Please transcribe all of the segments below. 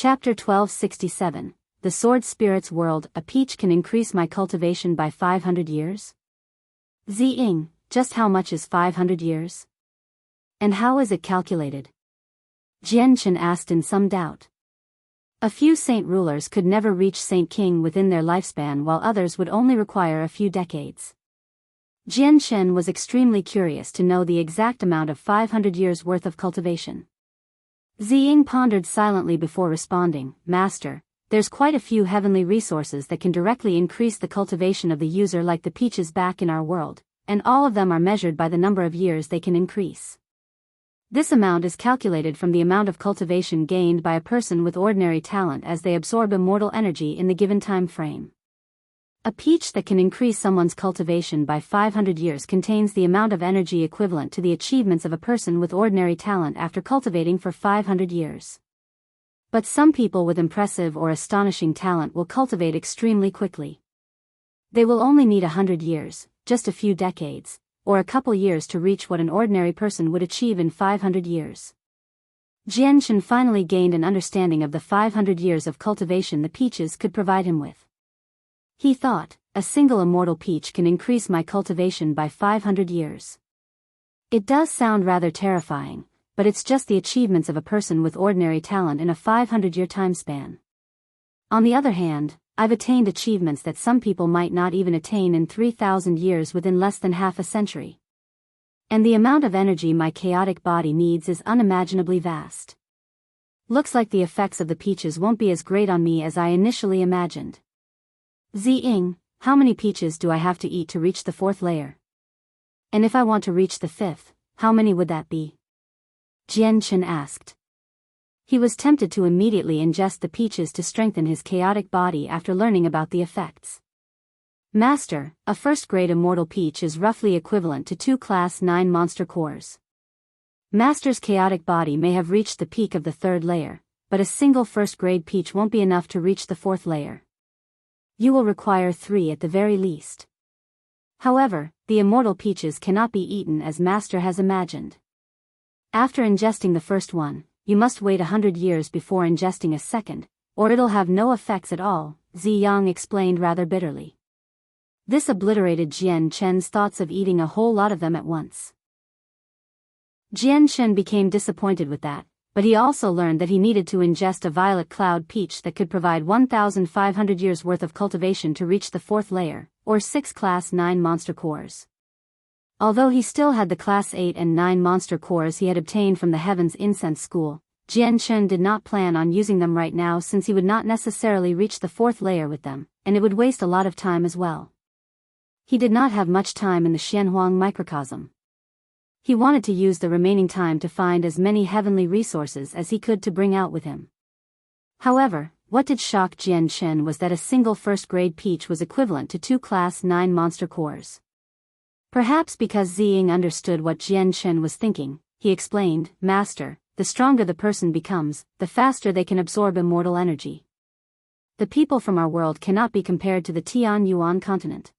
Chapter 1267, The Sword Spirit's World. A peach can increase my cultivation by 500 years? Ziying, just how much is 500 years? And how is it calculated? Jianchen asked in some doubt. A few saint rulers could never reach Saint King within their lifespan, while others would only require a few decades. Jianchen was extremely curious to know the exact amount of 500 years' worth of cultivation. Ziying pondered silently before responding, Master, there's quite a few heavenly resources that can directly increase the cultivation of the user, like the peaches back in our world, and all of them are measured by the number of years they can increase. This amount is calculated from the amount of cultivation gained by a person with ordinary talent as they absorb immortal energy in the given time frame. A peach that can increase someone's cultivation by 500 years contains the amount of energy equivalent to the achievements of a person with ordinary talent after cultivating for 500 years. But some people with impressive or astonishing talent will cultivate extremely quickly. They will only need 100 years, just a few decades, or a couple years to reach what an ordinary person would achieve in 500 years. Jianchen finally gained an understanding of the 500 years of cultivation the peaches could provide him with. He thought, a single immortal peach can increase my cultivation by 500 years. It does sound rather terrifying, but it's just the achievements of a person with ordinary talent in a 500-year time span. On the other hand, I've attained achievements that some people might not even attain in 3,000 years within less than half a century. And the amount of energy my chaotic body needs is unimaginably vast. Looks like the effects of the peaches won't be as great on me as I initially imagined. Ziying, how many peaches do I have to eat to reach the 4th layer? And if I want to reach the 5th, how many would that be? Jianchen asked. He was tempted to immediately ingest the peaches to strengthen his chaotic body after learning about the effects. Master, a first-grade immortal peach is roughly equivalent to 2 Class 9 monster cores. Master's chaotic body may have reached the peak of the 3rd layer, but a single first-grade peach won't be enough to reach the 4th layer. You will require 3 at the very least. However, the immortal peaches cannot be eaten as Master has imagined. After ingesting the first one, you must wait 100 years before ingesting a second, or it'll have no effects at all, Ziyang explained rather bitterly. This obliterated Jianchen's thoughts of eating a whole lot of them at once. Jianchen became disappointed with that, but he also learned that he needed to ingest a violet cloud peach that could provide 1,500 years worth of cultivation to reach the 4th layer, or 6 Class 9 monster cores. Although he still had the Class 8 and 9 monster cores he had obtained from the Heaven's Incense School, Jianchen did not plan on using them right now since he would not necessarily reach the 4th layer with them, and it would waste a lot of time as well. He did not have much time in the Xuanhuang microcosm. He wanted to use the remaining time to find as many heavenly resources as he could to bring out with him. However, what did shock Jianchen was that a single first-grade peach was equivalent to 2 Class 9 monster cores. Perhaps because Ziying understood what Jianchen was thinking, he explained, Master, the stronger the person becomes, the faster they can absorb immortal energy. The people from our world cannot be compared to the Tianyuan continent.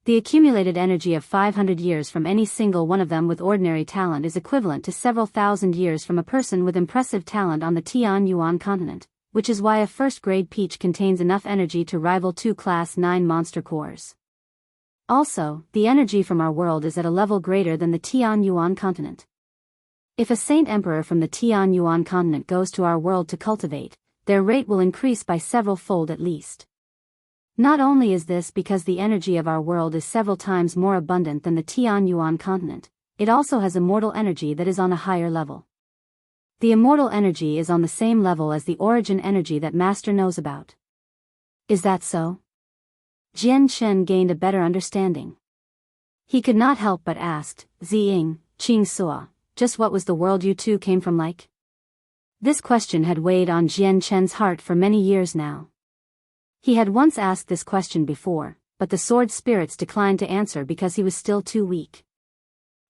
The accumulated energy of 500 years from any single one of them with ordinary talent is equivalent to several thousand years from a person with impressive talent on the Tianyuan continent, which is why a first-grade peach contains enough energy to rival 2 Class 9 monster cores. Also, the energy from our world is at a level greater than the Tianyuan continent. If a saint emperor from the Tianyuan continent goes to our world to cultivate, their rate will increase by several fold at least. Not only is this because the energy of our world is several times more abundant than the Tianyuan continent, it also has immortal energy that is on a higher level. The immortal energy is on the same level as the origin energy that Master knows about. Is that so? Jianchen gained a better understanding. He could not help but ask, Ziying, Qing Sua, just what was the world you two came from like? This question had weighed on Jianchen's heart for many years now. He had once asked this question before, but the sword spirits declined to answer because he was still too weak.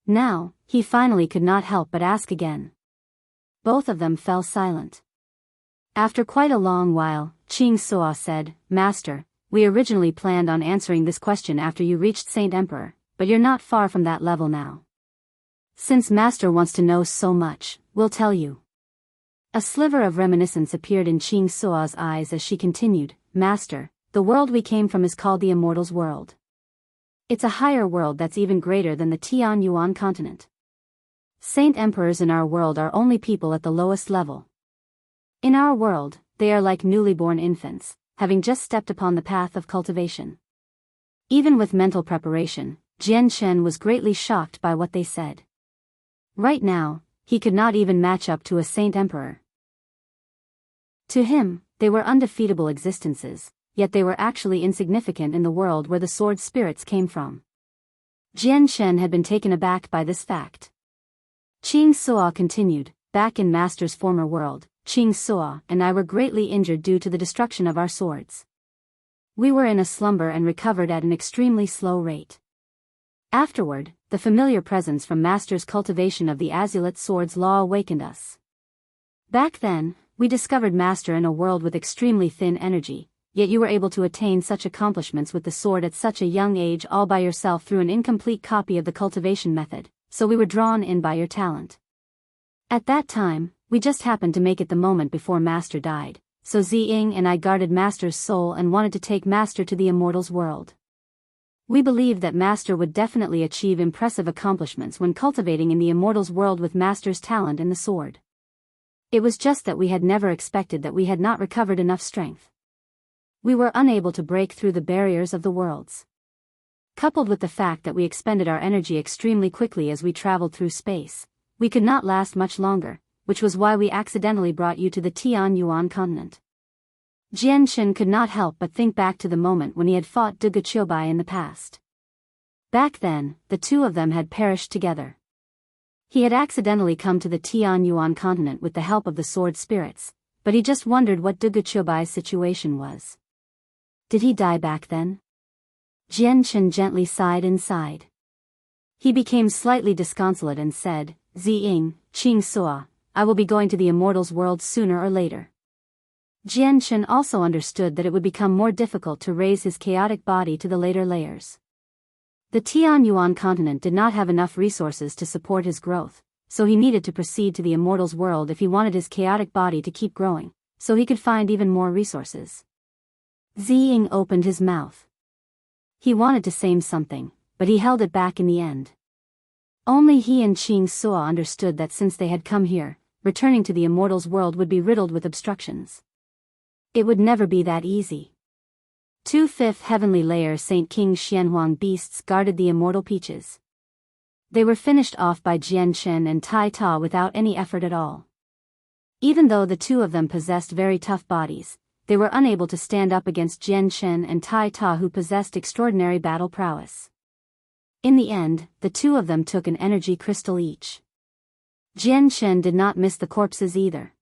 Now, he finally could not help but ask again. Both of them fell silent. After quite a long while, Qing Sua said, Master, we originally planned on answering this question after you reached Saint Emperor, but you're not far from that level now. Since Master wants to know so much, we'll tell you. A sliver of reminiscence appeared in Qing Sua's eyes as she continued, Master, the world we came from is called the Immortals' World. It's a higher world that's even greater than the Tian Yuan continent. Saint Emperors in our world are only people at the lowest level. In our world, they are like newly born infants, having just stepped upon the path of cultivation. Even with mental preparation, Jian Shen was greatly shocked by what they said. Right now, he could not even match up to a Saint Emperor. To him, they were undefeatable existences, yet they were actually insignificant in the world where the sword spirits came from. Jian Shen had been taken aback by this fact. Qing Sua continued, back in Master's former world, Qing Sua and I were greatly injured due to the destruction of our swords. We were in a slumber and recovered at an extremely slow rate. Afterward, the familiar presence from Master's cultivation of the Azulite sword's law awakened us. Back then, we discovered Master in a world with extremely thin energy, yet you were able to attain such accomplishments with the sword at such a young age all by yourself through an incomplete copy of the cultivation method, so we were drawn in by your talent. At that time, we just happened to make it the moment before Master died, so Ziying and I guarded Master's soul and wanted to take Master to the Immortals' World. We believed that Master would definitely achieve impressive accomplishments when cultivating in the Immortals' World with Master's talent in the sword. It was just that we had never expected that we had not recovered enough strength. We were unable to break through the barriers of the worlds. Coupled with the fact that we expended our energy extremely quickly as we traveled through space, we could not last much longer, which was why we accidentally brought you to the Tian Yuan continent. Jian Shen could not help but think back to the moment when he had fought Du Guqiubai in the past. Back then, the two of them had perished together. He had accidentally come to the Tian Yuan continent with the help of the sword spirits, but he just wondered what Du Guqiubai's situation was. Did he die back then? Jian Shen gently sighed inside. He became slightly disconsolate and said, Ziying, Qing Sua, I will be going to the Immortals' World sooner or later. Jian Shen also understood that it would become more difficult to raise his chaotic body to the later layers. The Tian Yuan continent did not have enough resources to support his growth, so he needed to proceed to the Immortals' World if he wanted his chaotic body to keep growing, so he could find even more resources. Ziying opened his mouth. He wanted to say something, but he held it back in the end. Only he and Qing Sua understood that since they had come here, returning to the Immortals' World would be riddled with obstructions. It would never be that easy. 2/5 heavenly layer Saint King Xuanhuang beasts guarded the immortal peaches. They were finished off by Jian Shen and Tai Ta without any effort at all. Even though the two of them possessed very tough bodies, they were unable to stand up against Jian Shen and Tai Ta, who possessed extraordinary battle prowess. In the end, the two of them took an energy crystal each. Jian Shen did not miss the corpses either.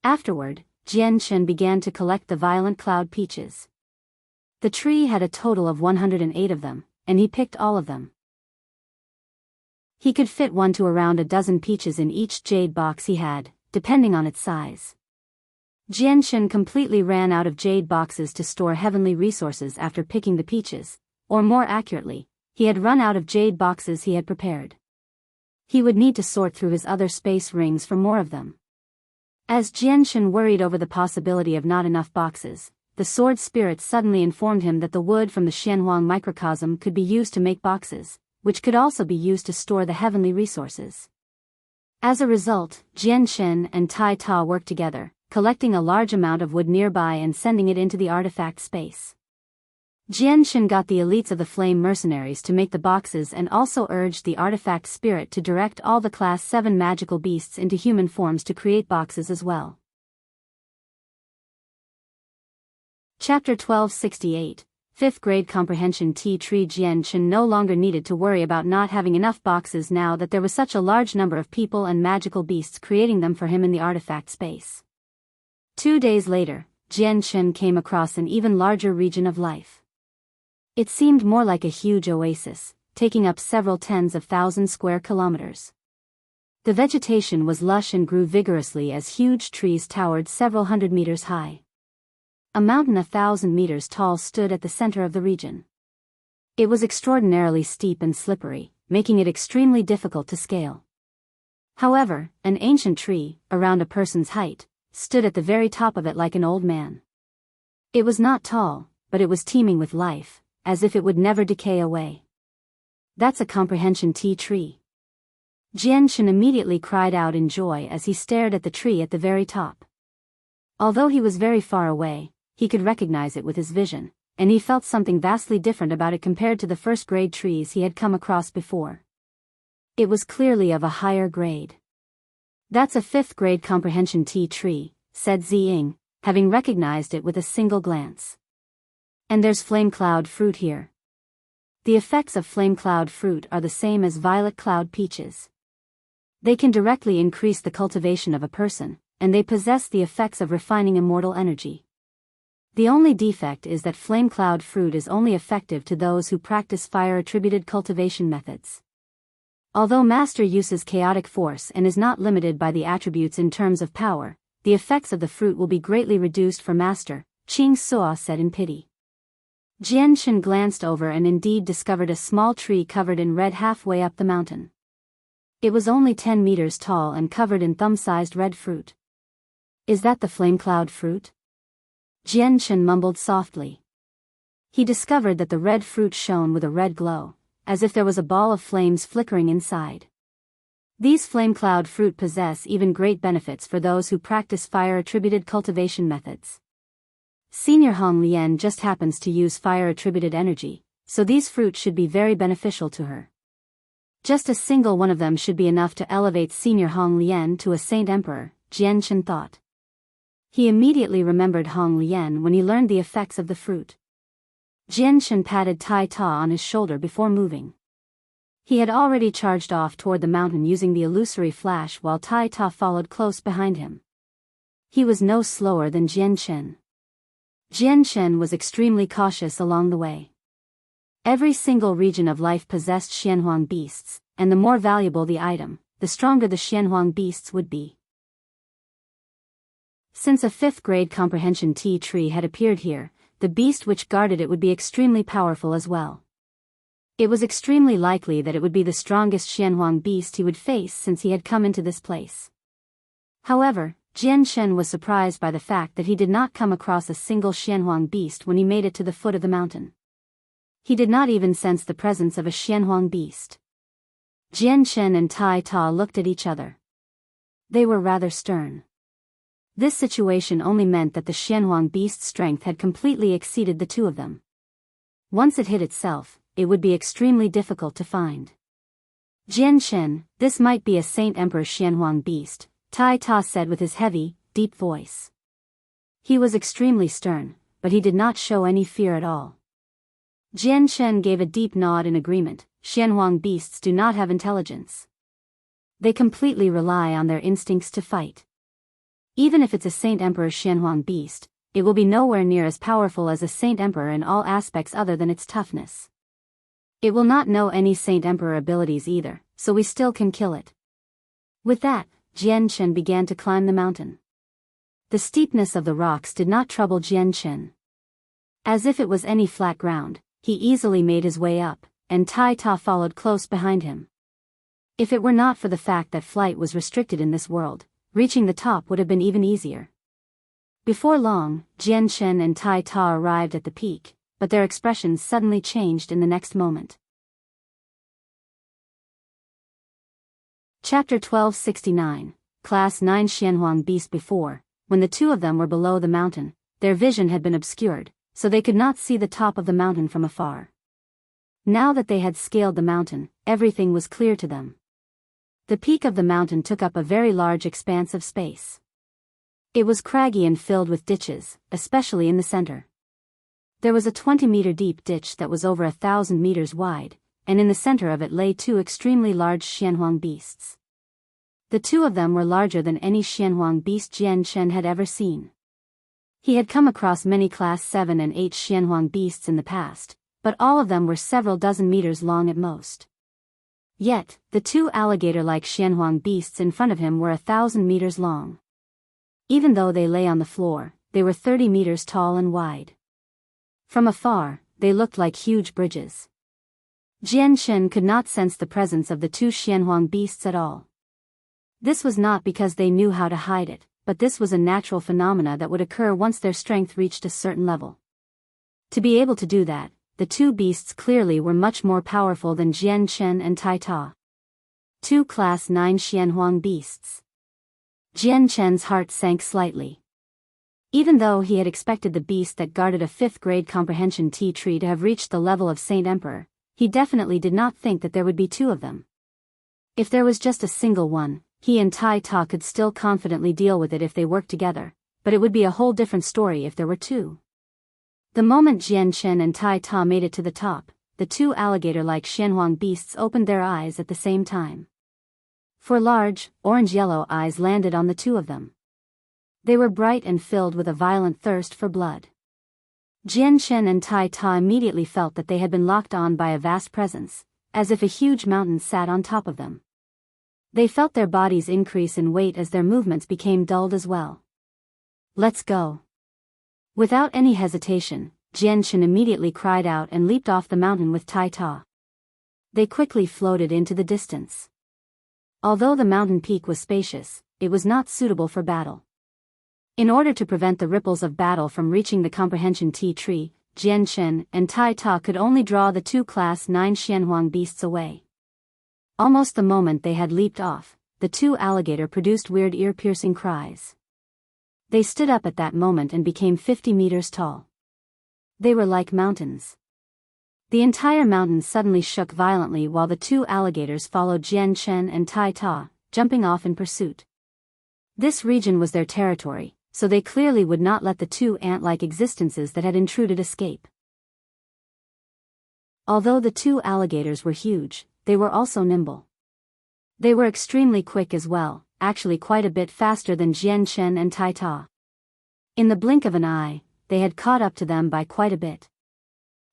Afterward, Jian Shen began to collect the violent cloud peaches. The tree had a total of 108 of them, and he picked all of them. He could fit one to around a dozen peaches in each jade box he had, depending on its size. Jian Shen completely ran out of jade boxes to store heavenly resources after picking the peaches, or more accurately, he had run out of jade boxes he had prepared. He would need to sort through his other space rings for more of them. As Jian Shen worried over the possibility of not enough boxes, the sword spirit suddenly informed him that the wood from the Xuanhuang microcosm could be used to make boxes, which could also be used to store the heavenly resources. As a result, Jian Shen and Tai Ta worked together, collecting a large amount of wood nearby and sending it into the artifact space. Jian Shen got the elites of the Flame Mercenaries to make the boxes and also urged the artifact spirit to direct all the Class 7 magical beasts into human forms to create boxes as well. Chapter 1268, 5th Grade Comprehension. Tree Jian Shen no longer needed to worry about not having enough boxes now that there was such a large number of people and magical beasts creating them for him in the artifact space. 2 days later, Jian Shen came across an even larger region of life. It seemed more like a huge oasis, taking up several tens of thousands square kilometers. The vegetation was lush and grew vigorously as huge trees towered several hundred meters high. A mountain 1,000 meters tall stood at the center of the region. It was extraordinarily steep and slippery, making it extremely difficult to scale. However, an ancient tree, around a person's height, stood at the very top of it like an old man. It was not tall, but it was teeming with life, as if it would never decay away. That's a comprehension tea tree. Jianshan immediately cried out in joy as he stared at the tree at the very top. Although he was very far away, he could recognize it with his vision, and he felt something vastly different about it compared to the first-grade trees he had come across before. It was clearly of a higher grade. That's a fifth-grade comprehension tea tree, said Ziying, having recognized it with a single glance. And there's flame cloud fruit here. The effects of flame cloud fruit are the same as violet cloud peaches. They can directly increase the cultivation of a person, and they possess the effects of refining immortal energy. The only defect is that flame cloud fruit is only effective to those who practice fire-attributed cultivation methods. Although Master uses chaotic force and is not limited by the attributes in terms of power, the effects of the fruit will be greatly reduced for Master, Qing Suo said in pity. Jianshan glanced over and indeed discovered a small tree covered in red halfway up the mountain. It was only 10 meters tall and covered in thumb-sized red fruit. Is that the flame cloud fruit? Jianshan mumbled softly. He discovered that the red fruit shone with a red glow, as if there was a ball of flames flickering inside. These flame cloud fruit possess even great benefits for those who practice fire-attributed cultivation methods. Senior Hong Lian just happens to use fire-attributed energy, so these fruits should be very beneficial to her. Just a single one of them should be enough to elevate Senior Hong Lian to a Saint Emperor, Jianshan thought. He immediately remembered Hong Lian when he learned the effects of the fruit. Jianshan patted Tai Ta on his shoulder before moving. He had already charged off toward the mountain using the illusory flash while Tai Ta followed close behind him. He was no slower than Jianshan. Jianshan was extremely cautious along the way. Every single region of life possessed Xuanhuang beasts, and the more valuable the item, the stronger the Xuanhuang beasts would be. Since a fifth-grade comprehension tea tree had appeared here, the beast which guarded it would be extremely powerful as well. It was extremely likely that it would be the strongest Xuanhuang beast he would face since he had come into this place. However, Jianshan was surprised by the fact that he did not come across a single Xuanhuang beast when he made it to the foot of the mountain. He did not even sense the presence of a Xuanhuang beast. Jianshan and Tai Ta looked at each other. They were rather stern. This situation only meant that the Xuanhuang beast's strength had completely exceeded the two of them. Once it hid itself, it would be extremely difficult to find. Jianshan, this might be a Saint Emperor Xuanhuang beast, Tai Ta said with his heavy, deep voice. He was extremely stern, but he did not show any fear at all. Jianshan gave a deep nod in agreement. Xuanhuang beasts do not have intelligence. They completely rely on their instincts to fight. Even if it's a Saint Emperor Xuanhuang beast, it will be nowhere near as powerful as a Saint Emperor in all aspects other than its toughness. It will not know any Saint Emperor abilities either, so we still can kill it. With that, Jianshan began to climb the mountain. The steepness of the rocks did not trouble Jianshan. As if it was any flat ground, he easily made his way up, and Tai Ta followed close behind him. If it were not for the fact that flight was restricted in this world, reaching the top would have been even easier. Before long, Jianshan and Tai Ta arrived at the peak, but their expressions suddenly changed in the next moment. Chapter 1269, Class 9 Xuanhuang Beast. Before, when the two of them were below the mountain, their vision had been obscured, so they could not see the top of the mountain from afar. Now that they had scaled the mountain, everything was clear to them. The peak of the mountain took up a very large expanse of space. It was craggy and filled with ditches, especially in the center. There was a 20-meter deep ditch that was over 1,000 meters wide, and in the center of it lay two extremely large Xuanhuang beasts. The two of them were larger than any Xuanhuang beast Jianshan had ever seen. He had come across many Class 7 and 8 Xuanhuang beasts in the past, but all of them were several dozen meters long at most. Yet, the two alligator-like Xuanhuang beasts in front of him were 1,000 meters long. Even though they lay on the floor, they were 30 meters tall and wide. From afar, they looked like huge bridges. Jianshan could not sense the presence of the two Xuanhuang beasts at all. This was not because they knew how to hide it, but this was a natural phenomena that would occur once their strength reached a certain level. To be able to do that, the two beasts clearly were much more powerful than Jian Chen and Tai Ta. Two Class 9 Xuanhuang beasts. Jian Chen's heart sank slightly. Even though he had expected the beast that guarded a 5th grade comprehension tea tree to have reached the level of Saint Emperor, he definitely did not think that there would be two of them. If there was just a single one, he and Tai Ta could still confidently deal with it if they worked together, but it would be a whole different story if there were two. The moment Jian Chen and Tai Ta made it to the top, the two alligator-like Xuanhuang beasts opened their eyes at the same time. Four large, orange-yellow eyes landed on the two of them. They were bright and filled with a violent thirst for blood. Jian Chen and Tai Ta immediately felt that they had been locked on by a vast presence, as if a huge mountain sat on top of them. They felt their bodies increase in weight as their movements became dulled as well. "Let's go." Without any hesitation, Jian Chen immediately cried out and leaped off the mountain with Tai Ta. They quickly floated into the distance. Although the mountain peak was spacious, it was not suitable for battle. In order to prevent the ripples of battle from reaching the comprehension tea tree, Jian Chen and Tai Ta could only draw the two Class 9 Xuanhuang beasts away. Almost the moment they had leaped off, the two alligator produced weird ear-piercing cries. They stood up at that moment and became 50 meters tall. They were like mountains. The entire mountain suddenly shook violently while the two alligators followed Jian Chen and Tai Ta, jumping off in pursuit. This region was their territory, so they clearly would not let the two ant-like existences that had intruded escape. Although the two alligators were huge, they were also nimble. They were extremely quick as well, actually quite a bit faster than Jian Chen and Tai Ta. In the blink of an eye, they had caught up to them by quite a bit.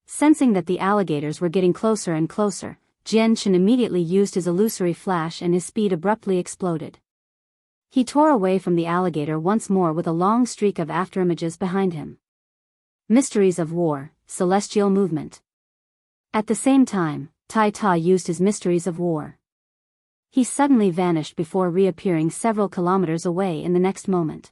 Sensing that the alligators were getting closer and closer, Jian Chen immediately used his illusory flash and his speed abruptly exploded. He tore away from the alligator once more with a long streak of afterimages behind him. Mysteries of War, Celestial Movement. At the same time, Tai Ta used his Mysteries of War. He suddenly vanished before reappearing several kilometers away in the next moment.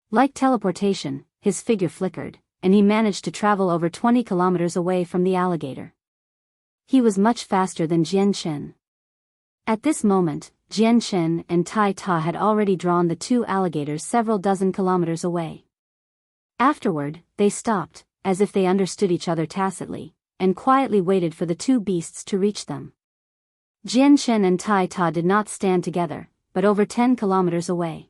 Like teleportation, his figure flickered, and he managed to travel over 20 kilometers away from the alligator. He was much faster than Jian Chen. At this moment, Jian Chen and Tai Ta had already drawn the two alligators several dozen kilometers away. Afterward, they stopped, as if they understood each other tacitly, and quietly waited for the two beasts to reach them. Jian Chen and Tai Ta did not stand together, but over 10 kilometers away.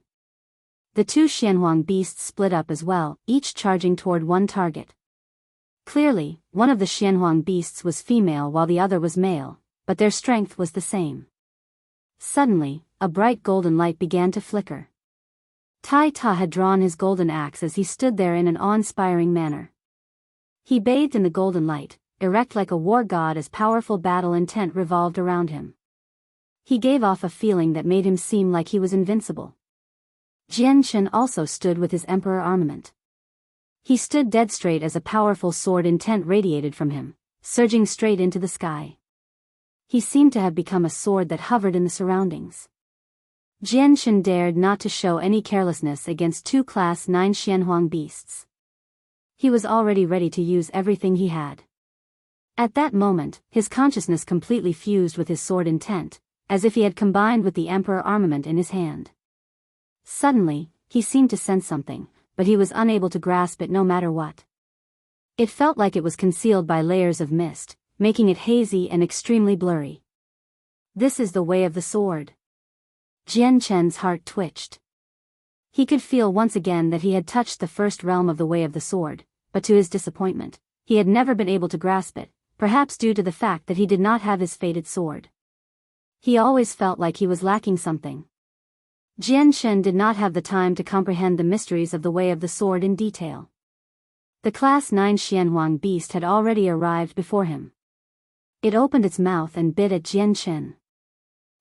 The two Xuanhuang beasts split up as well, each charging toward one target. Clearly, one of the Xuanhuang beasts was female while the other was male, but their strength was the same. Suddenly, a bright golden light began to flicker. Tai Ta had drawn his golden axe as he stood there in an awe-inspiring manner. He bathed in the golden light, erect like a war god as powerful battle intent revolved around him. He gave off a feeling that made him seem like he was invincible. Jian Chen also stood with his emperor armament. He stood dead straight as a powerful sword intent radiated from him, surging straight into the sky. He seemed to have become a sword that hovered in the surroundings. Jian Chen dared not to show any carelessness against two Class 9 Xuanhuang beasts. He was already ready to use everything he had. At that moment, his consciousness completely fused with his sword intent, as if he had combined with the emperor armament in his hand. Suddenly, he seemed to sense something, but he was unable to grasp it no matter what. It felt like it was concealed by layers of mist, making it hazy and extremely blurry. This is the way of the sword. Jian Chen's heart twitched. He could feel once again that he had touched the first realm of the way of the sword, but to his disappointment, he had never been able to grasp it, perhaps due to the fact that he did not have his fated sword. He always felt like he was lacking something. Jian Chen did not have the time to comprehend the mysteries of the way of the sword in detail. The Class 9 Xuanhuang beast had already arrived before him. It opened its mouth and bit at Jian Chen.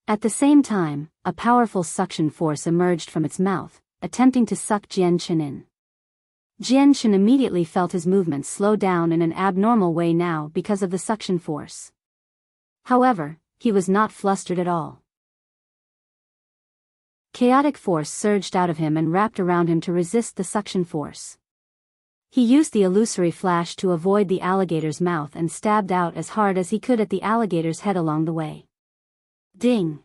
At the same time, a powerful suction force emerged from its mouth, attempting to suck Jian Chen in. Jian Chen immediately felt his movements slow down in an abnormal way now because of the suction force. However, he was not flustered at all. Chaotic force surged out of him and wrapped around him to resist the suction force. He used the illusory flash to avoid the alligator's mouth and stabbed out as hard as he could at the alligator's head along the way. Ding!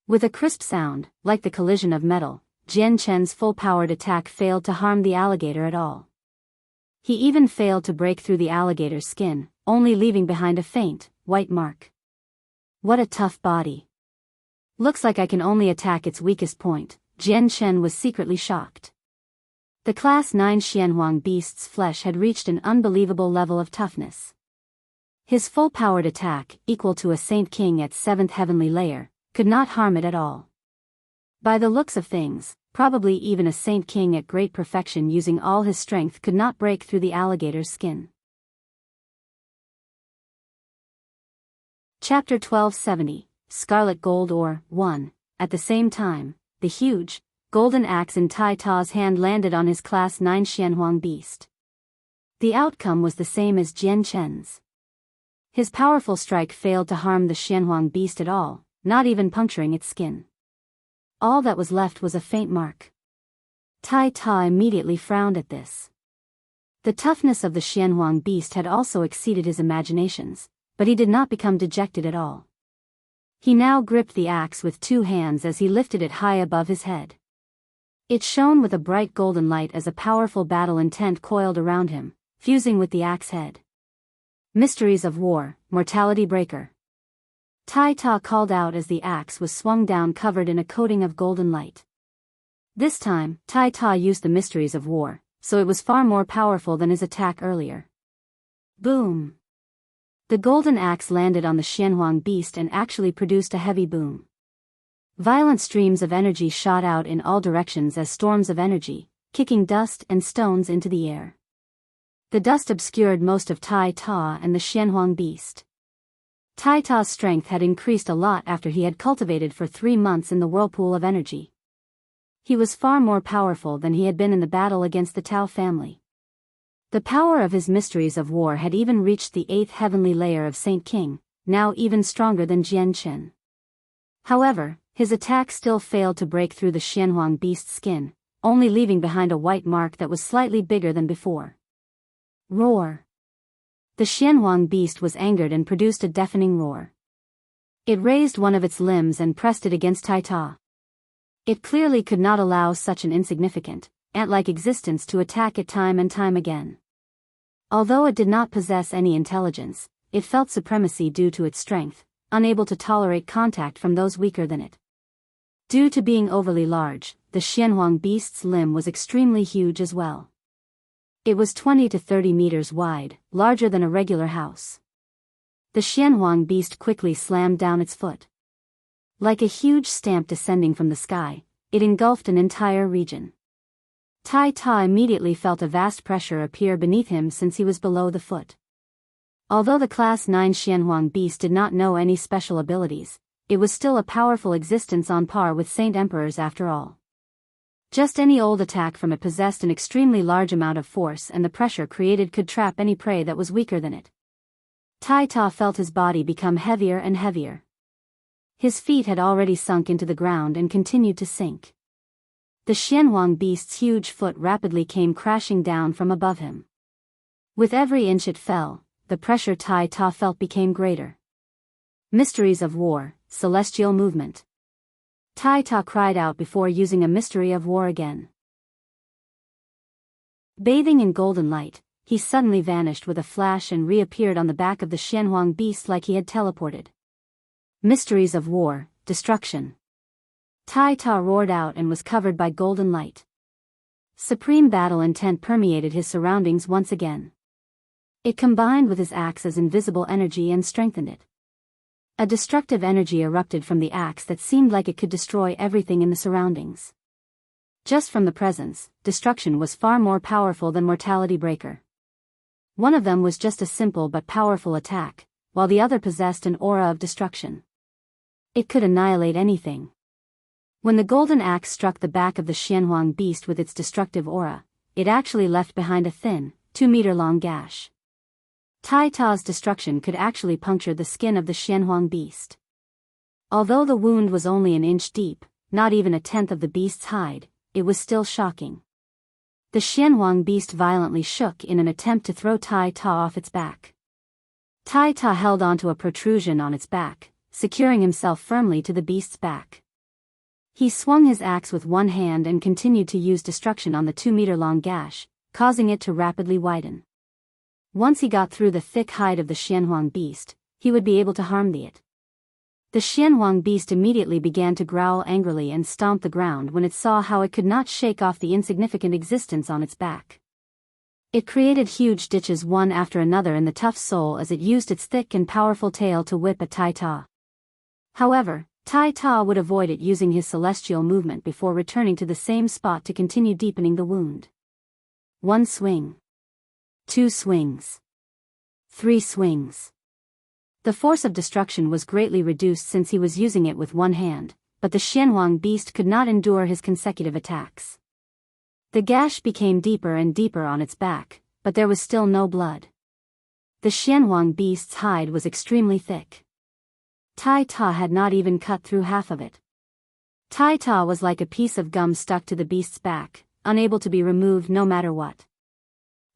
With a crisp sound, like the collision of metal, Jian Chen's full-powered attack failed to harm the alligator at all. He even failed to break through the alligator's skin, only leaving behind a faint, white mark. What a tough body. Looks like I can only attack its weakest point. Jian Chen was secretly shocked. The Class 9 Xuanhuang beast's flesh had reached an unbelievable level of toughness. His full-powered attack, equal to a Saint King at 7th heavenly layer, could not harm it at all. By the looks of things, probably even a Saint King at great perfection using all his strength could not break through the alligator's skin. Chapter 1270, Scarlet Gold Ore, 1. At the same time, the huge, golden axe in Tai Ta's hand landed on his Class 9 Xuanhuang beast. The outcome was the same as Jian Chen's. His powerful strike failed to harm the Xuanhuang beast at all, not even puncturing its skin. All that was left was a faint mark. Tai Ta immediately frowned at this. The toughness of the Xuanhuang beast had also exceeded his imaginations, but he did not become dejected at all. He now gripped the axe with two hands as he lifted it high above his head. It shone with a bright golden light as a powerful battle intent coiled around him, fusing with the axe head. Mysteries of War, Mortality Breaker. Tai Ta called out as the axe was swung down covered in a coating of golden light. This time, Tai Ta used the Mysteries of War, so it was far more powerful than his attack earlier. Boom! The golden axe landed on the Xuanhuang beast and actually produced a heavy boom. Violent streams of energy shot out in all directions as storms of energy, kicking dust and stones into the air. The dust obscured most of Tai Ta and the Xuanhuang beast. Tai Ta's strength had increased a lot after he had cultivated for 3 months in the whirlpool of energy. He was far more powerful than he had been in the battle against the Tao family. The power of his Mysteries of War had even reached the 8th heavenly layer of Saint King, now even stronger than Jian Chen. However, his attack still failed to break through the Xuanhuang beast's skin, only leaving behind a white mark that was slightly bigger than before. Roar! The Xuanhuang beast was angered and produced a deafening roar. It raised one of its limbs and pressed it against Tai Ta. It clearly could not allow such an insignificant, ant-like existence to attack it time and time again. Although it did not possess any intelligence, it felt supremacy due to its strength, unable to tolerate contact from those weaker than it. Due to being overly large, the Xuanhuang beast's limb was extremely huge as well. It was 20 to 30 meters wide, larger than a regular house. The Xuanhuang beast quickly slammed down its foot. Like a huge stamp descending from the sky, it engulfed an entire region. Tai Ta immediately felt a vast pressure appear beneath him since he was below the foot. Although the Class 9 Xuanhuang beast did not know any special abilities, it was still a powerful existence on par with Saint Emperors after all. Just any old attack from it possessed an extremely large amount of force and the pressure created could trap any prey that was weaker than it. Tai Ta felt his body become heavier and heavier. His feet had already sunk into the ground and continued to sink. The Xuanhuang beast's huge foot rapidly came crashing down from above him. With every inch it fell, the pressure Tai Ta felt became greater. Mysteries of War, Celestial Movement. Tai Ta cried out before using a Mystery of War again. Bathing in golden light, he suddenly vanished with a flash and reappeared on the back of the Xuanhuang beast like he had teleported. Mysteries of War, Destruction. Tai Ta roared out and was covered by golden light. Supreme battle intent permeated his surroundings once again. It combined with his axe as invisible energy and strengthened it. A destructive energy erupted from the axe that seemed like it could destroy everything in the surroundings. Just from the presence, destruction was far more powerful than Mortality Breaker. One of them was just a simple but powerful attack, while the other possessed an aura of destruction. It could annihilate anything. When the golden axe struck the back of the Xuanhuang beast with its destructive aura, it actually left behind a thin, 2-meter-long gash. Tai Ta's destruction could actually puncture the skin of the Xuanhuang beast. Although the wound was only an inch deep, not even a tenth of the beast's hide, it was still shocking. The Xuanhuang beast violently shook in an attempt to throw Tai Ta off its back. Tai Ta held onto a protrusion on its back, securing himself firmly to the beast's back. He swung his axe with one hand and continued to use destruction on the 2-meter-long gash, causing it to rapidly widen. Once he got through the thick hide of the Xuanhuang beast, he would be able to harm it. The Xuanhuang beast immediately began to growl angrily and stomp the ground when it saw how it could not shake off the insignificant existence on its back. It created huge ditches one after another in the tough sole as it used its thick and powerful tail to whip at Tai Ta. However, Tai Ta would avoid it using his celestial movement before returning to the same spot to continue deepening the wound. 1 swing. 2 swings. 3 swings. The force of destruction was greatly reduced since he was using it with one hand, but the Xuanhuang beast could not endure his consecutive attacks. The gash became deeper and deeper on its back, but there was still no blood. The Xuanhuang beast's hide was extremely thick. Tai Ta had not even cut through half of it. Tai Ta was like a piece of gum stuck to the beast's back, unable to be removed no matter what.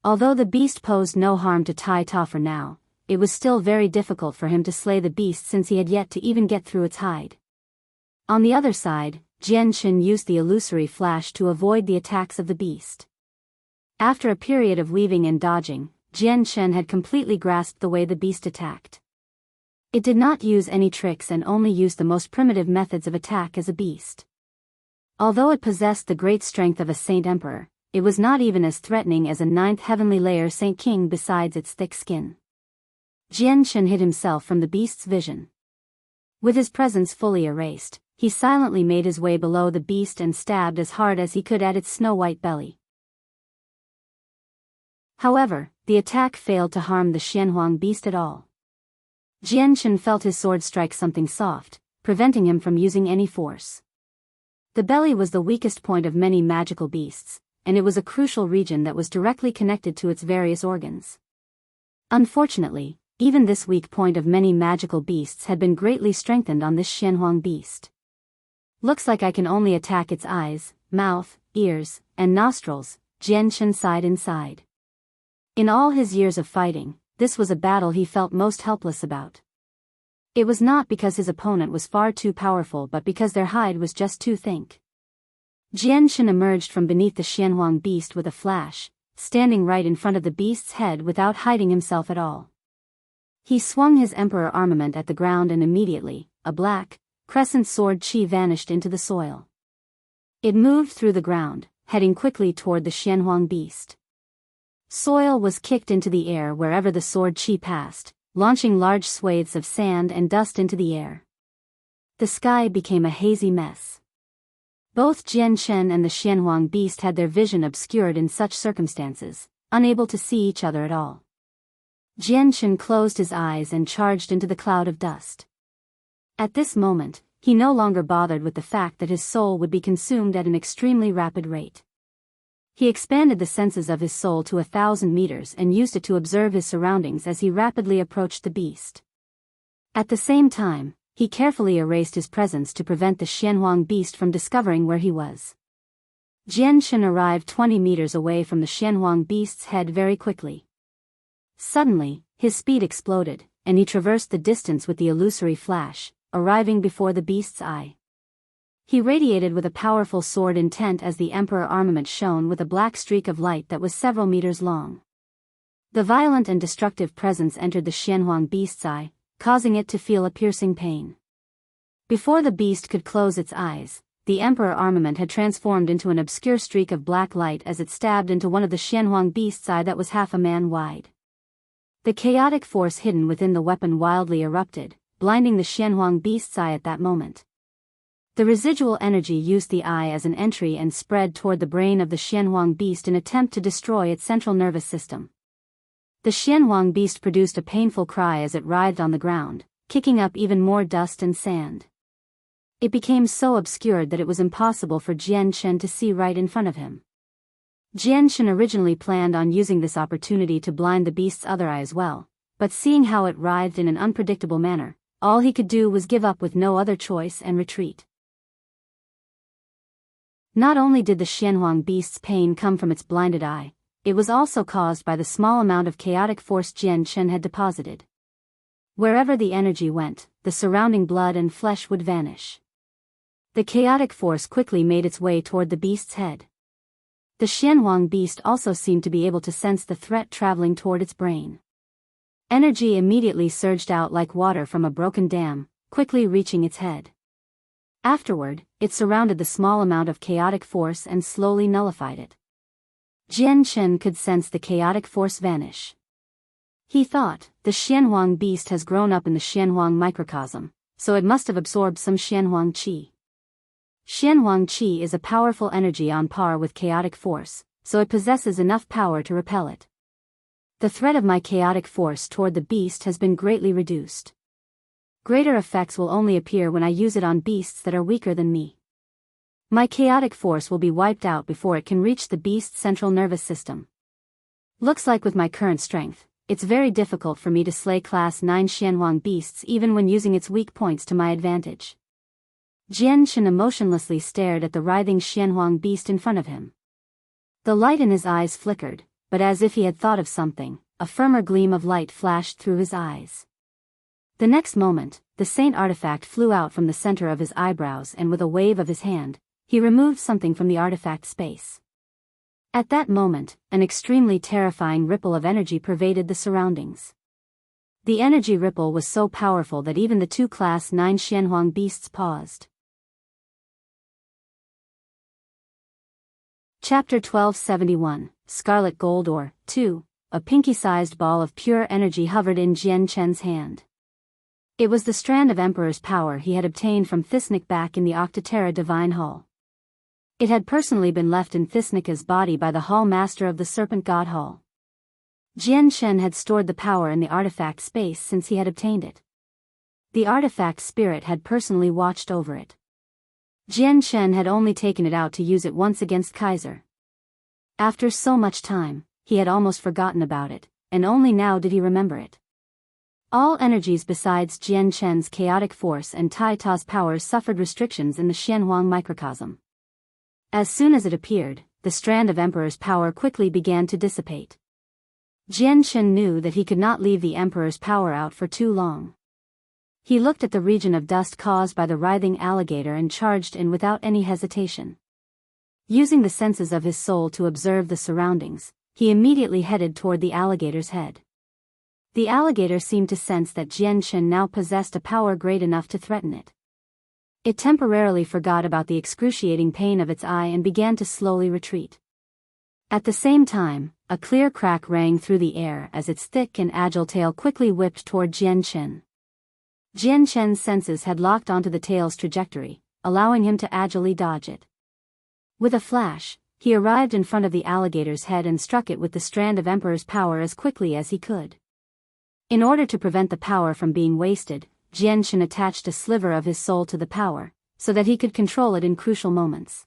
Although the beast posed no harm to Tai Ta for now, it was still very difficult for him to slay the beast since he had yet to even get through its hide. On the other side, Jian Chen used the illusory flash to avoid the attacks of the beast. After a period of weaving and dodging, Jian Chen had completely grasped the way the beast attacked. It did not use any tricks and only used the most primitive methods of attack as a beast. Although it possessed the great strength of a Saint Emperor, it was not even as threatening as a 9th heavenly layer Saint King besides its thick skin. Jian Chen hid himself from the beast's vision. With his presence fully erased, he silently made his way below the beast and stabbed as hard as he could at its snow-white belly. However, the attack failed to harm the Xuanhuang beast at all. Jian Chen felt his sword strike something soft, preventing him from using any force. The belly was the weakest point of many magical beasts, and it was a crucial region that was directly connected to its various organs. Unfortunately, even this weak point of many magical beasts had been greatly strengthened on this Xuanhuang beast. Looks like I can only attack its eyes, mouth, ears, and nostrils, Jian Chen sighed inside. In all his years of fighting, this was a battle he felt most helpless about. It was not because his opponent was far too powerful but because their hide was just too thick. Jian Chen emerged from beneath the Xuanhuang beast with a flash, standing right in front of the beast's head without hiding himself at all. He swung his emperor armament at the ground and immediately, a black, crescent sword chi vanished into the soil. It moved through the ground, heading quickly toward the Xuanhuang beast. Soil was kicked into the air wherever the sword chi passed, launching large swathes of sand and dust into the air. The sky became a hazy mess. Both Jian Chen and the Xuanhuang beast had their vision obscured in such circumstances, unable to see each other at all. Jian Chen closed his eyes and charged into the cloud of dust. At this moment, he no longer bothered with the fact that his soul would be consumed at an extremely rapid rate. He expanded the senses of his soul to 1,000 meters and used it to observe his surroundings as he rapidly approached the beast. At the same time, he carefully erased his presence to prevent the Xuanhuang beast from discovering where he was. Jian Chen arrived 20 meters away from the Xuanhuang beast's head very quickly. Suddenly, his speed exploded, and he traversed the distance with the illusory flash, arriving before the beast's eye. He radiated with a powerful sword intent as the Emperor armament shone with a black streak of light that was several meters long. The violent and destructive presence entered the Xuanhuang beast's eye, causing it to feel a piercing pain. Before the beast could close its eyes, the Emperor armament had transformed into an obscure streak of black light as it stabbed into one of the Xuanhuang beast's eye that was half a man wide. The chaotic force hidden within the weapon wildly erupted, blinding the Xuanhuang beast's eye at that moment. The residual energy used the eye as an entry and spread toward the brain of the Xuanhuang beast in an attempt to destroy its central nervous system. The Xuanhuang beast produced a painful cry as it writhed on the ground, kicking up even more dust and sand. It became so obscured that it was impossible for Jian Chen to see right in front of him. Jian Chen originally planned on using this opportunity to blind the beast's other eye as well, but seeing how it writhed in an unpredictable manner, all he could do was give up with no other choice and retreat. Not only did the Xuanhuang beast's pain come from its blinded eye, it was also caused by the small amount of chaotic force Jian Chen had deposited. Wherever the energy went, the surrounding blood and flesh would vanish. The chaotic force quickly made its way toward the beast's head. The Xuanhuang beast also seemed to be able to sense the threat traveling toward its brain. Energy immediately surged out like water from a broken dam, quickly reaching its head. Afterward, it surrounded the small amount of chaotic force and slowly nullified it. Jian Chen could sense the chaotic force vanish. He thought, the Xuanhuang beast has grown up in the Xuanhuang microcosm, so it must have absorbed some Xuanhuang qi. Xuanhuang qi is a powerful energy on par with chaotic force, so it possesses enough power to repel it. The threat of my chaotic force toward the beast has been greatly reduced. Greater effects will only appear when I use it on beasts that are weaker than me. My chaotic force will be wiped out before it can reach the beast's central nervous system. Looks like with my current strength, it's very difficult for me to slay Class 9 Xuanhuang beasts even when using its weak points to my advantage. Jian Chen emotionlessly stared at the writhing Xuanhuang beast in front of him. The light in his eyes flickered, but as if he had thought of something, a firmer gleam of light flashed through his eyes. The next moment, the saint artifact flew out from the center of his eyebrows and with a wave of his hand, he removed something from the artifact space. At that moment, an extremely terrifying ripple of energy pervaded the surroundings. The energy ripple was so powerful that even the two Class 9 Xuanhuang beasts paused. Chapter 1271, Scarlet Gold Ore, 2. A pinky-sized ball of pure energy hovered in Jian Chen's hand. It was the strand of Emperor's power he had obtained from Thisnik back in the Octaterra Divine Hall. It had personally been left in Thisnika's body by the Hall Master of the Serpent God Hall. Jian Chen had stored the power in the artifact space since he had obtained it. The artifact spirit had personally watched over it. Jian Chen had only taken it out to use it once against Kaiser. After so much time, he had almost forgotten about it, and only now did he remember it. All energies besides Jian Chen's chaotic force and Tai Ta's powers suffered restrictions in the Xuanhuang microcosm. As soon as it appeared, the strand of Emperor's power quickly began to dissipate. Jian Chen knew that he could not leave the Emperor's power out for too long. He looked at the region of dust caused by the writhing alligator and charged in without any hesitation. Using the senses of his soul to observe the surroundings, he immediately headed toward the alligator's head. The alligator seemed to sense that Jian Chen now possessed a power great enough to threaten it. It temporarily forgot about the excruciating pain of its eye and began to slowly retreat. At the same time, a clear crack rang through the air as its thick and agile tail quickly whipped toward Jian Chen. Jian Chen's senses had locked onto the tail's trajectory, allowing him to agilely dodge it. With a flash, he arrived in front of the alligator's head and struck it with the strand of Emperor's power as quickly as he could. In order to prevent the power from being wasted, Jian Chen attached a sliver of his soul to the power, so that he could control it in crucial moments.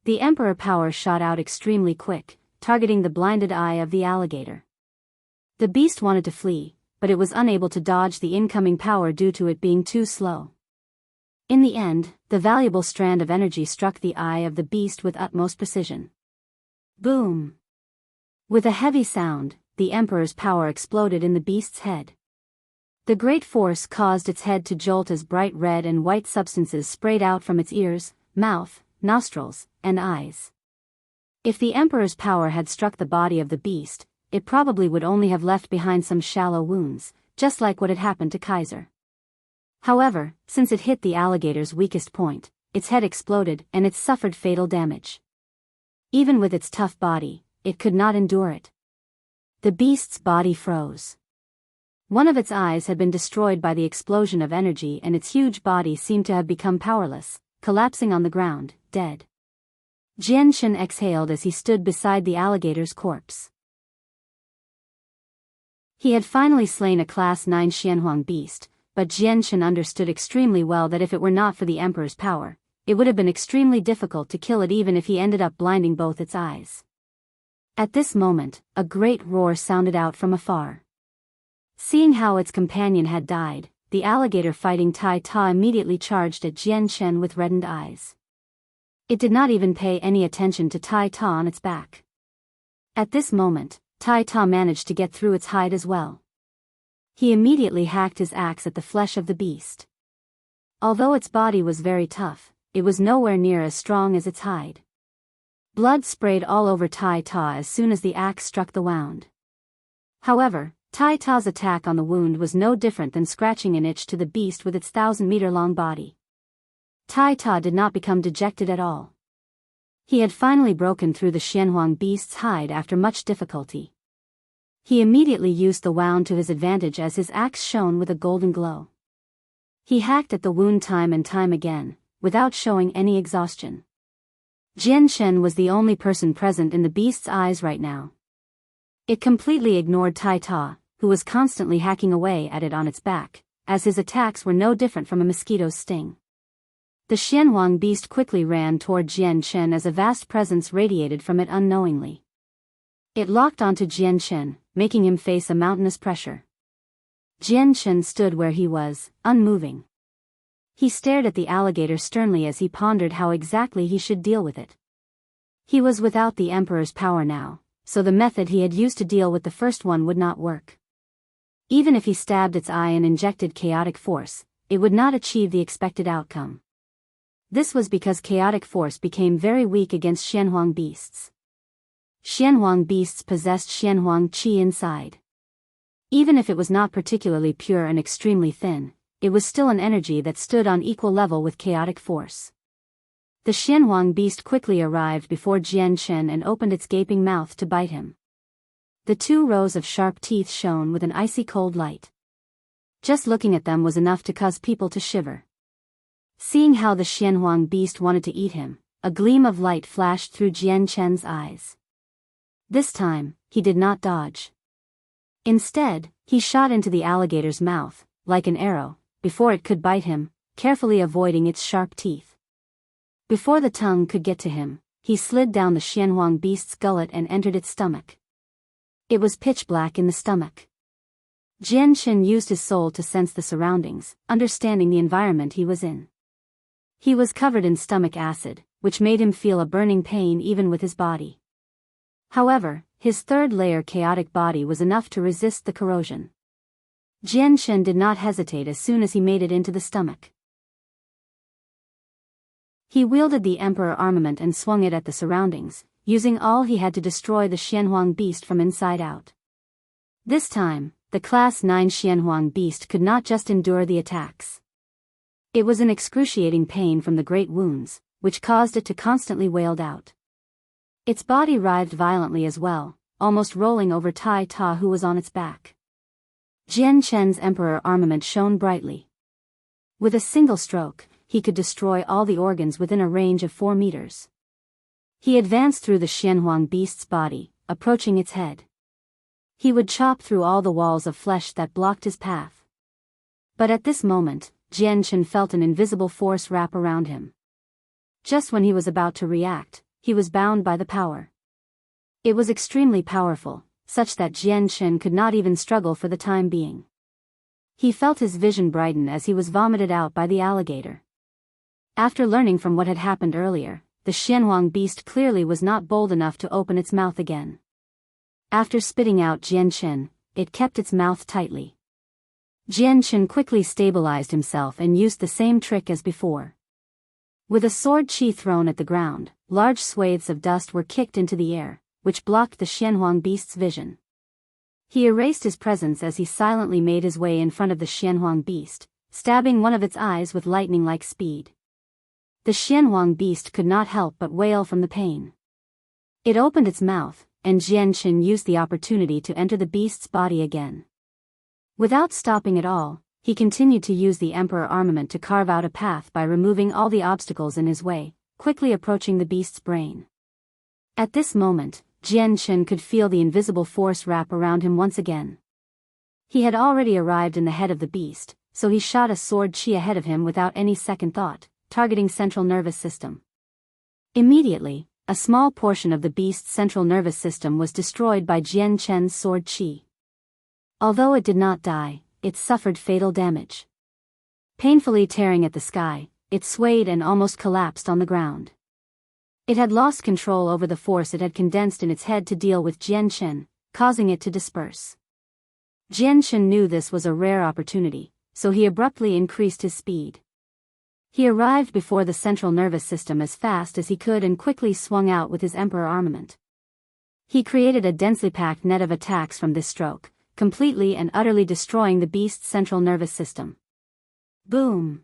The Emperor power shot out extremely quick, targeting the blinded eye of the alligator. The beast wanted to flee, but it was unable to dodge the incoming power due to it being too slow. In the end, the valuable strand of energy struck the eye of the beast with utmost precision. Boom! With a heavy sound, the Emperor's power exploded in the beast's head. The great force caused its head to jolt as bright red and white substances sprayed out from its ears, mouth, nostrils, and eyes. If the Emperor's power had struck the body of the beast, it probably would only have left behind some shallow wounds, just like what had happened to Kaiser. However, since it hit the alligator's weakest point, its head exploded and it suffered fatal damage. Even with its tough body, it could not endure it. The beast's body froze. One of its eyes had been destroyed by the explosion of energy and its huge body seemed to have become powerless, collapsing on the ground, dead. Jian Chen exhaled as he stood beside the alligator's corpse. He had finally slain a Class 9 Xuanhuang beast, but Jian Chen understood extremely well that if it were not for the Emperor's power, it would have been extremely difficult to kill it even if he ended up blinding both its eyes. At this moment, a great roar sounded out from afar. Seeing how its companion had died, the alligator fighting Tai Ta immediately charged at Jian Chen with reddened eyes. It did not even pay any attention to Tai Ta on its back. At this moment, Tai Ta managed to get through its hide as well. He immediately hacked his axe at the flesh of the beast. Although its body was very tough, it was nowhere near as strong as its hide. Blood sprayed all over Tai Ta as soon as the axe struck the wound. However, Tai Ta's attack on the wound was no different than scratching an itch to the beast with its 1,000-meter-long body. Tai Ta did not become dejected at all. He had finally broken through the Xuanhuang beast's hide after much difficulty. He immediately used the wound to his advantage as his axe shone with a golden glow. He hacked at the wound time and time again, without showing any exhaustion. Jian Shen was the only person present in the beast's eyes right now. It completely ignored Tai Ta, who was constantly hacking away at it on its back, as his attacks were no different from a mosquito's sting. The Xuanhuang beast quickly ran toward Jian Shen as a vast presence radiated from it unknowingly. It locked onto Jian Shen, making him face a mountainous pressure. Jian Shen stood where he was, unmoving. He stared at the alligator sternly as he pondered how exactly he should deal with it. He was without the Emperor's power now, so the method he had used to deal with the first one would not work. Even if he stabbed its eye and injected chaotic force, it would not achieve the expected outcome. This was because chaotic force became very weak against Xuanhuang beasts. Xuanhuang beasts possessed Xuanhuang qi inside. Even if it was not particularly pure and extremely thin, it was still an energy that stood on equal level with chaotic force. The Xuanhuang beast quickly arrived before Jian Shen and opened its gaping mouth to bite him. The 2 rows of sharp teeth shone with an icy cold light. Just looking at them was enough to cause people to shiver. Seeing how the Xuanhuang beast wanted to eat him, a gleam of light flashed through Jian Shen's eyes. This time, he did not dodge. Instead, he shot into the alligator's mouth, like an arrow, before it could bite him, carefully avoiding its sharp teeth. Before the tongue could get to him, he slid down the Xuanhuang beast's gullet and entered its stomach. It was pitch black in the stomach. Jian Shen used his soul to sense the surroundings, understanding the environment he was in. He was covered in stomach acid, which made him feel a burning pain even with his body. However, his 3rd layer chaotic body was enough to resist the corrosion. Jian Shen did not hesitate as soon as he made it into the stomach. He wielded the Emperor Armament and swung it at the surroundings, using all he had to destroy the Xuanhuang beast from inside out. This time, the Class 9 Xuanhuang beast could not just endure the attacks. It was an excruciating pain from the great wounds, which caused it to constantly wail out. Its body writhed violently as well, almost rolling over Tai Ta who was on its back. Jian Shen's Emperor Armament shone brightly. With a single stroke, he could destroy all the organs within a range of 4 meters. He advanced through the Xuanhuang beast's body, approaching its head. He would chop through all the walls of flesh that blocked his path. But at this moment, Jian Shen felt an invisible force wrap around him. Just when he was about to react, he was bound by the power. It was extremely powerful, such that Jian Shen could not even struggle for the time being. He felt his vision brighten as he was vomited out by the alligator. After learning from what had happened earlier, the Xuanhuang beast clearly was not bold enough to open its mouth again. After spitting out Jian Shen, it kept its mouth tightly. Jian Shen quickly stabilized himself and used the same trick as before. With a sword qi thrown at the ground, large swathes of dust were kicked into the air, which blocked the Xuanhuang beast's vision. He erased his presence as he silently made his way in front of the Xuanhuang beast, stabbing one of its eyes with lightning-like speed. The Xuanhuang beast could not help but wail from the pain. It opened its mouth, and Jian Shen used the opportunity to enter the beast's body again. Without stopping at all, he continued to use the Emperor Armament to carve out a path by removing all the obstacles in his way, quickly approaching the beast's brain. At this moment, Jian Shen could feel the invisible force wrap around him once again. He had already arrived in the head of the beast, so he shot a sword qi ahead of him without any second thought, targeting central nervous system. Immediately, a small portion of the beast's central nervous system was destroyed by Jian Shen's sword qi. Although it did not die, it suffered fatal damage. Painfully tearing at the sky, it swayed and almost collapsed on the ground. It had lost control over the force it had condensed in its head to deal with Jianchen, causing it to disperse. Jianchen knew this was a rare opportunity, so he abruptly increased his speed. He arrived before the central nervous system as fast as he could and quickly swung out with his Emperor armament. He created a densely packed net of attacks from this stroke, completely and utterly destroying the beast's central nervous system. Boom!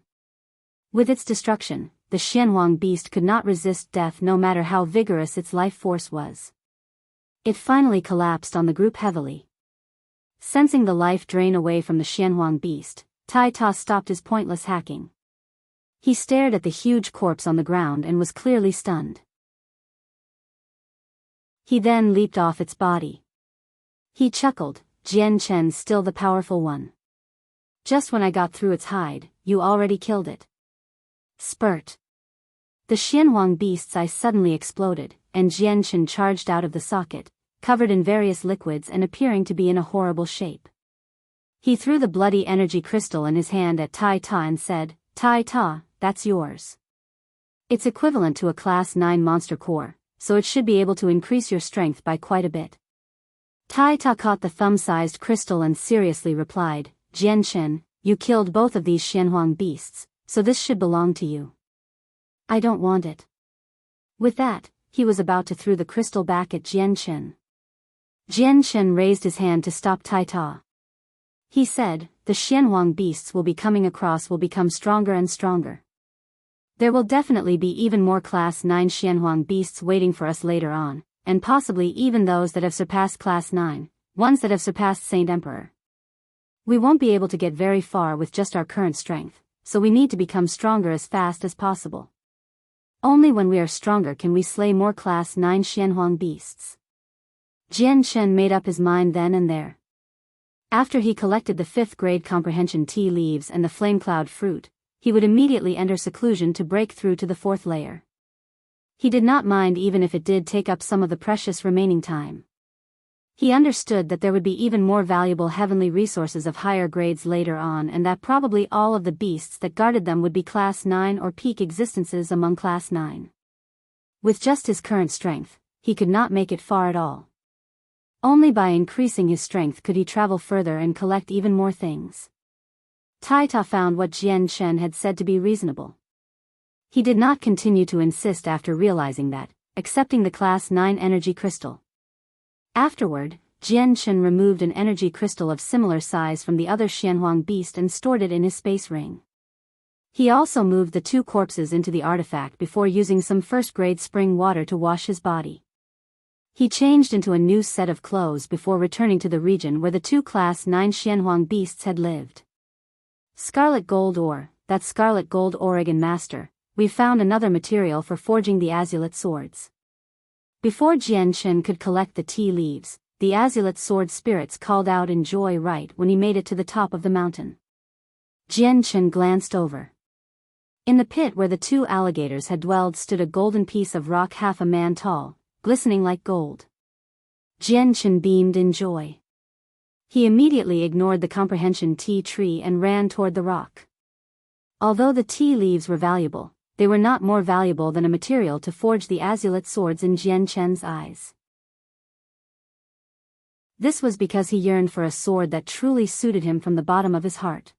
With its destruction, the Xuanhuang beast could not resist death no matter how vigorous its life force was. It finally collapsed on the group heavily. Sensing the life drain away from the Xuanhuang beast, Tai Ta stopped his pointless hacking. He stared at the huge corpse on the ground and was clearly stunned. He then leaped off its body. He chuckled, Jianchen's still the powerful one. Just when I got through its hide, you already killed it. Spurt. The Xuanhuang beast's eye suddenly exploded, and Jianchen charged out of the socket, covered in various liquids and appearing to be in a horrible shape. He threw the bloody energy crystal in his hand at Tai Ta and said, Tai Ta, that's yours. It's equivalent to a Class 9 monster core, so it should be able to increase your strength by quite a bit. Tai Ta caught the thumb-sized crystal and seriously replied, Jianchen, you killed both of these Xuanhuang beasts, so this should belong to you. I don't want it. With that, he was about to throw the crystal back at Jianchen. Jianchen raised his hand to stop Tai Ta. He said, the Xuanhuang beasts will be coming across will become stronger and stronger. There will definitely be even more Class 9 Xuanhuang beasts waiting for us later on, and possibly even those that have surpassed Class 9, ones that have surpassed Saint Emperor. We won't be able to get very far with just our current strength, so we need to become stronger as fast as possible. Only when we are stronger can we slay more Class 9 Xuanhuang beasts. Jianchen made up his mind then and there. After he collected the 5th grade Comprehension tea leaves and the flame cloud fruit, he would immediately enter seclusion to break through to the 4th layer. He did not mind even if it did take up some of the precious remaining time. He understood that there would be even more valuable heavenly resources of higher grades later on and that probably all of the beasts that guarded them would be Class 9 or peak existences among Class 9. With just his current strength, he could not make it far at all. Only by increasing his strength could he travel further and collect even more things. Tai Ta found what Jianchen had said to be reasonable. He did not continue to insist after realizing that, accepting the Class 9 energy crystal. Afterward, Jianchen removed an energy crystal of similar size from the other Xuanhuang beast and stored it in his space ring. He also moved the 2 corpses into the artifact before using some first-grade spring water to wash his body. He changed into a new set of clothes before returning to the region where the 2 Class 9 Xuanhuang beasts had lived. Scarlet gold ore, that scarlet gold Oregon master, we found another material for forging the azulate swords. Before Jianchen could collect the tea leaves, the azulate sword spirits called out in joy right when he made it to the top of the mountain. Jianchen glanced over. In the pit where the 2 alligators had dwelled stood a golden piece of rock half a man tall, glistening like gold. Jianchen beamed in joy. He immediately ignored the Comprehension tea tree and ran toward the rock. Although the tea leaves were valuable, they were not more valuable than a material to forge the azulate swords in Jianchen's eyes. This was because he yearned for a sword that truly suited him from the bottom of his heart.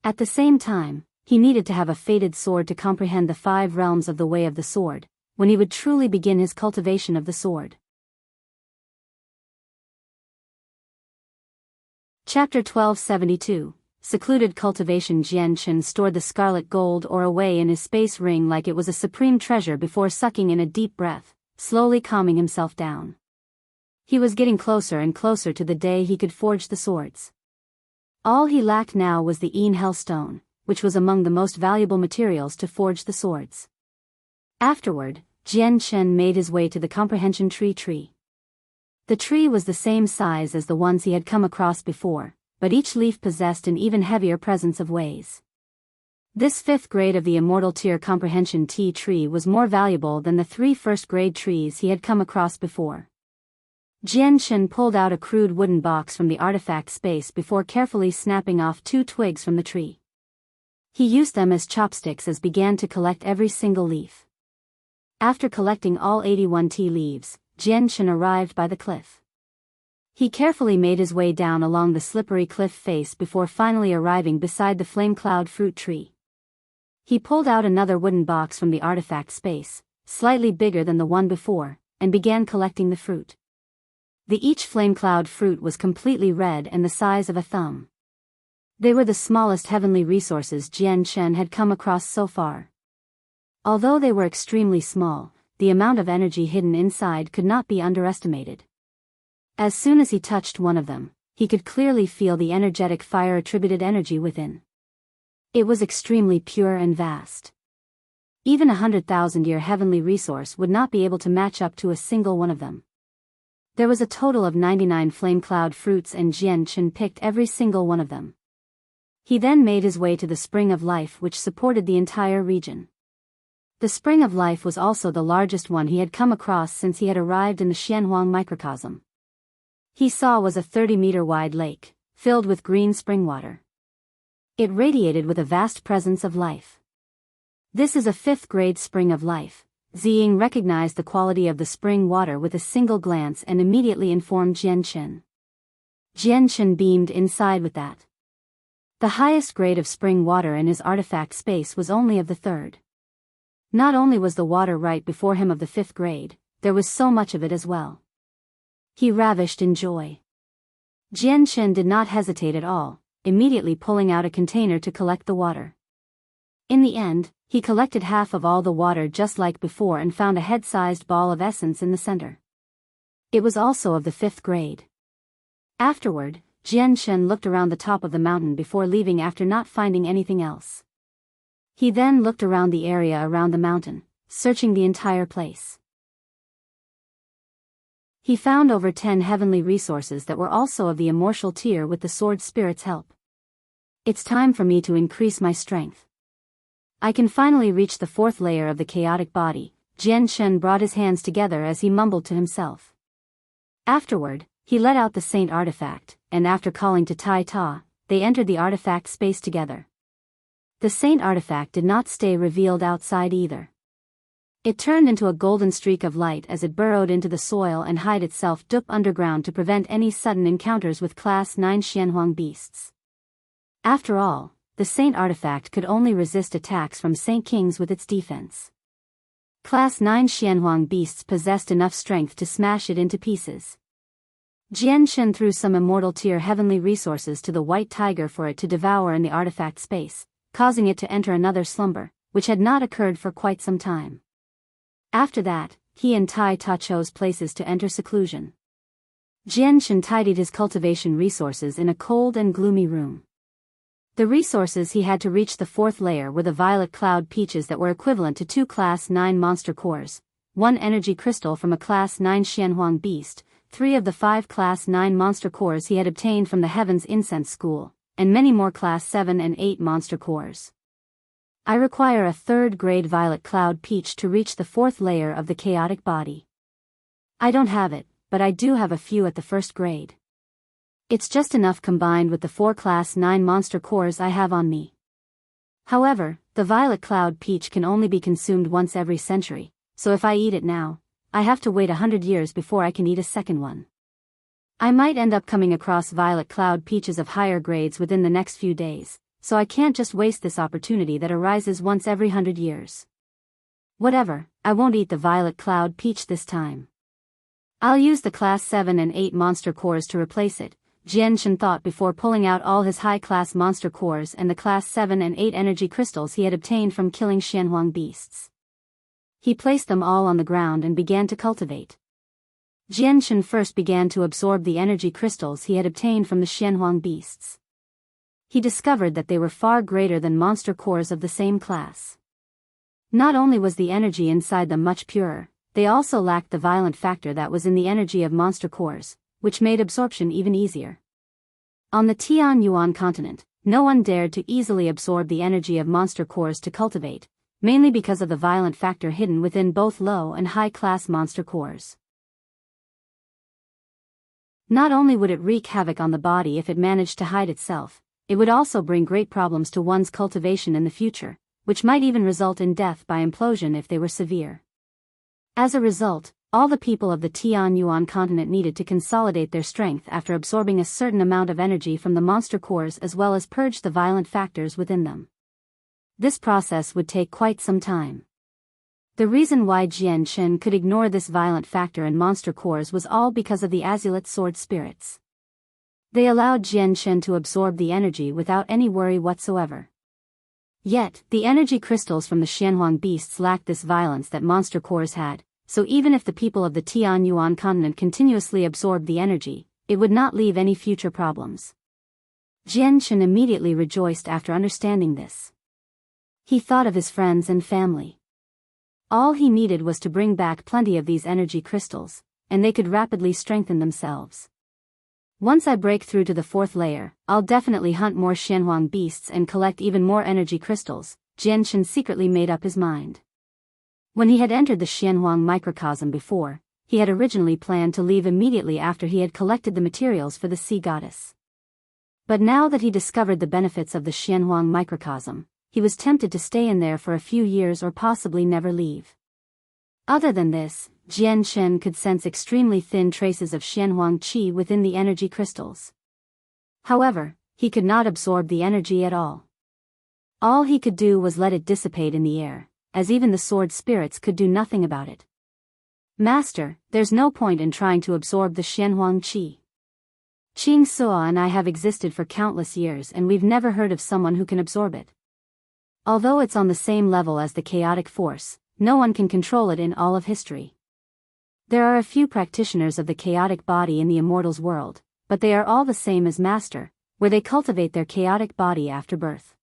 At the same time, he needed to have a fated sword to comprehend the 5 realms of the way of the sword, when he would truly begin his cultivation of the sword. Chapter 1272, Secluded Cultivation. Jianchen stored the scarlet gold ore away in his space ring like it was a supreme treasure before sucking in a deep breath, slowly calming himself down. He was getting closer and closer to the day he could forge the swords. All he lacked now was the Hell stone, which was among the most valuable materials to forge the swords. Afterward, Jianchen made his way to the Comprehension tree. The tree was the same size as the ones he had come across before, but each leaf possessed an even heavier presence of ways. This 5th grade of the immortal tier Comprehension tea tree was more valuable than the 3 first-grade trees he had come across before. Jianchen pulled out a crude wooden box from the artifact space before carefully snapping off 2 twigs from the tree. He used them as chopsticks as began to collect every single leaf. After collecting all 81 tea leaves, Jian arrived by the cliff. He carefully made his way down along the slippery cliff face before finally arriving beside the flame cloud fruit tree. He pulled out another wooden box from the artifact space, slightly bigger than the one before, and began collecting the fruit. Each flame cloud fruit was completely red and the size of a thumb. They were the smallest heavenly resources Jian had come across so far. Although they were extremely small, the amount of energy hidden inside could not be underestimated. As soon as he touched one of them, he could clearly feel the energetic fire-attributed energy within. It was extremely pure and vast. Even 100,000-year heavenly resource would not be able to match up to a single one of them. There was a total of 99 flame cloud fruits and Jian picked every single one of them. He then made his way to the Spring of Life which supported the entire region. The Spring of Life was also the largest one he had come across since he had arrived in the Xuanhuang microcosm. He saw was a 30-meter wide lake, filled with green spring water. It radiated with a vast presence of life. This is a 5th grade Spring of Life. Ziying recognized the quality of the spring water with a single glance and immediately informed Jian. Jian beamed inside with that. The highest grade of spring water in his artifact space was only of the 3rd. Not only was the water right before him of the 5th grade, there was so much of it as well. He ravished in joy. Jian did not hesitate at all, immediately pulling out a container to collect the water. In the end, he collected half of all the water just like before and found a head-sized ball of essence in the center. It was also of the 5th grade. Afterward, Jian looked around the top of the mountain before leaving after not finding anything else. He then looked around the area around the mountain, searching the entire place. He found over 10 heavenly resources that were also of the immortal tier with the sword spirit's help. It's time for me to increase my strength. I can finally reach the 4th layer of the chaotic body. Jian brought his hands together as he mumbled to himself. Afterward, he let out the Saint artifact, and after calling to Tai Ta, they entered the artifact space together. The Saint artifact did not stay revealed outside either. It turned into a golden streak of light as it burrowed into the soil and hid itself deep underground to prevent any sudden encounters with Class 9 Xuanhuang beasts. After all, the Saint artifact could only resist attacks from Saint Kings with its defense. Class 9 Xuanhuang beasts possessed enough strength to smash it into pieces. Jian threw some immortal tier heavenly resources to the white tiger for it to devour in the artifact space, causing it to enter another slumber, which had not occurred for quite some time. After that, he and Tai Ta chose places to enter seclusion. Jian tidied his cultivation resources in a cold and gloomy room. The resources he had to reach the 4th layer were the violet cloud peaches that were equivalent to 2 Class 9 monster cores, 1 energy crystal from a Class 9 Xuanhuang beast, 3 of the 5 Class 9 monster cores he had obtained from the Heaven's Incense School, and many more Class 7 and 8 monster cores. I require a 3rd grade violet cloud peach to reach the 4th layer of the chaotic body. I don't have it, but I do have a few at the 1st grade. It's just enough combined with the 4 Class 9 monster cores I have on me. However, the violet cloud peach can only be consumed once every century, so if I eat it now, I have to wait 100 years before I can eat a second one. I might end up coming across violet cloud peaches of higher grades within the next few days, so I can't just waste this opportunity that arises once every 100 years. Whatever, I won't eat the violet cloud peach this time. I'll use the Class 7 and 8 monster cores to replace it, Jian thought before pulling out all his high-class monster cores and the Class 7 and 8 energy crystals he had obtained from killing Xuanhuang beasts. He placed them all on the ground and began to cultivate. Jian first began to absorb the energy crystals he had obtained from the Xuanhuang beasts. He discovered that they were far greater than monster cores of the same class. Not only was the energy inside them much purer, they also lacked the violent factor that was in the energy of monster cores, which made absorption even easier. On the Tianyuan continent, no one dared to easily absorb the energy of monster cores to cultivate, mainly because of the violent factor hidden within both low and high-class monster cores. Not only would it wreak havoc on the body if it managed to hide itself, it would also bring great problems to one's cultivation in the future, which might even result in death by implosion if they were severe. As a result, all the people of the Tianyuan continent needed to consolidate their strength after absorbing a certain amount of energy from the monster cores as well as purge the violent factors within them. This process would take quite some time. The reason why Jian Shen could ignore this violent factor and monster cores was all because of the azulate sword spirits. They allowed Jian Shen to absorb the energy without any worry whatsoever. Yet, the energy crystals from the Xuanhuang beasts lacked this violence that monster cores had, so even if the people of the Tianyuan continent continuously absorbed the energy, it would not leave any future problems. Jian Shen immediately rejoiced after understanding this. He thought of his friends and family. All he needed was to bring back plenty of these energy crystals, and they could rapidly strengthen themselves. Once I break through to the 4th layer, I'll definitely hunt more Xuanhuang beasts and collect even more energy crystals, Jian Shen secretly made up his mind. When he had entered the Xuanhuang microcosm before, he had originally planned to leave immediately after he had collected the materials for the sea goddess. But now that he discovered the benefits of the Xuanhuang microcosm, he was tempted to stay in there for a few years or possibly never leave. Other than this, Jian Shen could sense extremely thin traces of Xuanhuang qi within the energy crystals. However, he could not absorb the energy at all. All he could do was let it dissipate in the air, as even the sword spirits could do nothing about it. Master, there's no point in trying to absorb the Xuanhuang qi. Qing Suo and I have existed for countless years and we've never heard of someone who can absorb it. Although it's on the same level as the chaotic force, no one can control it in all of history. There are a few practitioners of the chaotic body in the immortals world, but they are all the same as Master, where they cultivate their chaotic body after birth.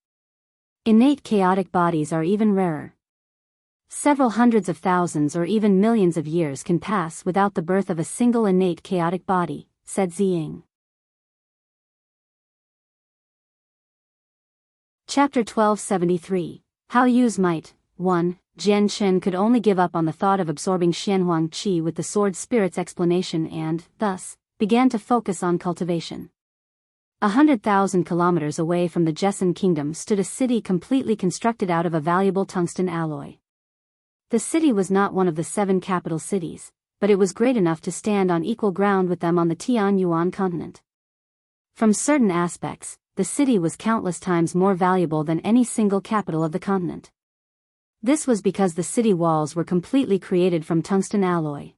Innate chaotic bodies are even rarer. Several hundreds of thousands or even millions of years can pass without the birth of a single innate chaotic body, said Ziying. Chapter 1273, How Use Might. 1. Jian Shen could only give up on the thought of absorbing Xuanhuang qi with the sword spirit's explanation and, thus, began to focus on cultivation. 100,000 kilometers away from the Jessen kingdom stood a city completely constructed out of a valuable tungsten alloy. The city was not one of the 7 capital cities, but it was great enough to stand on equal ground with them on the Tianyuan continent. From certain aspects, the city was countless times more valuable than any single capital of the continent. This was because the city walls were completely created from tungsten alloy.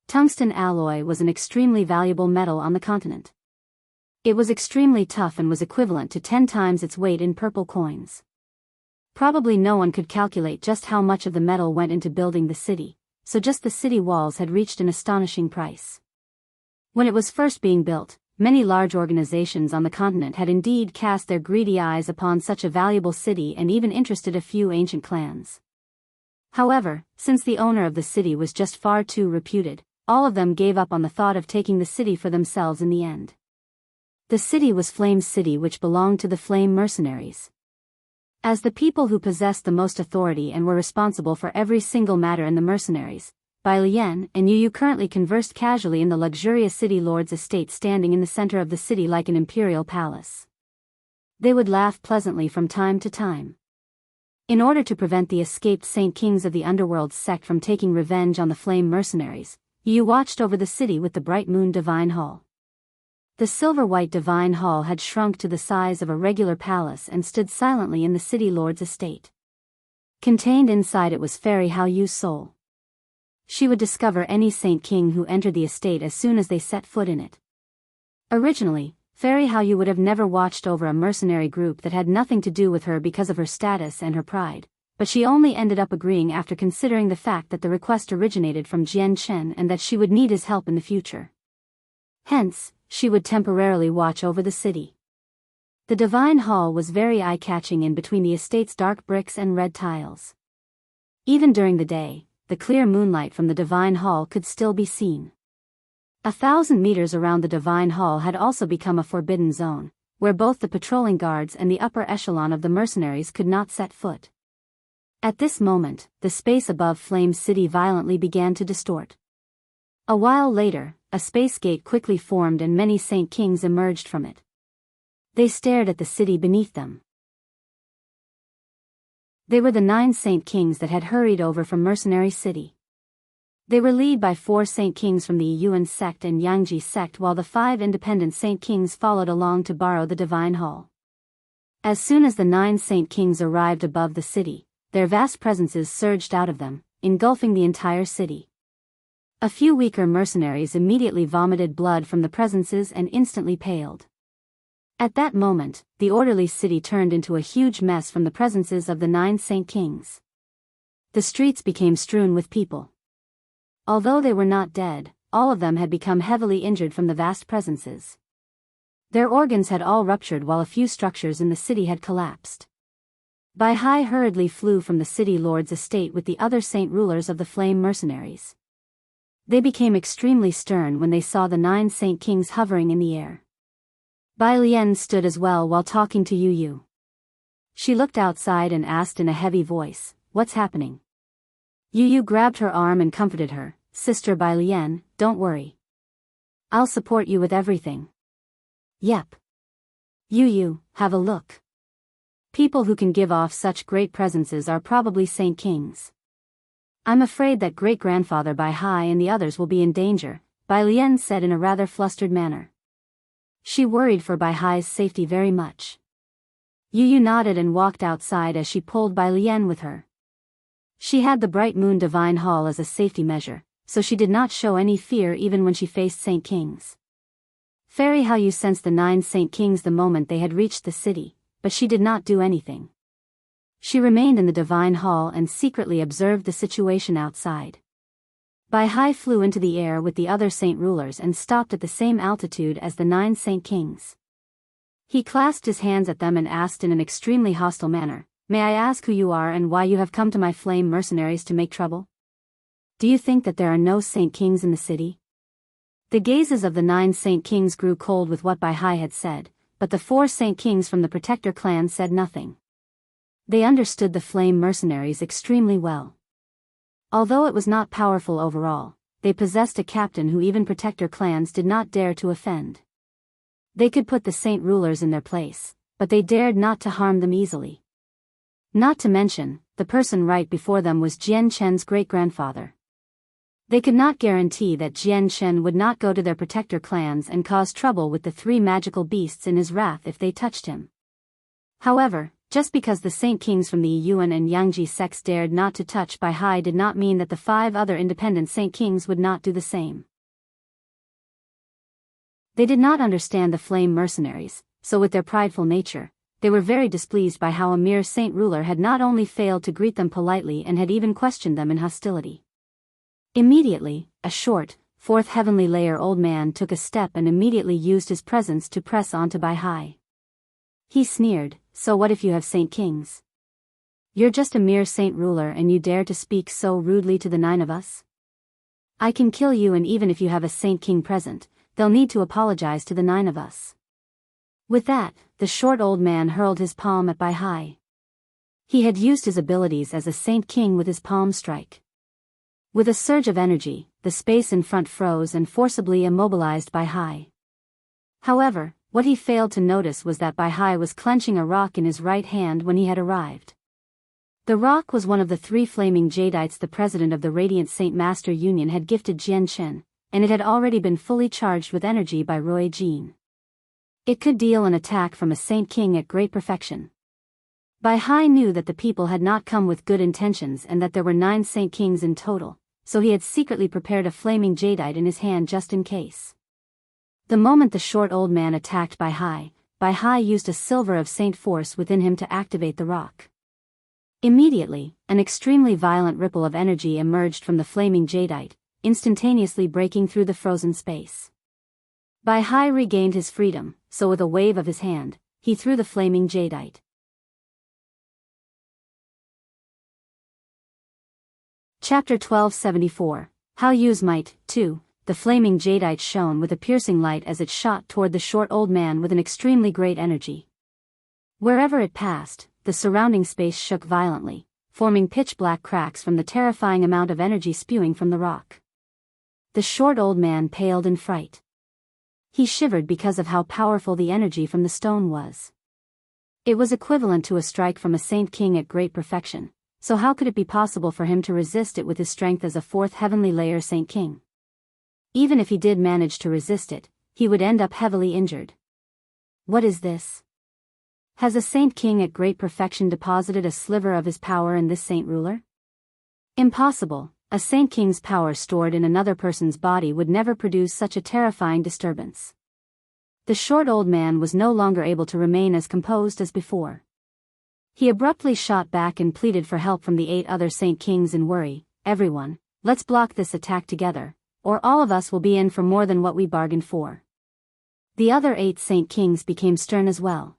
Tungsten alloy was an extremely valuable metal on the continent. It was extremely tough and was equivalent to 10 times its weight in purple coins. Probably no one could calculate just how much of the metal went into building the city, so just the city walls had reached an astonishing price. When it was first being built, many large organizations on the continent had indeed cast their greedy eyes upon such a valuable city and even interested a few ancient clans. However, since the owner of the city was just far too reputed, all of them gave up on the thought of taking the city for themselves in the end. The city was Flame's city, which belonged to the Flame mercenaries. As the people who possessed the most authority and were responsible for every single matter in the mercenaries, Bai Lian and Yu currently conversed casually in the luxurious city lord's estate standing in the center of the city like an imperial palace. They would laugh pleasantly from time to time. In order to prevent the escaped Saint Kings of the Underworld sect from taking revenge on the Flame mercenaries, Yu watched over the city with the bright moon divine hall. The silver-white divine hall had shrunk to the size of a regular palace and stood silently in the city lord's estate. Contained inside it was Fairy Hao Yu's soul. She would discover any Saint King who entered the estate as soon as they set foot in it. Originally, Fairy Hao Yu would have never watched over a mercenary group that had nothing to do with her because of her status and her pride, but she only ended up agreeing after considering the fact that the request originated from Jian Shen and that she would need his help in the future. Hence, she would temporarily watch over the city. The divine hall was very eye-catching in between the estate's dark bricks and red tiles. Even during the day, the clear moonlight from the divine hall could still be seen. 1,000 meters around the divine hall had also become a forbidden zone, where both the patrolling guards and the upper echelon of the mercenaries could not set foot. At this moment, the space above Flame City violently began to distort. A while later, a space gate quickly formed and many Saint Kings emerged from it. They stared at the city beneath them. They were the 9 Saint Kings that had hurried over from Mercenary City. They were led by 4 saint kings from the Yuan sect and Yangji sect, while the 5 independent saint kings followed along to borrow the divine hall. As soon as the 9 saint kings arrived above the city, their vast presences surged out of them, engulfing the entire city. A few weaker mercenaries immediately vomited blood from the presences and instantly paled. At that moment, the orderly city turned into a huge mess from the presences of the 9 saint kings. The streets became strewn with people. Although they were not dead, all of them had become heavily injured from the vast presences. Their organs had all ruptured, while a few structures in the city had collapsed. Biyao hurriedly flew from the city lord's estate with the other saint rulers of the flame mercenaries. They became extremely stern when they saw the 9 saint kings hovering in the air. Bai Lian stood as well while talking to Yu Yu. She looked outside and asked in a heavy voice, "What's happening?" Yu Yu grabbed her arm and comforted her, "Sister Bai Lian, don't worry. I'll support you with everything." "Yep. Yu Yu, have a look. People who can give off such great presences are probably saint kings. I'm afraid that great-grandfather Biyao and the others will be in danger," Bai Lian said in a rather flustered manner. She worried for Biyao's safety very much. Yu Yu nodded and walked outside as she pulled Bai Lian with her. She had the Bright Moon Divine Hall as a safety measure, so she did not show any fear even when she faced saint kings. Fairy Hao Yu sensed the 9 saint kings the moment they had reached the city, but she did not do anything. She remained in the divine hall and secretly observed the situation outside. Biyao flew into the air with the other saint rulers and stopped at the same altitude as the 9 saint kings. He clasped his hands at them and asked in an extremely hostile manner, "May I ask who you are and why you have come to my flame mercenaries to make trouble? Do you think that there are no saint kings in the city?" The gazes of the 9 saint kings grew cold with what Biyao had said, but the 4 saint kings from the Protector clan said nothing. They understood the flame mercenaries extremely well. Although it was not powerful overall, they possessed a captain who even Protector clans did not dare to offend. They could put the saint rulers in their place, but they dared not to harm them easily. Not to mention, the person right before them was Jian Chen's great-grandfather. They could not guarantee that Jian Chen would not go to their Protector clans and cause trouble with the 3 magical beasts in his wrath if they touched him. However, just because the saint kings from the Yuan and Yangji sects dared not to touch Biyao did not mean that the 5 other independent saint kings would not do the same. They did not understand the flame mercenaries, so with their prideful nature, they were very displeased by how a mere saint ruler had not only failed to greet them politely and had even questioned them in hostility. Immediately, a short, 4th heavenly layer old man took a step and immediately used his presence to press onto Biyao. He sneered, "So what if you have saint kings? You're just a mere saint ruler and you dare to speak so rudely to the 9 of us? I can kill you, and even if you have a saint king present, they'll need to apologize to the 9 of us." With that, the short old man hurled his palm at Biyao. He had used his abilities as a saint king with his palm strike. With a surge of energy, the space in front froze and forcibly immobilized Biyao. However, what he failed to notice was that Biyao was clenching a rock in his right hand when he had arrived. The rock was one of the 3 flaming jadites the president of the Radiant Saint Master Union had gifted Jian Chen, and it had already been fully charged with energy by Roy Jean. It could deal an attack from a saint king at great perfection. Biyao knew that the people had not come with good intentions and that there were 9 saint kings in total, so he had secretly prepared a flaming jadeite in his hand just in case. The moment the short old man attacked Biyao used a silver of saint force within him to activate the rock. Immediately, an extremely violent ripple of energy emerged from the flaming jadeite, instantaneously breaking through the frozen space. Biyao regained his freedom, so with a wave of his hand, he threw the flaming jadeite. Chapter 1274, Hao Yu's Might, 2. The flaming jadeite shone with a piercing light as it shot toward the short old man with an extremely great energy. Wherever it passed, the surrounding space shook violently, forming pitch-black cracks from the terrifying amount of energy spewing from the rock. The short old man paled in fright. He shivered because of how powerful the energy from the stone was. It was equivalent to a strike from a saint king at great perfection, so how could it be possible for him to resist it with his strength as a fourth heavenly layer Saint King? Even if he did manage to resist it, he would end up heavily injured. What is this? Has a Saint King at great perfection deposited a sliver of his power in this Saint Ruler? Impossible. A Saint King's power stored in another person's body would never produce such a terrifying disturbance. The short old man was no longer able to remain as composed as before. He abruptly shot back and pleaded for help from the 8 other Saint Kings in worry. Everyone, let's block this attack together, or all of us will be in for more than what we bargained for. The other 8 Saint Kings became stern as well.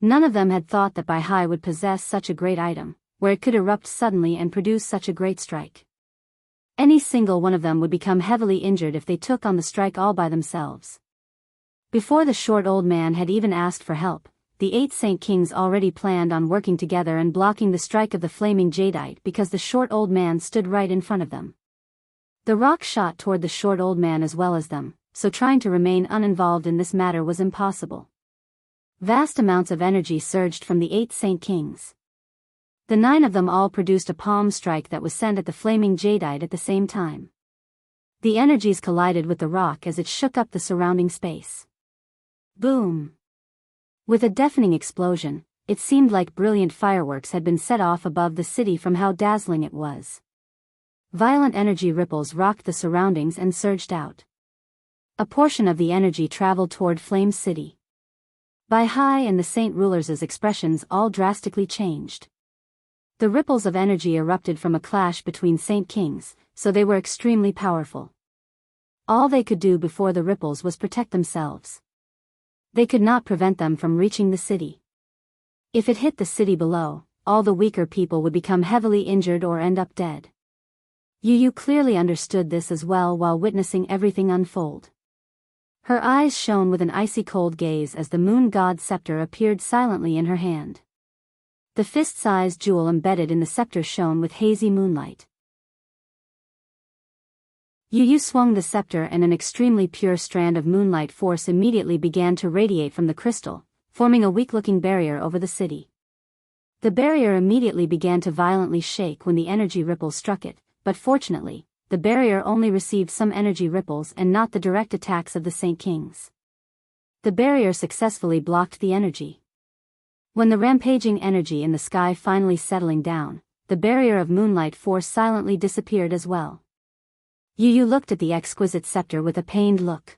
None of them had thought that Biyao would possess such a great item, where it could erupt suddenly and produce such a great strike. Any single one of them would become heavily injured if they took on the strike all by themselves. Before the short old man had even asked for help, the 8 Saint Kings already planned on working together and blocking the strike of the flaming jadeite because the short old man stood right in front of them. The rock shot toward the short old man as well as them, so trying to remain uninvolved in this matter was impossible. Vast amounts of energy surged from the 8 Saint Kings. The 9 of them all produced a palm strike that was sent at the flaming jadeite at the same time. The energies collided with the rock as it shook up the surrounding space. Boom! With a deafening explosion, it seemed like brilliant fireworks had been set off above the city from how dazzling it was. Violent energy ripples rocked the surroundings and surged out. A portion of the energy traveled toward Flame City. Biyao and the Saint Rulers' expressions all drastically changed. The ripples of energy erupted from a clash between Saint Kings, so they were extremely powerful. All they could do before the ripples was protect themselves. They could not prevent them from reaching the city. If it hit the city below, all the weaker people would become heavily injured or end up dead. Yu clearly understood this as well while witnessing everything unfold. Her eyes shone with an icy cold gaze as the moon god's scepter appeared silently in her hand. The fist-sized jewel embedded in the scepter shone with hazy moonlight. Yu swung the scepter and an extremely pure strand of moonlight force immediately began to radiate from the crystal, forming a weak-looking barrier over the city. The barrier immediately began to violently shake when the energy ripples struck it, but fortunately, the barrier only received some energy ripples and not the direct attacks of the Saint Kings. The barrier successfully blocked the energy. When the rampaging energy in the sky finally settling down, the barrier of moonlight force silently disappeared as well. Yu looked at the exquisite scepter with a pained look.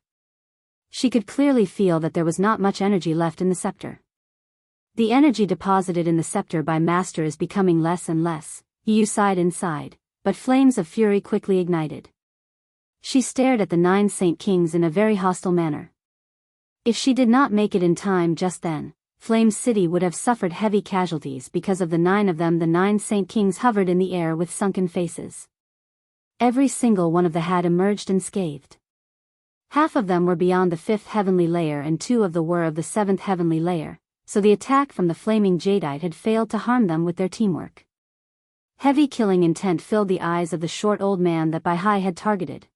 She could clearly feel that there was not much energy left in the scepter. The energy deposited in the scepter by Master is becoming less and less. Yu sighed inside, but flames of fury quickly ignited. She stared at the 9 Saint Kings in a very hostile manner. If she did not make it in time just then, Flame City would have suffered heavy casualties because of the 9 of them. The 9 Saint Kings hovered in the air with sunken faces. Every single one of them had emerged unscathed. Half of them were beyond the 5th heavenly layer and 2 of them were of the 7th heavenly layer, so the attack from the flaming jadeite had failed to harm them with their teamwork. Heavy killing intent filled the eyes of the short old man that Biyao had targeted.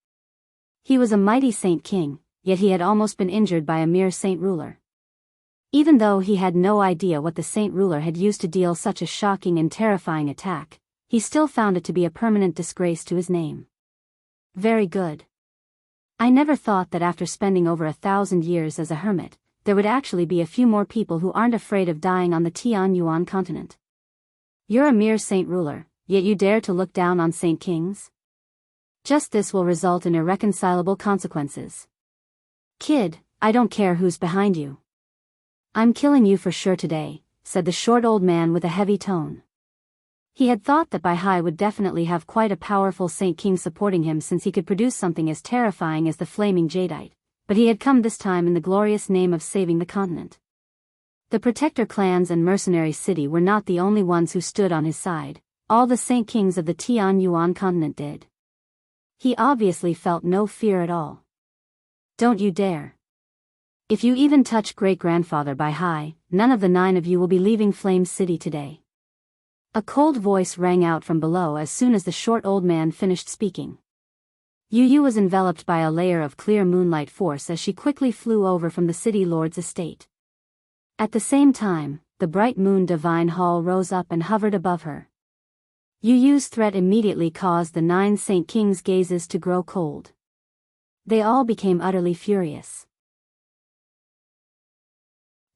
He was a mighty Saint King, yet he had almost been injured by a mere Saint Ruler. Even though he had no idea what the Saint Ruler had used to deal such a shocking and terrifying attack, he still found it to be a permanent disgrace to his name. Very good. I never thought that after spending over 1,000 years as a hermit, there would actually be a few more people who aren't afraid of dying on the Tianyuan continent. You're a mere Saint Ruler, yet you dare to look down on Saint Kings? Just this will result in irreconcilable consequences. Kid, I don't care who's behind you. I'm killing you for sure today, said the short old man with a heavy tone. He had thought that Biyao would definitely have quite a powerful Saint King supporting him since he could produce something as terrifying as the flaming jadeite, but he had come this time in the glorious name of saving the continent. The protector clans and mercenary city were not the only ones who stood on his side, all the Saint Kings of the Tianyuan continent did. He obviously felt no fear at all. Don't you dare. If you even touch great-grandfather Biyao, none of the 9 of you will be leaving Flame City today. A cold voice rang out from below as soon as the short old man finished speaking. Yu was enveloped by a layer of clear moonlight force as she quickly flew over from the city lord's estate. At the same time, the bright moon divine hall rose up and hovered above her. Yu Yu's threat immediately caused the 9 Saint Kings' gazes to grow cold. They all became utterly furious.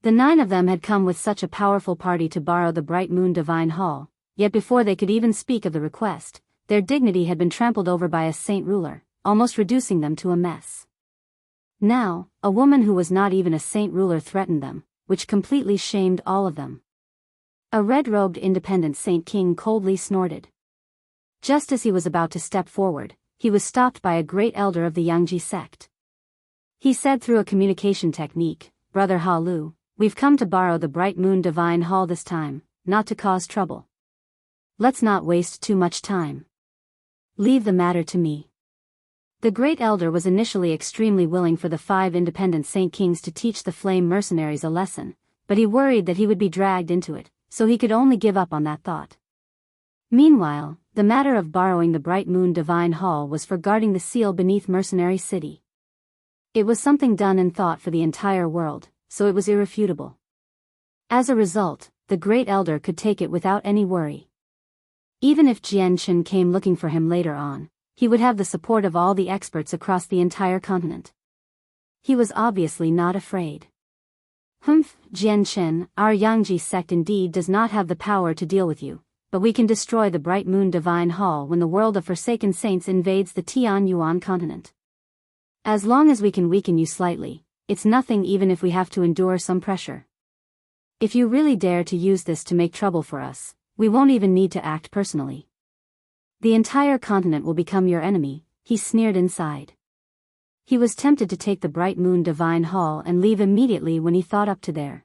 The 9 of them had come with such a powerful party to borrow the Bright Moon Divine Hall, yet before they could even speak of the request, their dignity had been trampled over by a saint ruler, almost reducing them to a mess. Now, a woman who was not even a saint ruler threatened them, which completely shamed all of them. A red-robed independent Saint King coldly snorted. Just as he was about to step forward, he was stopped by a great elder of the Yangji sect. He said through a communication technique, "Brother Ha Lu, we've come to borrow the Bright Moon Divine Hall this time, not to cause trouble. Let's not waste too much time. Leave the matter to me." The great elder was initially extremely willing for the 5 independent Saint Kings to teach the flame mercenaries a lesson, but he worried that he would be dragged into it, so he could only give up on that thought. Meanwhile, the matter of borrowing the Bright Moon Divine Hall was for guarding the seal beneath Mercenary City. It was something done and thought for the entire world, so it was irrefutable. As a result, the great elder could take it without any worry. Even if Jian Chen came looking for him later on, he would have the support of all the experts across the entire continent. He was obviously not afraid. Jian Chen, our Yangji sect indeed does not have the power to deal with you, but we can destroy the Bright Moon Divine Hall when the world of Forsaken Saints invades the Tianyuan continent. As long as we can weaken you slightly, it's nothing even if we have to endure some pressure. If you really dare to use this to make trouble for us, we won't even need to act personally. The entire continent will become your enemy, he sneered inside. He was tempted to take the Bright Moon Divine Hall and leave immediately when he thought up to there.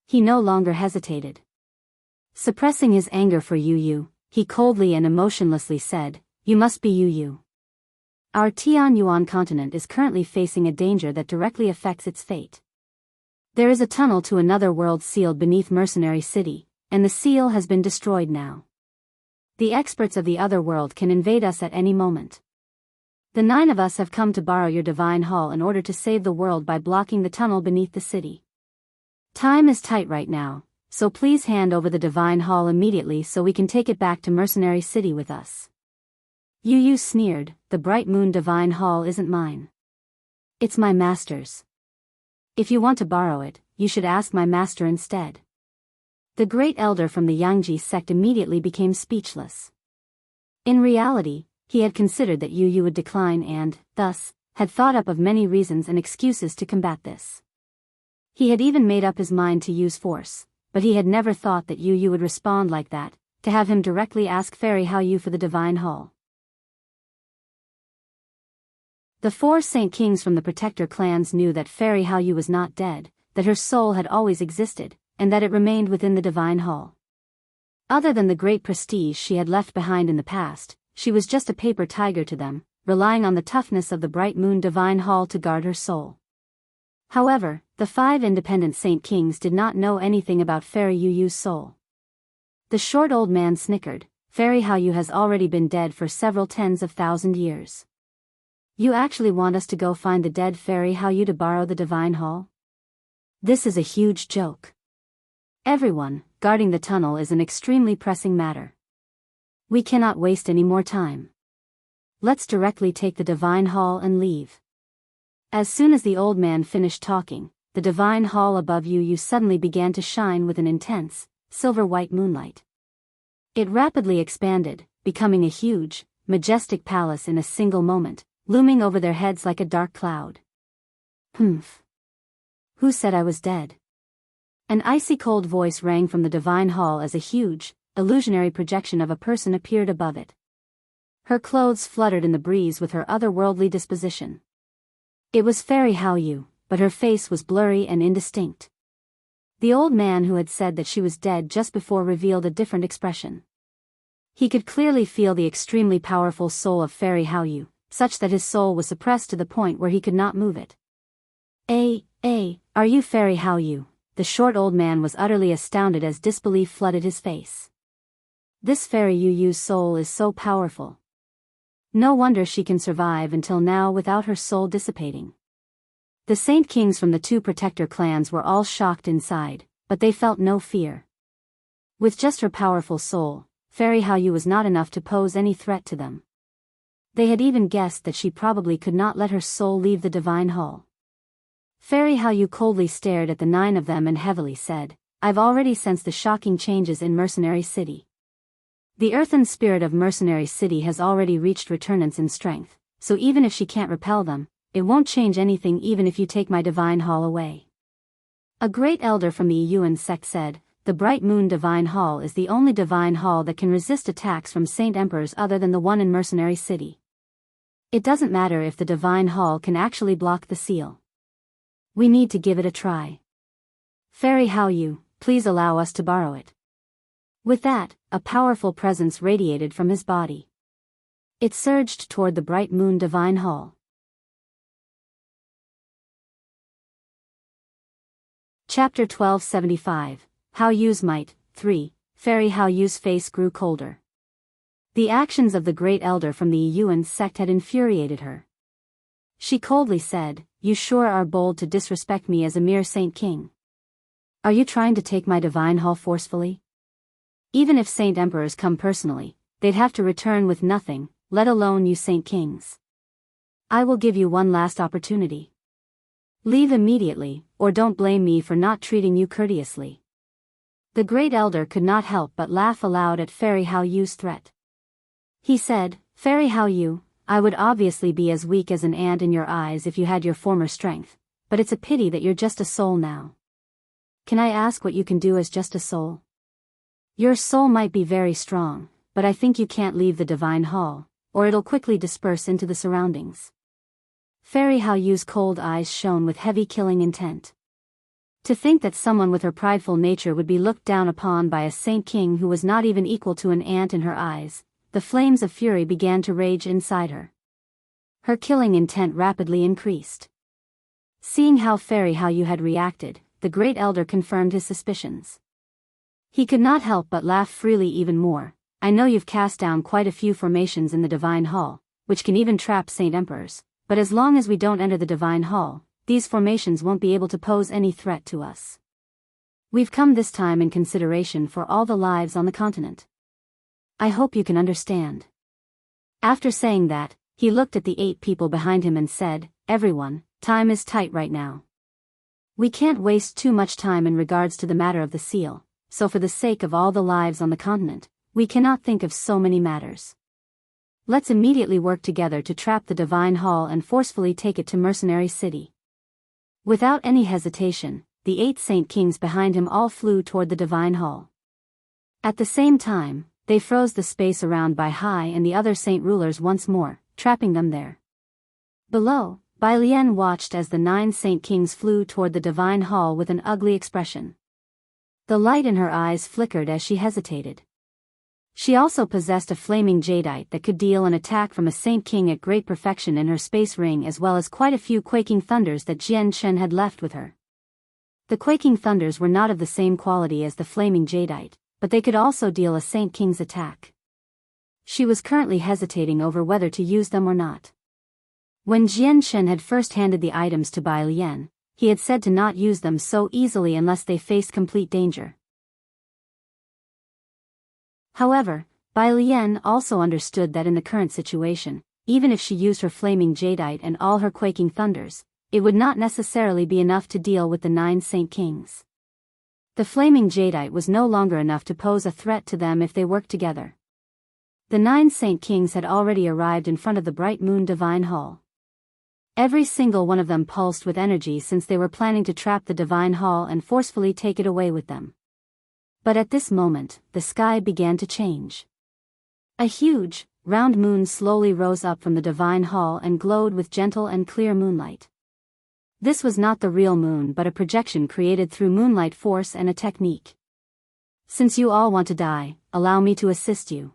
He no longer hesitated. Suppressing his anger for Yu Yu, he coldly and emotionlessly said, "You must be Yu Yu. Our Tianyuan continent is currently facing a danger that directly affects its fate. There is a tunnel to another world sealed beneath Mercenary City, and the seal has been destroyed now. The experts of the other world can invade us at any moment. The 9 of us have come to borrow your Divine Hall in order to save the world by blocking the tunnel beneath the city. Time is tight right now, so please hand over the Divine Hall immediately so we can take it back to Mercenary City with us." Yu Yu sneered, "The Bright Moon Divine Hall isn't mine. It's my master's. If you want to borrow it, you should ask my master instead." The great elder from the Yangji sect immediately became speechless. In reality, he had considered that Yu Yu would decline and, thus, had thought up of many reasons and excuses to combat this. He had even made up his mind to use force, but he had never thought that Yu Yu would respond like that, to have him directly ask Fairy Hao Yu for the Divine Hall. The 4 Saint Kings from the Protector clans knew that Fairy Hao Yu was not dead, that her soul had always existed, and that it remained within the Divine Hall. Other than the great prestige she had left behind in the past, she was just a paper tiger to them, relying on the toughness of the Bright Moon Divine Hall to guard her soul. However, the 5 independent Saint Kings did not know anything about Fairy Yu Yu's soul. The short old man snickered, "Fairy Hao Yu has already been dead for several tens of thousand years. You actually want us to go find the dead Fairy Hao Yu to borrow the Divine Hall? This is a huge joke. Everyone, guarding the tunnel is an extremely pressing matter. We cannot waste any more time. Let's directly take the Divine Hall and leave." As soon as the old man finished talking, the Divine Hall above Yu Yu suddenly began to shine with an intense, silver-white moonlight. It rapidly expanded, becoming a huge, majestic palace in a single moment, looming over their heads like a dark cloud. Who said I was dead? An icy cold voice rang from the Divine Hall as a huge, illusionary projection of a person appeared above it. Her clothes fluttered in the breeze with her otherworldly disposition. It was Fairy Hao Yu, but her face was blurry and indistinct. The old man who had said that she was dead just before revealed a different expression. He could clearly feel the extremely powerful soul of Fairy Hao Yu, such that his soul was suppressed to the point where he could not move it. Are you Fairy Hao Yu?" The short old man was utterly astounded as disbelief flooded his face. This Fairy Yu Yu's soul is so powerful. No wonder she can survive until now without her soul dissipating. The Saint Kings from the 2 Protector clans were all shocked inside, but they felt no fear. With just her powerful soul, Fairy Haoyu was not enough to pose any threat to them. They had even guessed that she probably could not let her soul leave the divine hall. Fairy Haoyu coldly stared at the 9 of them and heavily said, "I've already sensed the shocking changes in Mercenary City. The earthen spirit of Mercenary City has already reached returnance in strength, so even if she can't repel them, it won't change anything even if you take my divine hall away." A great elder from the Yuan sect said, "The Bright Moon Divine Hall is the only divine hall that can resist attacks from Saint Emperors other than the one in Mercenary City. It doesn't matter if the divine hall can actually block the seal. We need to give it a try. Fairy Haoyu, please allow us to borrow it." With that, a powerful presence radiated from his body. It surged toward the Bright Moon Divine Hall. Chapter 1275, Haoyu's Might, 3, Fairy Haoyu's face grew colder. The actions of the great elder from the Yuan sect had infuriated her. She coldly said, "You sure are bold to disrespect me as a mere Saint King. Are you trying to take my divine hall forcefully? Even if Saint Emperors come personally, they'd have to return with nothing, let alone you Saint Kings. I will give you one last opportunity. Leave immediately, or don't blame me for not treating you courteously." The great elder could not help but laugh aloud at Fairy Haoyu's threat. He said, "Fairy Haoyu, I would obviously be as weak as an ant in your eyes if you had your former strength, but it's a pity that you're just a soul now. Can I ask what you can do as just a soul? Your soul might be very strong, but I think you can't leave the divine hall, or it'll quickly disperse into the surroundings." Fairy Haoyu's cold eyes shone with heavy killing intent. To think that someone with her prideful nature would be looked down upon by a Saint King who was not even equal to an ant in her eyes, the flames of fury began to rage inside her. Her killing intent rapidly increased. Seeing how Fairy Haoyu had reacted, the great elder confirmed his suspicions. He could not help but laugh freely even more. "I know you've cast down quite a few formations in the Divine Hall, which can even trap Saint Emperors, but as long as we don't enter the Divine Hall, these formations won't be able to pose any threat to us. We've come this time in consideration for all the lives on the continent. I hope you can understand." After saying that, he looked at the 8 people behind him and said, "Everyone, time is tight right now. We can't waste too much time in regards to the matter of the seal, so for the sake of all the lives on the continent, we cannot think of so many matters. Let's immediately work together to trap the Divine Hall and forcefully take it to Mercenary City." Without any hesitation, the 8 Saint Kings behind him all flew toward the Divine Hall. At the same time, they froze the space around Biyao and the other Saint rulers once more, trapping them there. Below, Biyao watched as the 9 Saint Kings flew toward the Divine Hall with an ugly expression. The light in her eyes flickered as she hesitated. She also possessed a flaming jadeite that could deal an attack from a Saint King at great perfection in her space ring, as well as quite a few quaking thunders that Jian Chen had left with her. The quaking thunders were not of the same quality as the flaming jadeite, but they could also deal a Saint King's attack. She was currently hesitating over whether to use them or not. When Jian Chen had first handed the items to Biyao, he had said to not use them so easily unless they faced complete danger. However, Biyao also understood that in the current situation, even if she used her flaming jadeite and all her quaking thunders, it would not necessarily be enough to deal with the 9 Saint Kings. The flaming jadeite was no longer enough to pose a threat to them if they worked together. The 9 Saint Kings had already arrived in front of the Bright Moon Divine Hall. Every single one of them pulsed with energy since they were planning to trap the Divine Hall and forcefully take it away with them. But at this moment, the sky began to change. A huge, round moon slowly rose up from the Divine Hall and glowed with gentle and clear moonlight. This was not the real moon but a projection created through moonlight force and a technique. "Since you all want to die, allow me to assist you.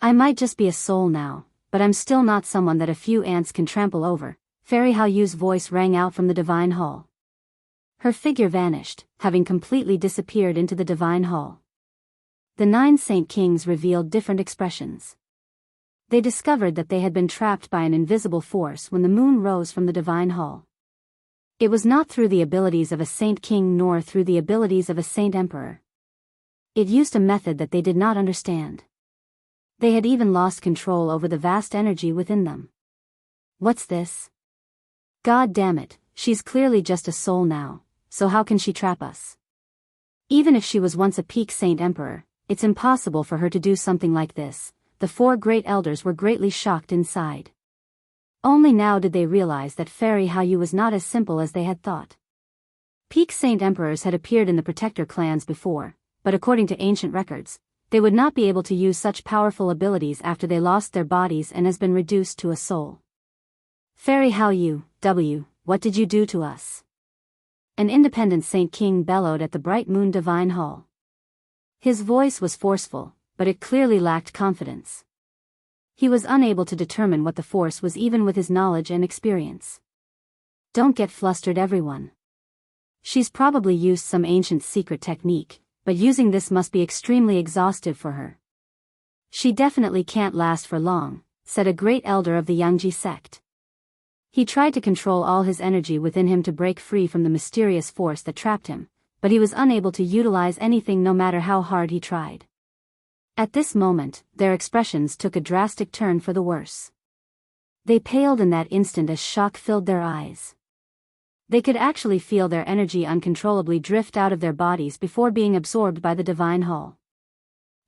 I might just be a soul now, but I'm still not someone that a few ants can trample over." Fairy Haoyu's voice rang out from the Divine Hall. Her figure vanished, having completely disappeared into the Divine Hall. The 9 Saint Kings revealed different expressions. They discovered that they had been trapped by an invisible force when the moon rose from the Divine Hall. It was not through the abilities of a Saint King nor through the abilities of a Saint Emperor. It used a method that they did not understand. They had even lost control over the vast energy within them. What's this? God damn it, she's clearly just a soul now, so how can she trap us? Even if she was once a peak Saint Emperor, it's impossible for her to do something like this. The four great elders were greatly shocked inside. Only now did they realize that Fairy Haoyu was not as simple as they had thought. Peak Saint Emperors had appeared in the Protector clans before, but according to ancient records, they would not be able to use such powerful abilities after they lost their bodies and has been reduced to a soul. Fairy Haoyu, what did you do to us? An independent Saint King bellowed at the Bright Moon Divine Hall. His voice was forceful, but it clearly lacked confidence. He was unable to determine what the force was even with his knowledge and experience. Don't get flustered, everyone. She's probably used some ancient secret technique, but using this must be extremely exhaustive for her. She definitely can't last for long, said a great elder of the Yangji sect. He tried to control all his energy within him to break free from the mysterious force that trapped him, but he was unable to utilize anything no matter how hard he tried. At this moment, their expressions took a drastic turn for the worse. They paled in that instant as shock filled their eyes. They could actually feel their energy uncontrollably drift out of their bodies before being absorbed by the Divine Hall.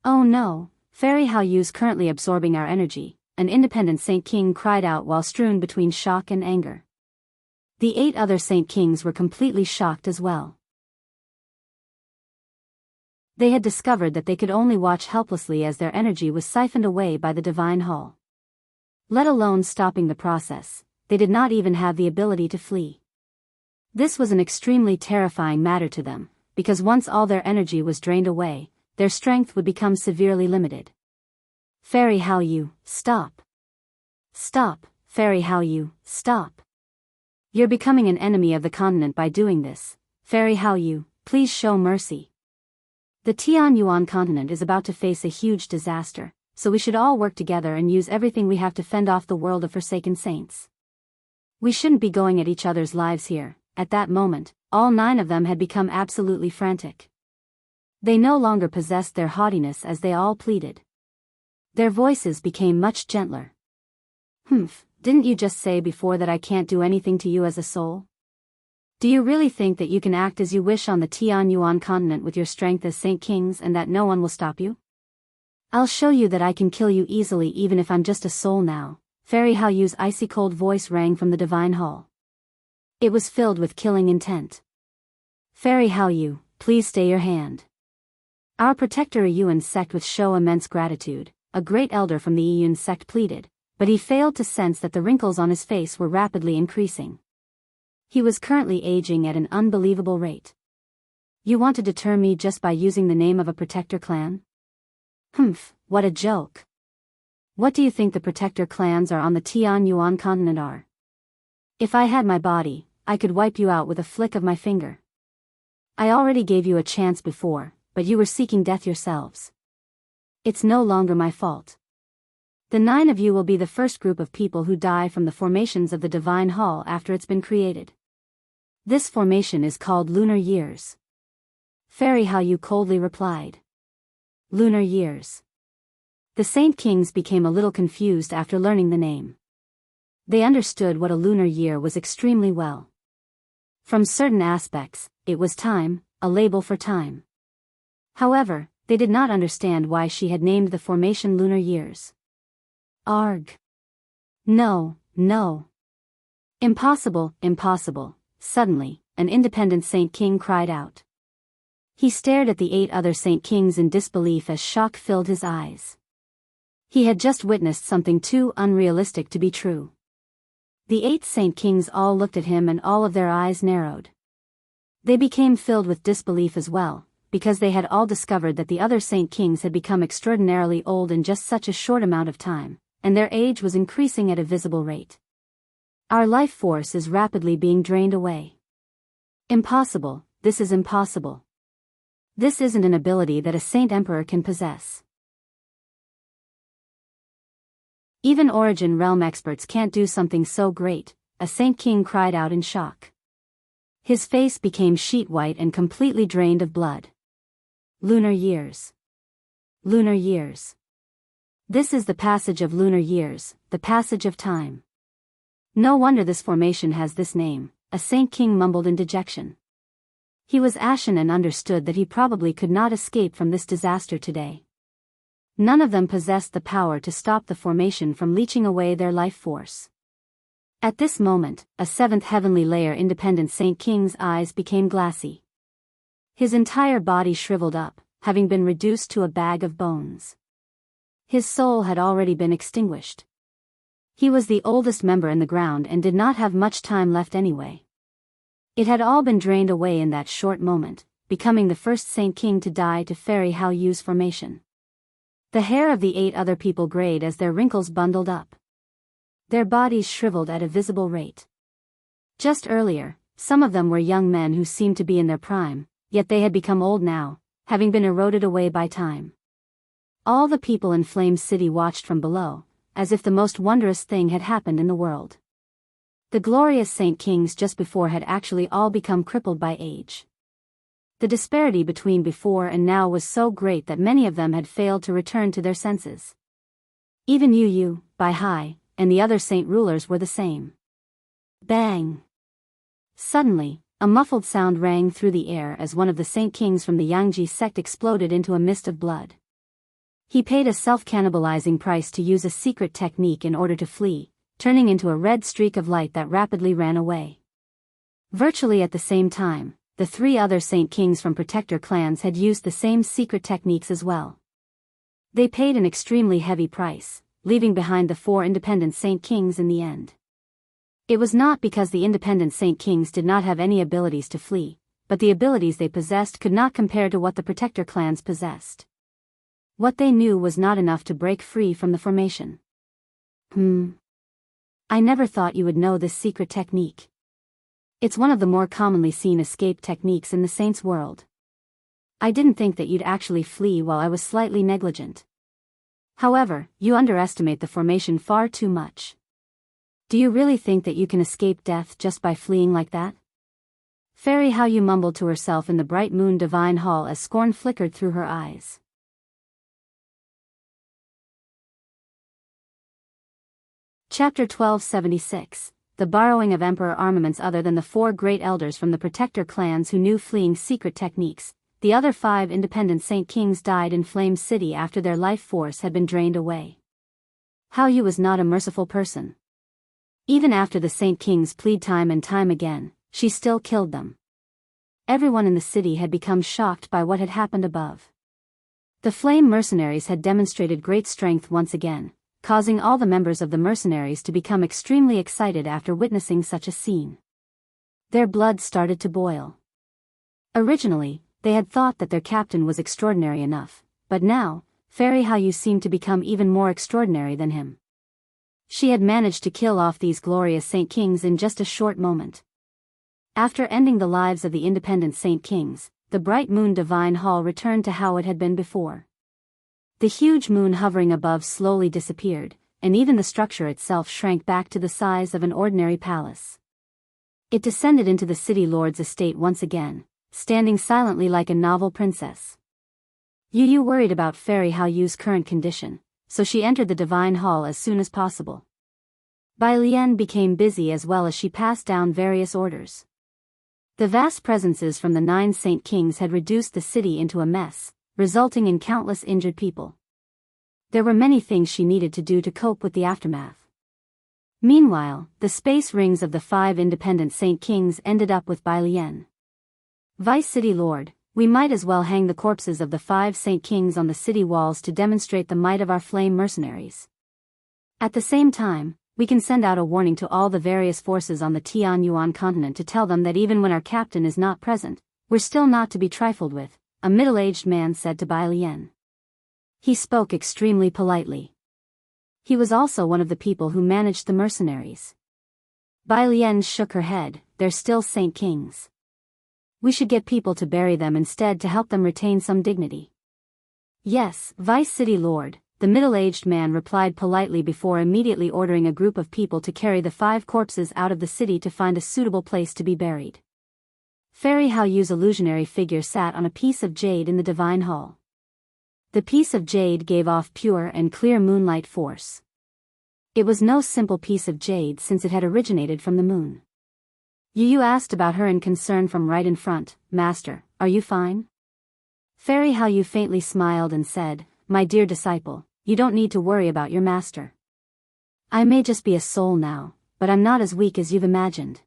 Oh no, Fairy Haoyu's currently absorbing our energy, an independent Saint King cried out while strewn between shock and anger. The 8 other Saint Kings were completely shocked as well. They had discovered that they could only watch helplessly as their energy was siphoned away by the Divine Hall. Let alone stopping the process, they did not even have the ability to flee. This was an extremely terrifying matter to them, because once all their energy was drained away, their strength would become severely limited. Fairy Haoyu, stop. Stop, Fairy Haoyu, stop. You're becoming an enemy of the continent by doing this. Fairy Haoyu, please show mercy. The Tianyuan continent is about to face a huge disaster, so we should all work together and use everything we have to fend off the world of forsaken saints. We shouldn't be going at each other's lives here. At that moment, all 9 of them had become absolutely frantic. They no longer possessed their haughtiness as they all pleaded. Their voices became much gentler. Didn't you just say before that I can't do anything to you as a soul? Do you really think that you can act as you wish on the Tianyuan continent with your strength as Saint Kings and that no one will stop you? I'll show you that I can kill you easily even if I'm just a soul now. Fairy Haoyu's icy cold voice rang from the Divine Hall. It was filled with killing intent. Fairy Haoyu, please stay your hand. Our protector Yuan's sect would show immense gratitude, a great elder from the Yuan sect pleaded, but he failed to sense that the wrinkles on his face were rapidly increasing. He was currently aging at an unbelievable rate. You want to deter me just by using the name of a protector clan? What a joke. What do you think the protector clans are on the Tianyuan continent are? If I had my body, I could wipe you out with a flick of my finger. I already gave you a chance before, but you were seeking death yourselves. It's no longer my fault. The 9 of you will be the first group of people who die from the formations of the Divine Hall after it's been created. This formation is called lunar years. Fairy Haoyu coldly replied. Lunar years. The Saint Kings became a little confused after learning the name. They understood what a lunar year was extremely well. From certain aspects, it was time, a label for time. However, they did not understand why she had named the formation lunar years. Arg. No. Impossible. Suddenly, an independent Saint King cried out. He stared at the 8 other Saint Kings in disbelief as shock filled his eyes. He had just witnessed something too unrealistic to be true. The 8 Saint Kings all looked at him and all of their eyes narrowed. They became filled with disbelief as well, because they had all discovered that the other Saint Kings had become extraordinarily old in just such a short amount of time, and their age was increasing at a visible rate. Our life force is rapidly being drained away. Impossible, this is impossible. This isn't an ability that a Saint Emperor can possess. Even Origin Realm experts can't do something so great, a Saint King cried out in shock. His face became sheet white and completely drained of blood. Lunar years. Lunar years. This is the passage of lunar years, the passage of time. No wonder this formation has this name, a Saint King mumbled in dejection. He was ashen and understood that he probably could not escape from this disaster today. None of them possessed the power to stop the formation from leeching away their life force. At this moment, a seventh heavenly layer independent Saint King's eyes became glassy. His entire body shriveled up, having been reduced to a bag of bones. His soul had already been extinguished. He was the oldest member in the ground and did not have much time left anyway. It had all been drained away in that short moment, becoming the first Saint King to die to Fairy Hao Yu's formation. The hair of the 8 other people grayed as their wrinkles bundled up. Their bodies shriveled at a visible rate. Just earlier, some of them were young men who seemed to be in their prime, yet they had become old now, having been eroded away by time. All the people in Flame City watched from below, as if the most wondrous thing had happened in the world. The glorious Saint Kings just before had actually all become crippled by age. The disparity between before and now was so great that many of them had failed to return to their senses. Even Yu, Bai Hai, and the other saint rulers were the same. Bang! Suddenly, a muffled sound rang through the air as one of the Saint Kings from the Yangji sect exploded into a mist of blood. He paid a self-cannibalizing price to use a secret technique in order to flee, turning into a red streak of light that rapidly ran away. Virtually at the same time, the 3 other Saint Kings from Protector clans had used the same secret techniques as well. They paid an extremely heavy price, leaving behind the 4 independent Saint Kings in the end. It was not because the independent Saint Kings did not have any abilities to flee, but the abilities they possessed could not compare to what the Protector clans possessed. What they knew was not enough to break free from the formation. I never thought you would know this secret technique. It's one of the more commonly seen escape techniques in the Saints' world. I didn't think that you'd actually flee while I was slightly negligent. However, you underestimate the formation far too much. Do you really think that you can escape death just by fleeing like that? Fairy Hao Yu mumbled to herself in the bright moon divine hall as scorn flickered through her eyes. Chapter 1276, The Borrowing of Emperor Armaments. Other than the 4 great elders from the Protector clans who knew fleeing secret techniques, the other 5 independent Saint Kings died in Flame City after their life force had been drained away. Hao Yu was not a merciful person. Even after the Saint Kings plead time and time again, she still killed them. Everyone in the city had become shocked by what had happened above. The Flame Mercenaries had demonstrated great strength once again, causing all the members of the mercenaries to become extremely excited after witnessing such a scene. Their blood started to boil. Originally, they had thought that their captain was extraordinary enough, but now, Fairy Hao Yu seemed to become even more extraordinary than him. She had managed to kill off these glorious Saint Kings in just a short moment. After ending the lives of the independent Saint Kings, the bright moon divine hall returned to how it had been before. The huge moon hovering above slowly disappeared, and even the structure itself shrank back to the size of an ordinary palace. It descended into the city lord's estate once again, standing silently like a novel princess. Yu worried about Fairy Hao Yu's current condition, so she entered the divine hall as soon as possible. Bai Lian became busy as well as she passed down various orders. The vast presences from the 9 Saint Kings had reduced the city into a mess, resulting in countless injured people. There were many things she needed to do to cope with the aftermath. Meanwhile, the space rings of the 5 independent Saint Kings ended up with Bai Lian. Vice City Lord, we might as well hang the corpses of the 5 Saint Kings on the city walls to demonstrate the might of our flame mercenaries. At the same time, we can send out a warning to all the various forces on the Tianyuan continent to tell them that even when our captain is not present, we're still not to be trifled with, a middle-aged man said to Bai Lian. He spoke extremely politely. He was also one of the people who managed the mercenaries. Bai Lian shook her head, they're still Saint Kings. We should get people to bury them instead to help them retain some dignity. Yes, Vice City Lord, the middle-aged man replied politely before immediately ordering a group of people to carry the 5 corpses out of the city to find a suitable place to be buried. Fairy Hao Yu's illusionary figure sat on a piece of jade in the divine hall. The piece of jade gave off pure and clear moonlight force. It was no simple piece of jade since it had originated from the moon. Yu asked about her in concern from right in front. Master, are you fine? Fairy Hao Yu faintly smiled and said, My dear disciple, you don't need to worry about your master. I may just be a soul now, but I'm not as weak as you've imagined.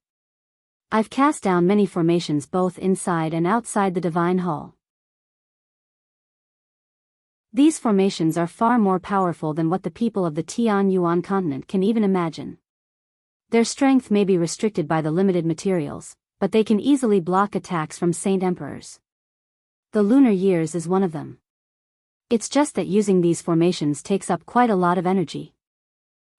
I've cast down many formations both inside and outside the divine hall. These formations are far more powerful than what the people of the Tianyuan continent can even imagine. Their strength may be restricted by the limited materials, but they can easily block attacks from Saint Emperors. The lunar years is one of them. It's just that using these formations takes up quite a lot of energy.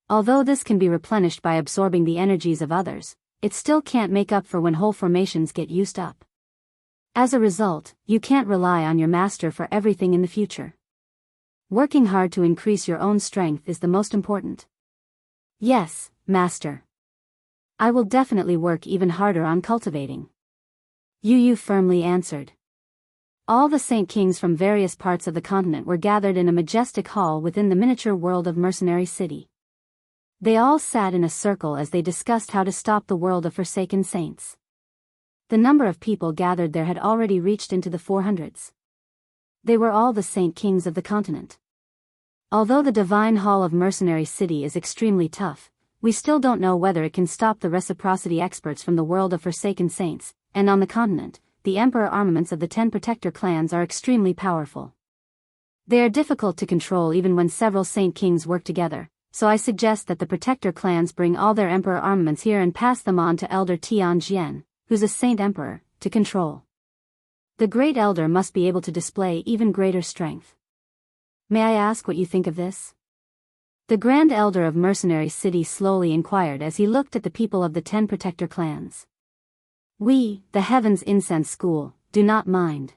Although this can be replenished by absorbing the energies of others, it still can't make up for when whole formations get used up. As a result, you can't rely on your master for everything in the future. Working hard to increase your own strength is the most important. Yes, master. I will definitely work even harder on cultivating. Yu firmly answered. All the Saint Kings from various parts of the continent were gathered in a majestic hall within the miniature world of Mercenary City. They all sat in a circle as they discussed how to stop the world of Forsaken Saints. The number of people gathered there had already reached into the 400s. They were all the Saint Kings of the continent. Although the Divine Hall of Mercenary City is extremely tough, we still don't know whether it can stop the reciprocity experts from the world of Forsaken Saints, and on the continent, the Emperor armaments of the 10 Protector clans are extremely powerful. They are difficult to control even when several Saint Kings work together, so I suggest that the Protector clans bring all their Emperor armaments here and pass them on to Elder Tianjian, who's a Saint Emperor, to control. The Great Elder must be able to display even greater strength. May I ask what you think of this? The Grand Elder of Mercenary City slowly inquired as he looked at the people of the 10 Protector clans. We, the Heaven's Incense School, do not mind.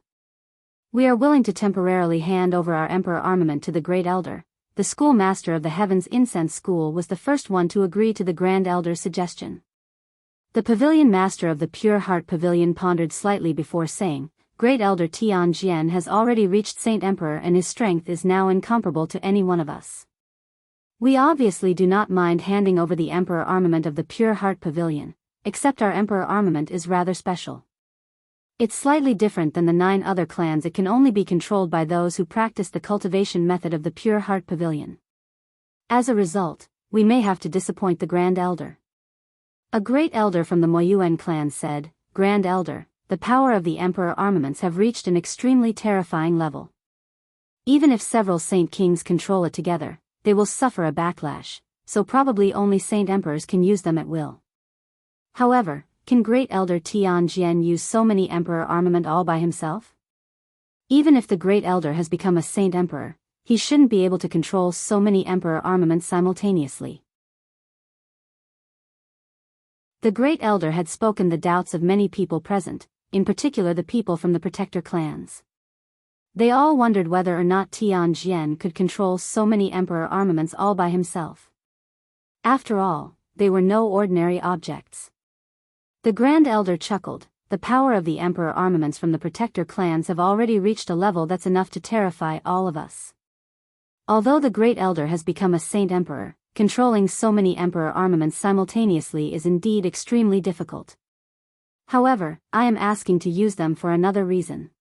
We are willing to temporarily hand over our Emperor armament to the Great Elder. The schoolmaster of the Heaven's Incense School was the first one to agree to the Grand Elder's suggestion. The Pavilion Master of the Pure Heart Pavilion pondered slightly before saying, Great Elder Tianjian has already reached Saint Emperor and his strength is now incomparable to any one of us. We obviously do not mind handing over the Emperor armament of the Pure Heart Pavilion, except our Emperor armament is rather special. It's slightly different than the 9 other clans. It can only be controlled by those who practice the cultivation method of the Pure Heart Pavilion. As a result, we may have to disappoint the Grand Elder. A Great Elder from the Moyuan clan said, Grand Elder, the power of the Emperor armaments have reached an extremely terrifying level. Even if several Saint Kings control it together, they will suffer a backlash, so probably only Saint Emperors can use them at will. However, can Great Elder Tianjian use so many Emperor armament all by himself? Even if the Great Elder has become a Saint Emperor, he shouldn't be able to control so many Emperor armaments simultaneously. The Great Elder had spoken the doubts of many people present, in particular the people from the Protector clans. They all wondered whether or not Tianjian could control so many Emperor armaments all by himself. After all, they were no ordinary objects. The Grand Elder chuckled. The power of the Emperor armaments from the Protector clans have already reached a level that's enough to terrify all of us. Although the Great Elder has become a Saint Emperor, controlling so many Emperor armaments simultaneously is indeed extremely difficult. However, I am asking to use them for another reason.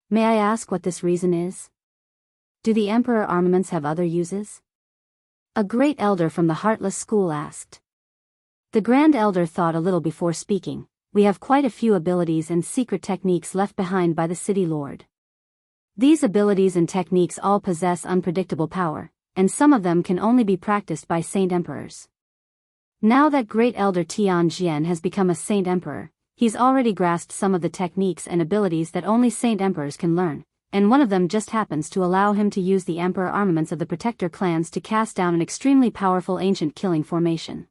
May I ask what this reason is? Do the Emperor armaments have other uses? A Great Elder from the Heartless School asked. The Grand Elder thought a little before speaking. We have quite a few abilities and secret techniques left behind by the City Lord. These abilities and techniques all possess unpredictable power, and some of them can only be practiced by Saint Emperors. Now that Great Elder Tianjian has become a Saint Emperor, he's already grasped some of the techniques and abilities that only Saint Emperors can learn, and one of them just happens to allow him to use the Emperor armaments of the Protector clans to cast down an extremely powerful ancient killing formation.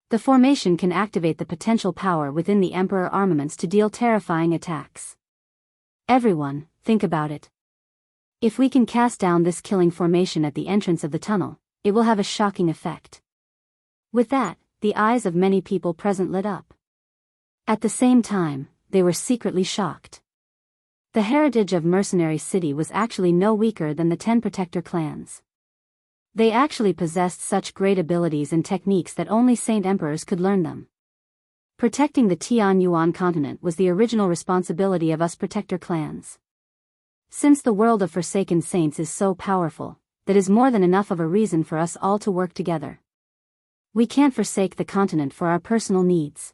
The formation can activate the potential power within the Emperor armaments to deal terrifying attacks. Everyone, think about it. If we can cast down this killing formation at the entrance of the tunnel, it will have a shocking effect. With that, the eyes of many people present lit up. At the same time, they were secretly shocked. The heritage of Mercenary City was actually no weaker than the 10 Protector clans. They actually possessed such great abilities and techniques that only Saint Emperors could learn them. Protecting the Tianyuan continent was the original responsibility of us Protector clans. Since the world of Forsaken Saints is so powerful, that is more than enough of a reason for us all to work together. We can't forsake the continent for our personal needs.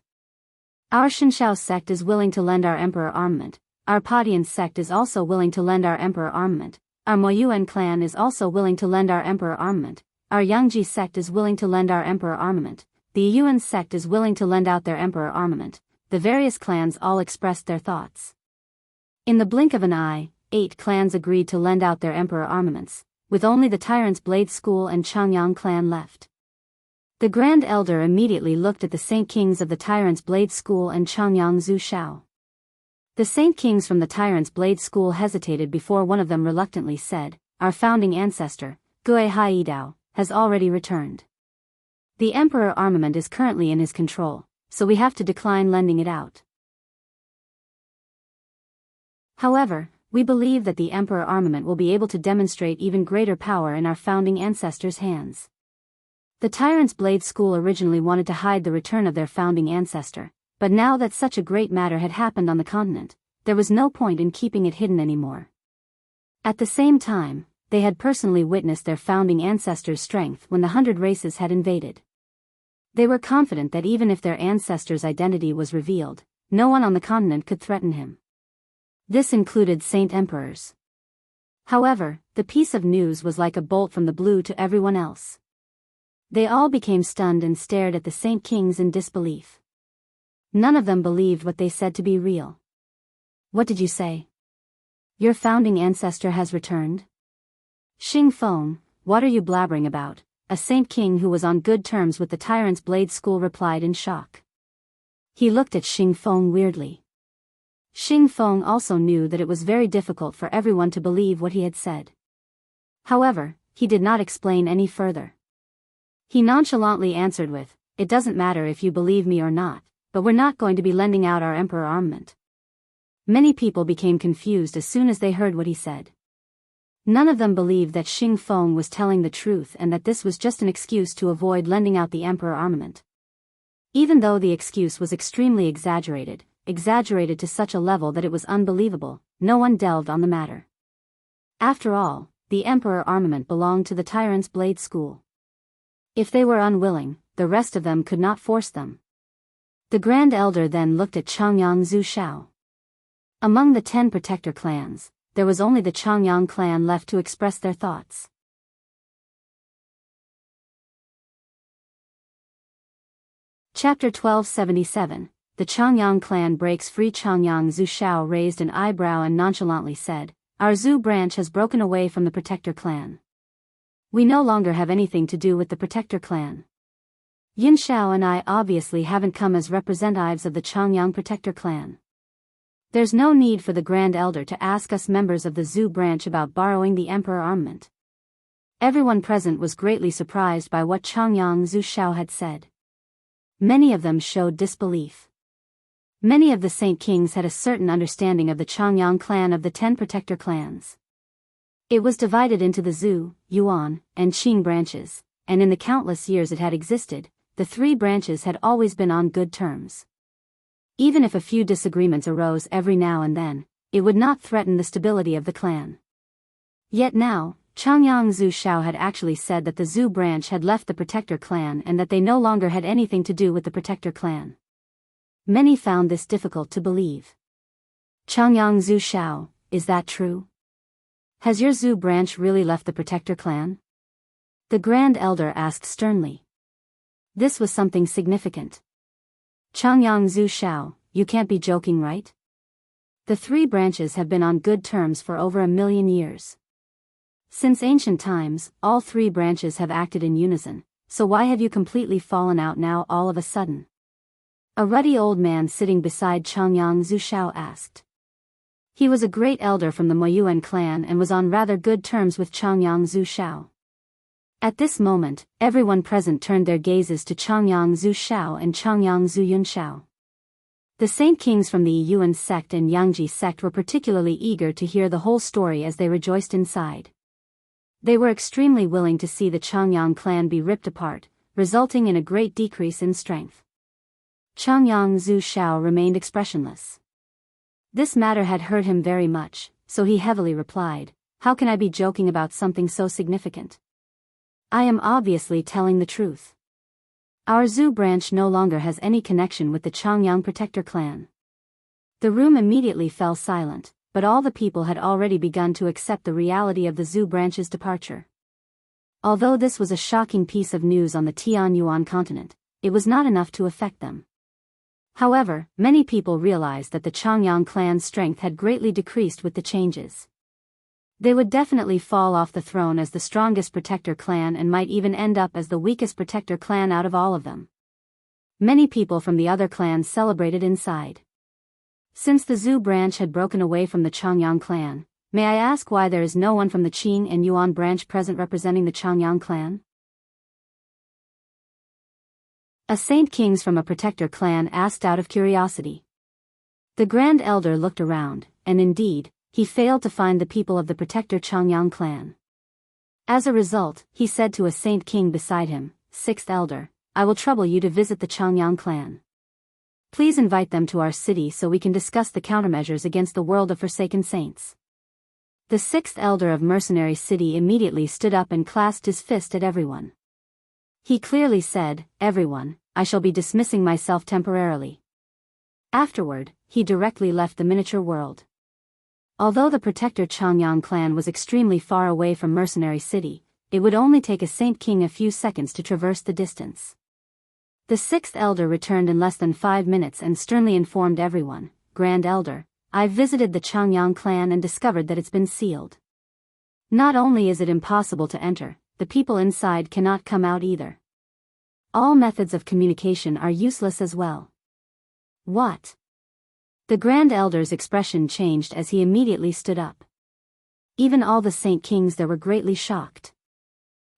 Our Shinshao sect is willing to lend our Emperor armament. Our Padian sect is also willing to lend our Emperor armament. Our Moyuan clan is also willing to lend our Emperor armament. Our Yangji sect is willing to lend our Emperor armament. The Yuan sect is willing to lend out their Emperor armament. The various clans all expressed their thoughts. In the blink of an eye, 8 clans agreed to lend out their Emperor armaments, with only the Tyrant's Blade School and Changyang clan left. The Grand Elder immediately looked at the Saint Kings of the Tyrant's Blade School and Changyang Zhu Shao. The Saint Kings from the Tyrant's Blade School hesitated before one of them reluctantly said, "Our founding ancestor, Gui Haidao, has already returned. The Emperor armament is currently in his control, so we have to decline lending it out. However, we believe that the Emperor armament will be able to demonstrate even greater power in our founding ancestors' hands." The Tyrant's Blade School originally wanted to hide the return of their founding ancestor, but now that such a great matter had happened on the continent, there was no point in keeping it hidden anymore. At the same time, they had personally witnessed their founding ancestors' strength when the 100 races had invaded. They were confident that even if their ancestor's identity was revealed, no one on the continent could threaten him. This included Saint Emperors. However, the piece of news was like a bolt from the blue to everyone else. They all became stunned and stared at the Saint Kings in disbelief. None of them believed what they said to be real. "What did you say? Your founding ancestor has returned?" "Xing Feng, what are you blabbering about?" a Saint King who was on good terms with the Tyrant's Blade School replied in shock. He looked at Xing Feng weirdly. Xing Feng also knew that it was very difficult for everyone to believe what he had said. However, he did not explain any further. He nonchalantly answered with, "It doesn't matter if you believe me or not, but we're not going to be lending out our Emperor armament." Many people became confused as soon as they heard what he said. None of them believed that Xing Feng was telling the truth and that this was just an excuse to avoid lending out the Emperor armament. Even though the excuse was extremely exaggerated to such a level that it was unbelievable, no one delved on the matter. After all, the Emperor armament belonged to the Tyrant's Blade School. If they were unwilling, the rest of them could not force them. The Grand Elder then looked at Changyang Zhu Shao. Among the 10 Protector clans, there was only the Changyang clan left to express their thoughts. Chapter 1277, The Changyang clan breaks free. Changyang Zhu Shao raised an eyebrow and nonchalantly said, "Our Zhu branch has broken away from the Protector clan. We no longer have anything to do with the Protector clan. Yin Shao and I obviously haven't come as representatives of the Changyang Protector clan. There's no need for the Grand Elder to ask us members of the Zhu branch about borrowing the Emperor armament." Everyone present was greatly surprised by what Changyang Zhu Shao had said. Many of them showed disbelief. Many of the Saint Kings had a certain understanding of the Changyang clan of the 10 Protector clans. It was divided into the Zhu, Yuan, and Qing branches, and in the countless years it had existed, the 3 branches had always been on good terms. Even if a few disagreements arose every now and then, it would not threaten the stability of the clan. Yet now, Changyang Zhu Shao had actually said that the Zhu branch had left the Protector clan and that they no longer had anything to do with the Protector clan. Many found this difficult to believe. "Changyang Zhu Shao, is that true? Has your Zhu branch really left the Protector clan?" The Grand Elder asked sternly. This was something significant. "Changyang Zhu Shao, you can't be joking, right? The 3 branches have been on good terms for over 1,000,000 years. Since ancient times, all 3 branches have acted in unison, so why have you completely fallen out now all of a sudden?" A ruddy old man sitting beside Changyang Zhu Shao asked. He was a great elder from the Moyuan clan and was on rather good terms with Changyang Zhu Shao. At this moment, everyone present turned their gazes to Changyang Zhu Shao and Changyang Zhu Yun Shao. The Saint Kings from the Yuan sect and Yangji sect were particularly eager to hear the whole story as they rejoiced inside. They were extremely willing to see the Changyang clan be ripped apart, resulting in a great decrease in strength. Changyang Zhu Shao remained expressionless. This matter had hurt him very much, so he heavily replied, "How can I be joking about something so significant? I am obviously telling the truth. Our Zhu branch no longer has any connection with the Changyang protector clan." The room immediately fell silent, but all the people had already begun to accept the reality of the Zhu branch's departure. Although this was a shocking piece of news on the Tianyuan continent, it was not enough to affect them. However, many people realized that the Changyang clan's strength had greatly decreased with the changes. They would definitely fall off the throne as the strongest protector clan and might even end up as the weakest protector clan out of all of them. Many people from the other clans celebrated inside. Since the Zhu branch had broken away from the Changyang clan, may I ask why there is no one from the Qing and Yuan branch present representing the Changyang clan? A Saint Kings from a protector clan asked out of curiosity. The Grand Elder looked around, and indeed, he failed to find the people of the protector Changyang clan. As a result, he said to a Saint King beside him, "Sixth Elder, I will trouble you to visit the Changyang clan. Please invite them to our city so we can discuss the countermeasures against the world of Forsaken Saints." The sixth elder of Mercenary City immediately stood up and clasped his fist at everyone. He clearly said, "Everyone, I shall be dismissing myself temporarily." Afterward, he directly left the miniature world. Although the protector Changyang clan was extremely far away from Mercenary City, it would only take a Saint King a few seconds to traverse the distance. The sixth elder returned in less than 5 minutes and sternly informed everyone, "Grand Elder, I've visited the Changyang clan and discovered that it's been sealed. Not only is it impossible to enter, the people inside cannot come out either. All methods of communication are useless as well." "What?" The Grand Elder's expression changed as he immediately stood up. Even all the Saint Kings there were greatly shocked.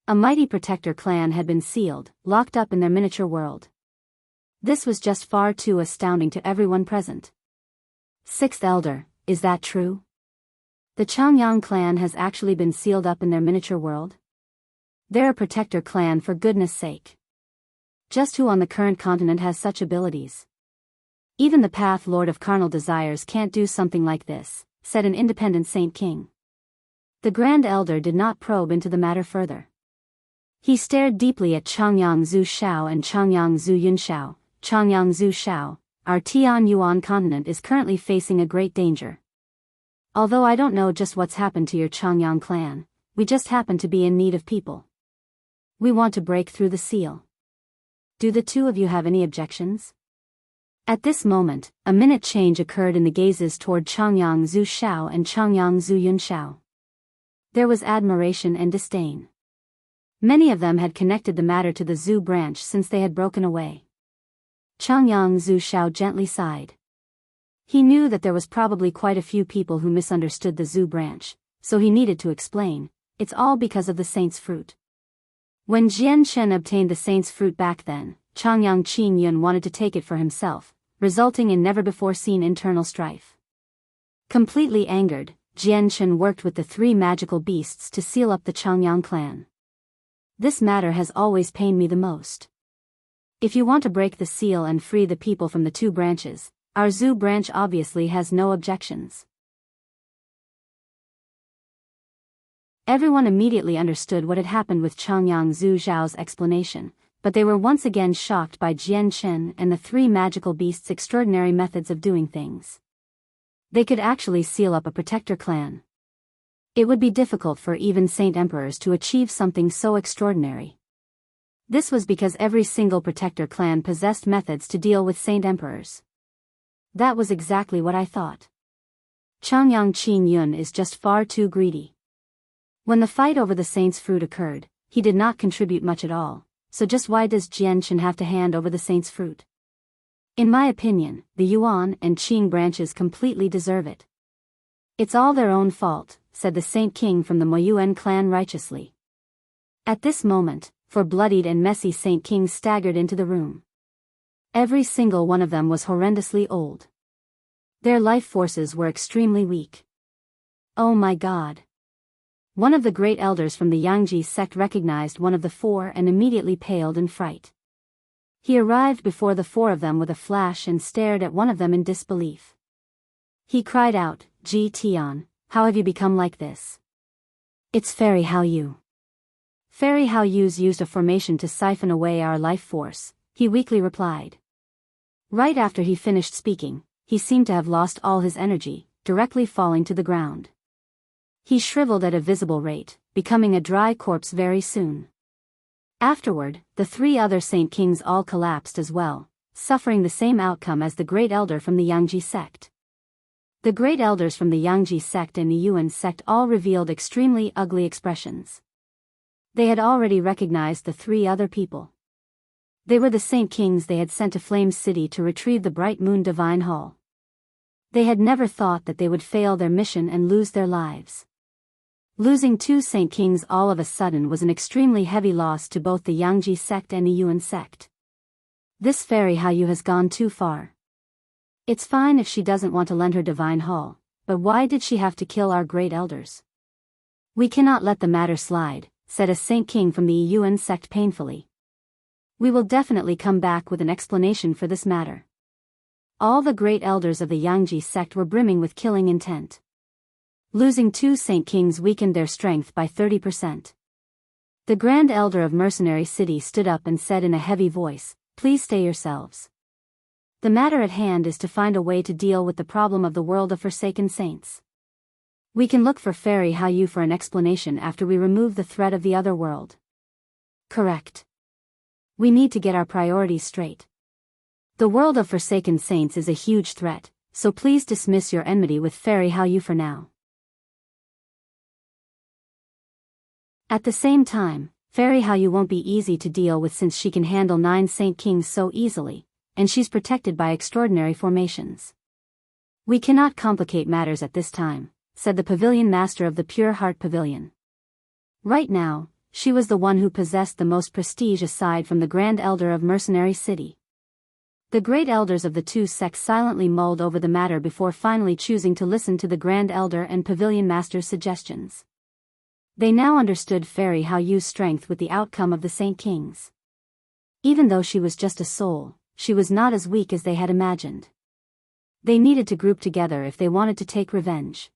A mighty protector clan had been sealed, locked up in their miniature world. This was just far too astounding to everyone present. "Sixth Elder, is that true? The Changyang clan has actually been sealed up in their miniature world? They're a protector clan for goodness sake. Just who on the current continent has such abilities? Even the Path Lord of Carnal Desires can't do something like this," said an independent Saint King. The Grand Elder did not probe into the matter further. He stared deeply at Changyang Zhu Shao and Changyang Zhu Yun Shao. "Changyang Zhu Shao, our Tianyuan continent is currently facing a great danger. Although I don't know just what's happened to your Changyang clan, we just happen to be in need of people. We want to break through the seal. Do the two of you have any objections?" At this moment, a minute change occurred in the gazes toward Changyang Zhu Shao and Changyang Zhu Yun Shao. There was admiration and disdain. Many of them had connected the matter to the Zhu branch since they had broken away. Changyang Zhu Shao gently sighed. He knew that there was probably quite a few people who misunderstood the Zhu branch, so he needed to explain, "It's all because of the saint's fruit. When Jian Chen obtained the saint's fruit back then, Changyang Qing Yun wanted to take it for himself, resulting in never-before-seen internal strife. Completely angered, Jian Chen worked with the 3 magical beasts to seal up the Changyang clan. This matter has always pained me the most. If you want to break the seal and free the people from the 2 branches, our Zhu branch obviously has no objections." Everyone immediately understood what had happened with Changyang Zhu Zhao's explanation, but they were once again shocked by Jian Chen and the 3 magical beasts' extraordinary methods of doing things. They could actually seal up a protector clan. It would be difficult for even Saint Emperors to achieve something so extraordinary. This was because every single protector clan possessed methods to deal with Saint Emperors. That was exactly what I thought. Changyang Qing Yun is just far too greedy. When the fight over the saint's fruit occurred, he did not contribute much at all. So just why does Jian Chen have to hand over the saint's fruit? In my opinion, the Yuan and Qing branches completely deserve it. "It's all their own fault," said the Saint King from the Moyuan clan righteously. At this moment, 4 bloodied and messy Saint Kings staggered into the room. Every single one of them was horrendously old. Their life forces were extremely weak. Oh my God. One of the great elders from the Yangji sect recognized one of the four and immediately paled in fright. He arrived before the four of them with a flash and stared at one of them in disbelief. He cried out, "Ji Tian, how have you become like this?" "It's Fairy Hao Yu." Fairy Hao Yu's used a formation to siphon away our life force, he weakly replied. Right after he finished speaking, he seemed to have lost all his energy, directly falling to the ground. He shriveled at a visible rate, becoming a dry corpse very soon. Afterward, the three other Saint Kings all collapsed as well, suffering the same outcome as the great elder from the Yangji sect. The great elders from the Yangji sect and the Yuan sect all revealed extremely ugly expressions. They had already recognized the three other people. They were the Saint Kings they had sent to Flame City to retrieve the Bright Moon Divine Hall. They had never thought that they would fail their mission and lose their lives. Losing two Saint Kings all of a sudden was an extremely heavy loss to both the Yangji sect and the Yuan sect. This Fairy Hao Yu has gone too far. It's fine if she doesn't want to lend her divine hall, but why did she have to kill our great elders? We cannot let the matter slide, said a Saint King from the Yuan sect painfully. We will definitely come back with an explanation for this matter. All the great elders of the Yangji sect were brimming with killing intent. Losing two Saint Kings weakened their strength by 30%. The Grand Elder of Mercenary City stood up and said in a heavy voice, "Please stay yourselves. The matter at hand is to find a way to deal with the problem of the world of Forsaken Saints. We can look for Fairy Hao Yu for an explanation after we remove the threat of the other world." Correct. We need to get our priorities straight. The world of Forsaken Saints is a huge threat, so please dismiss your enmity with Fairy Hao Yu for now. At the same time, Fairy Hao Yu won't be easy to deal with since she can handle 9 Saint Kings so easily, and she's protected by extraordinary formations. We cannot complicate matters at this time, said the Pavilion Master of the Pure Heart Pavilion. Right now, she was the one who possessed the most prestige aside from the Grand Elder of Mercenary City. The great elders of the two sects silently mulled over the matter before finally choosing to listen to the Grand Elder and Pavilion Master's suggestions. They now understood Fairy Hao Yu's strength with the outcome of the Saint Kings. Even though she was just a soul, she was not as weak as they had imagined. They needed to group together if they wanted to take revenge.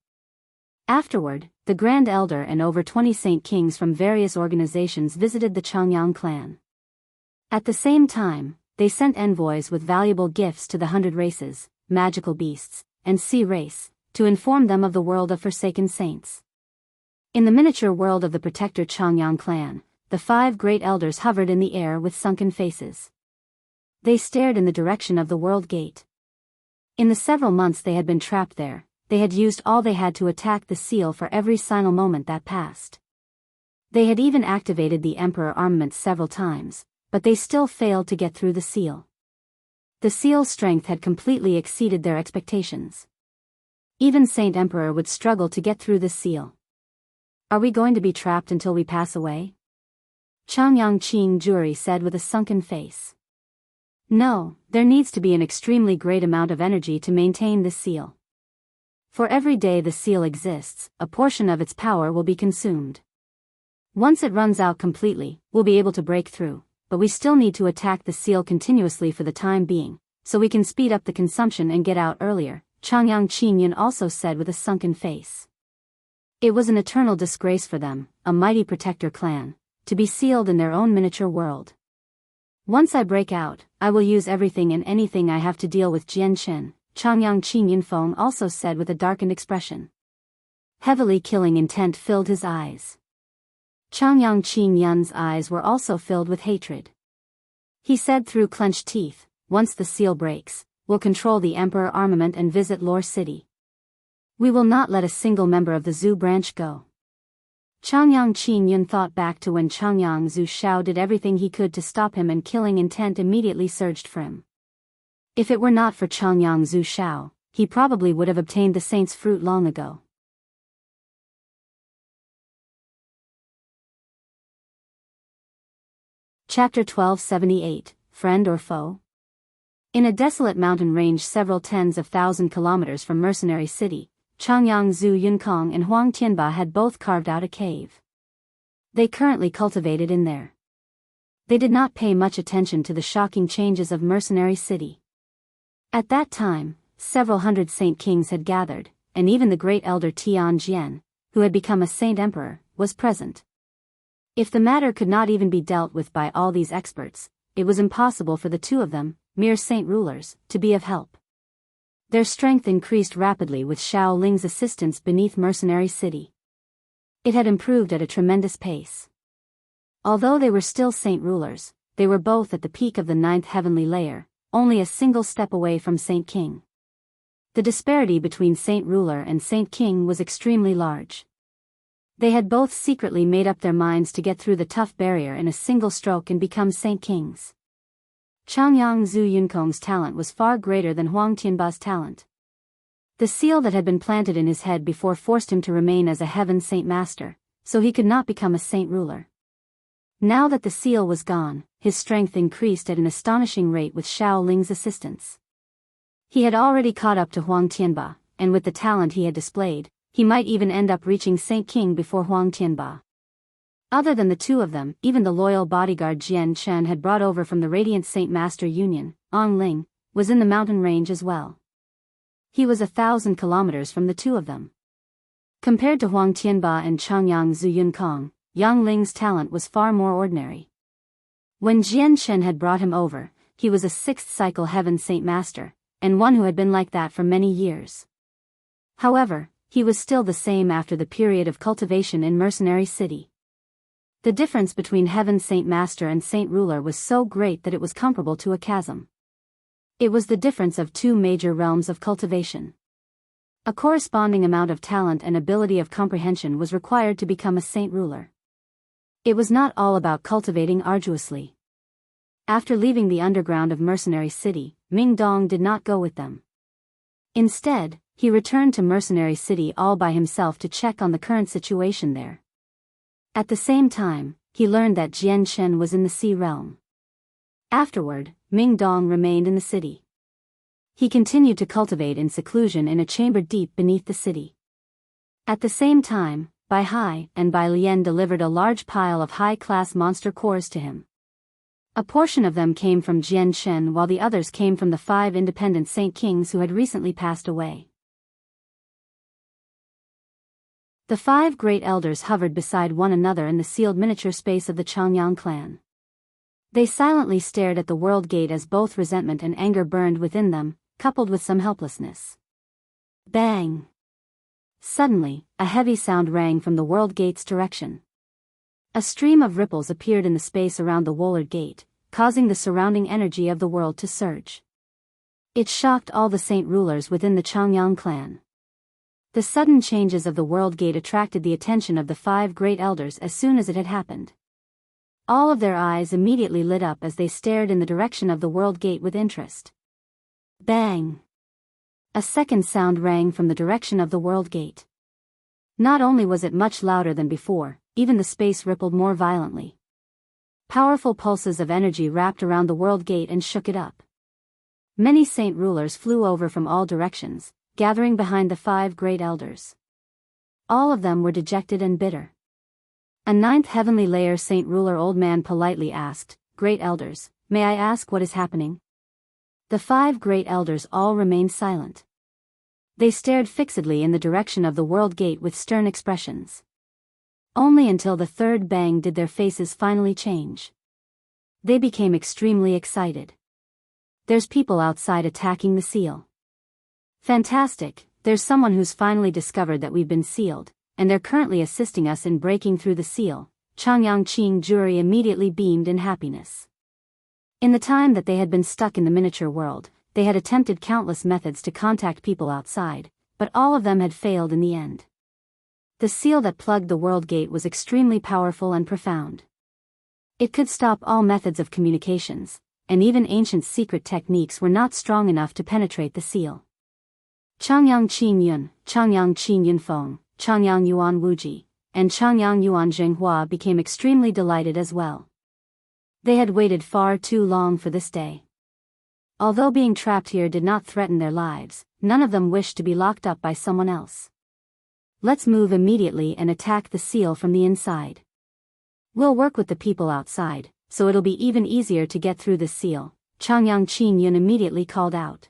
Afterward, the Grand Elder and over 20 Saint Kings from various organizations visited the Changyang clan. At the same time, they sent envoys with valuable gifts to the 100 races, magical beasts, and sea race, to inform them of the world of Forsaken Saints. In the miniature world of the Protector Changyang clan, the 5 great elders hovered in the air with sunken faces. They stared in the direction of the world gate. In the several months they had been trapped there, they had used all they had to attack the seal for every single moment that passed. They had even activated the Emperor Armaments several times, but they still failed to get through the seal. The seal's strength had completely exceeded their expectations. Even Saint Emperor would struggle to get through this seal. Are we going to be trapped until we pass away? Changyang Qing Juri said with a sunken face. No, there needs to be an extremely great amount of energy to maintain this seal. For every day the seal exists, a portion of its power will be consumed. Once it runs out completely, we'll be able to break through, but we still need to attack the seal continuously for the time being, so we can speed up the consumption and get out earlier, Changyang Qingyun also said with a sunken face. It was an eternal disgrace for them, a mighty protector clan, to be sealed in their own miniature world. Once I break out, I will use everything and anything I have to deal with Jian Chen, Changyang Qingyun Feng also said with a darkened expression. Heavily killing intent filled his eyes. Changyang Qingyun's eyes were also filled with hatred. He said through clenched teeth, once the seal breaks, we'll control the Emperor Armament and visit Lore City. We will not let a single member of the Zhu branch go. Changyang Qingyun thought back to when Changyang Zhu Shao did everything he could to stop him and killing intent immediately surged for him. If it were not for Changyang Zhu Shao, he probably would have obtained the Saint's fruit long ago. Chapter 1278, Friend or Foe? In a desolate mountain range several tens of thousand kilometers from Mercenary City, Changyang Zhu Yunkong and Huang Tianba had both carved out a cave. They currently cultivated in there. They did not pay much attention to the shocking changes of Mercenary City. At that time, several hundred saint kings had gathered, and even the great elder Tian Jian, who had become a saint emperor, was present. If the matter could not even be dealt with by all these experts, it was impossible for the two of them, mere saint rulers, to be of help. Their strength increased rapidly with Xiao Ling's assistance beneath Mercenary City. It had improved at a tremendous pace. Although they were still saint rulers, they were both at the peak of the 9th heavenly layer, only a single step away from Saint King. The disparity between Saint Ruler and Saint King was extremely large. They had both secretly made up their minds to get through the tough barrier in a single stroke and become Saint Kings. Changyang Zhu Yunkong's talent was far greater than Huang Tianba's talent. The seal that had been planted in his head before forced him to remain as a heaven saint master, so he could not become a saint ruler. Now that the seal was gone, his strength increased at an astonishing rate with Xiao Ling's assistance. He had already caught up to Huang Tianba, and with the talent he had displayed, he might even end up reaching Saint King before Huang Tianba. Other than the two of them, even the loyal bodyguard Jian Chen had brought over from the Radiant Saint Master Union, Ong Ling, was in the mountain range as well. He was 1,000 kilometers from the two of them. Compared to Huang Tianba and Changyang Zhu Yunkong, Yang Ling's talent was far more ordinary. When Jian Chen had brought him over, he was a 6th cycle heaven saint master, and one who had been like that for many years. However, he was still the same after the period of cultivation in Mercenary City. The difference between heaven saint master and saint ruler was so great that it was comparable to a chasm. It was the difference of two major realms of cultivation. A corresponding amount of talent and ability of comprehension was required to become a saint ruler. It was not all about cultivating arduously. After leaving the underground of Mercenary City, Ming Dong did not go with them. Instead, he returned to Mercenary City all by himself to check on the current situation there. At the same time, he learned that Jian Chen was in the Sea Realm. Afterward, Ming Dong remained in the city. He continued to cultivate in seclusion in a chamber deep beneath the city. At the same time, Bai Hai and Bai Lian delivered a large pile of high-class monster cores to him. A portion of them came from Jian Chen while the others came from the 5 independent Saint Kings who had recently passed away. The 5 great elders hovered beside one another in the sealed miniature space of the Changyang clan. They silently stared at the world gate as both resentment and anger burned within them, coupled with some helplessness. Bang! Suddenly, a heavy sound rang from the world gate's direction. A stream of ripples appeared in the space around the Wollard gate, causing the surrounding energy of the world to surge. It shocked all the saint rulers within the Changyang clan. The sudden changes of the world gate attracted the attention of the 5 great elders as soon as it had happened. All of their eyes immediately lit up as they stared in the direction of the world gate with interest. Bang! A second sound rang from the direction of the world gate. Not only was it much louder than before, even the space rippled more violently. Powerful pulses of energy wrapped around the world gate and shook it up. Many saint rulers flew over from all directions, gathering behind the 5 great elders. All of them were dejected and bitter. A 9th heavenly layer saint ruler old man politely asked, "Great elders, may I ask what is happening?" The 5 great elders all remained silent. They stared fixedly in the direction of the world gate with stern expressions. Only until the 3rd bang did their faces finally change. They became extremely excited. "There's people outside attacking the seal. Fantastic, there's someone who's finally discovered that we've been sealed, and they're currently assisting us in breaking through the seal." Changyang Qing Jury immediately beamed in happiness. In the time that they had been stuck in the miniature world, they had attempted countless methods to contact people outside, but all of them had failed in the end. The seal that plugged the world gate was extremely powerful and profound. It could stop all methods of communications, and even ancient secret techniques were not strong enough to penetrate the seal. Changyang Qin Yun, Changyang Qin Yun Feng, Changyang Yuan Wuji, and Changyang Yuan Zhenghua became extremely delighted as well. They had waited far too long for this day. Although being trapped here did not threaten their lives, none of them wished to be locked up by someone else. Let's move immediately and attack the seal from the inside. We'll work with the people outside, so it'll be even easier to get through this seal, Changyang Qingyun immediately called out.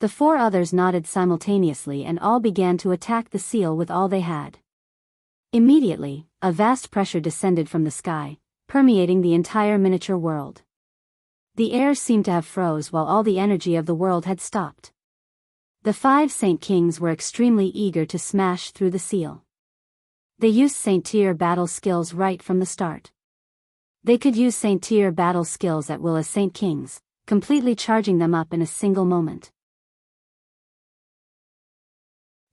The four others nodded simultaneously and all began to attack the seal with all they had. Immediately, a vast pressure descended from the sky, permeating the entire miniature world. The air seemed to have froze while all the energy of the world had stopped. The 5 Saint Kings were extremely eager to smash through the seal. They used Saint-tier battle skills right from the start. They could use Saint-tier battle skills at will as Saint Kings, completely charging them up in a single moment.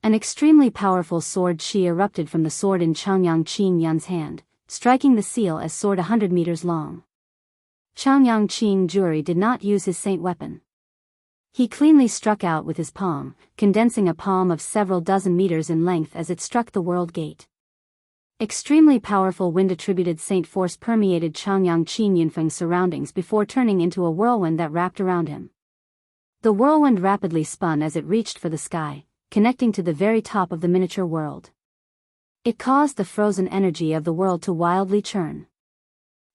An extremely powerful sword chi erupted from the sword in Changyang Qingyun's hand, striking the seal as sword 100 meters long. Changyang Qingyun did not use his saint weapon. He cleanly struck out with his palm, condensing a palm of several dozen meters in length as it struck the world gate. Extremely powerful wind-attributed saint force permeated Changyang Qingyun's surroundings before turning into a whirlwind that wrapped around him. The whirlwind rapidly spun as it reached for the sky, connecting to the very top of the miniature world. It caused the frozen energy of the world to wildly churn.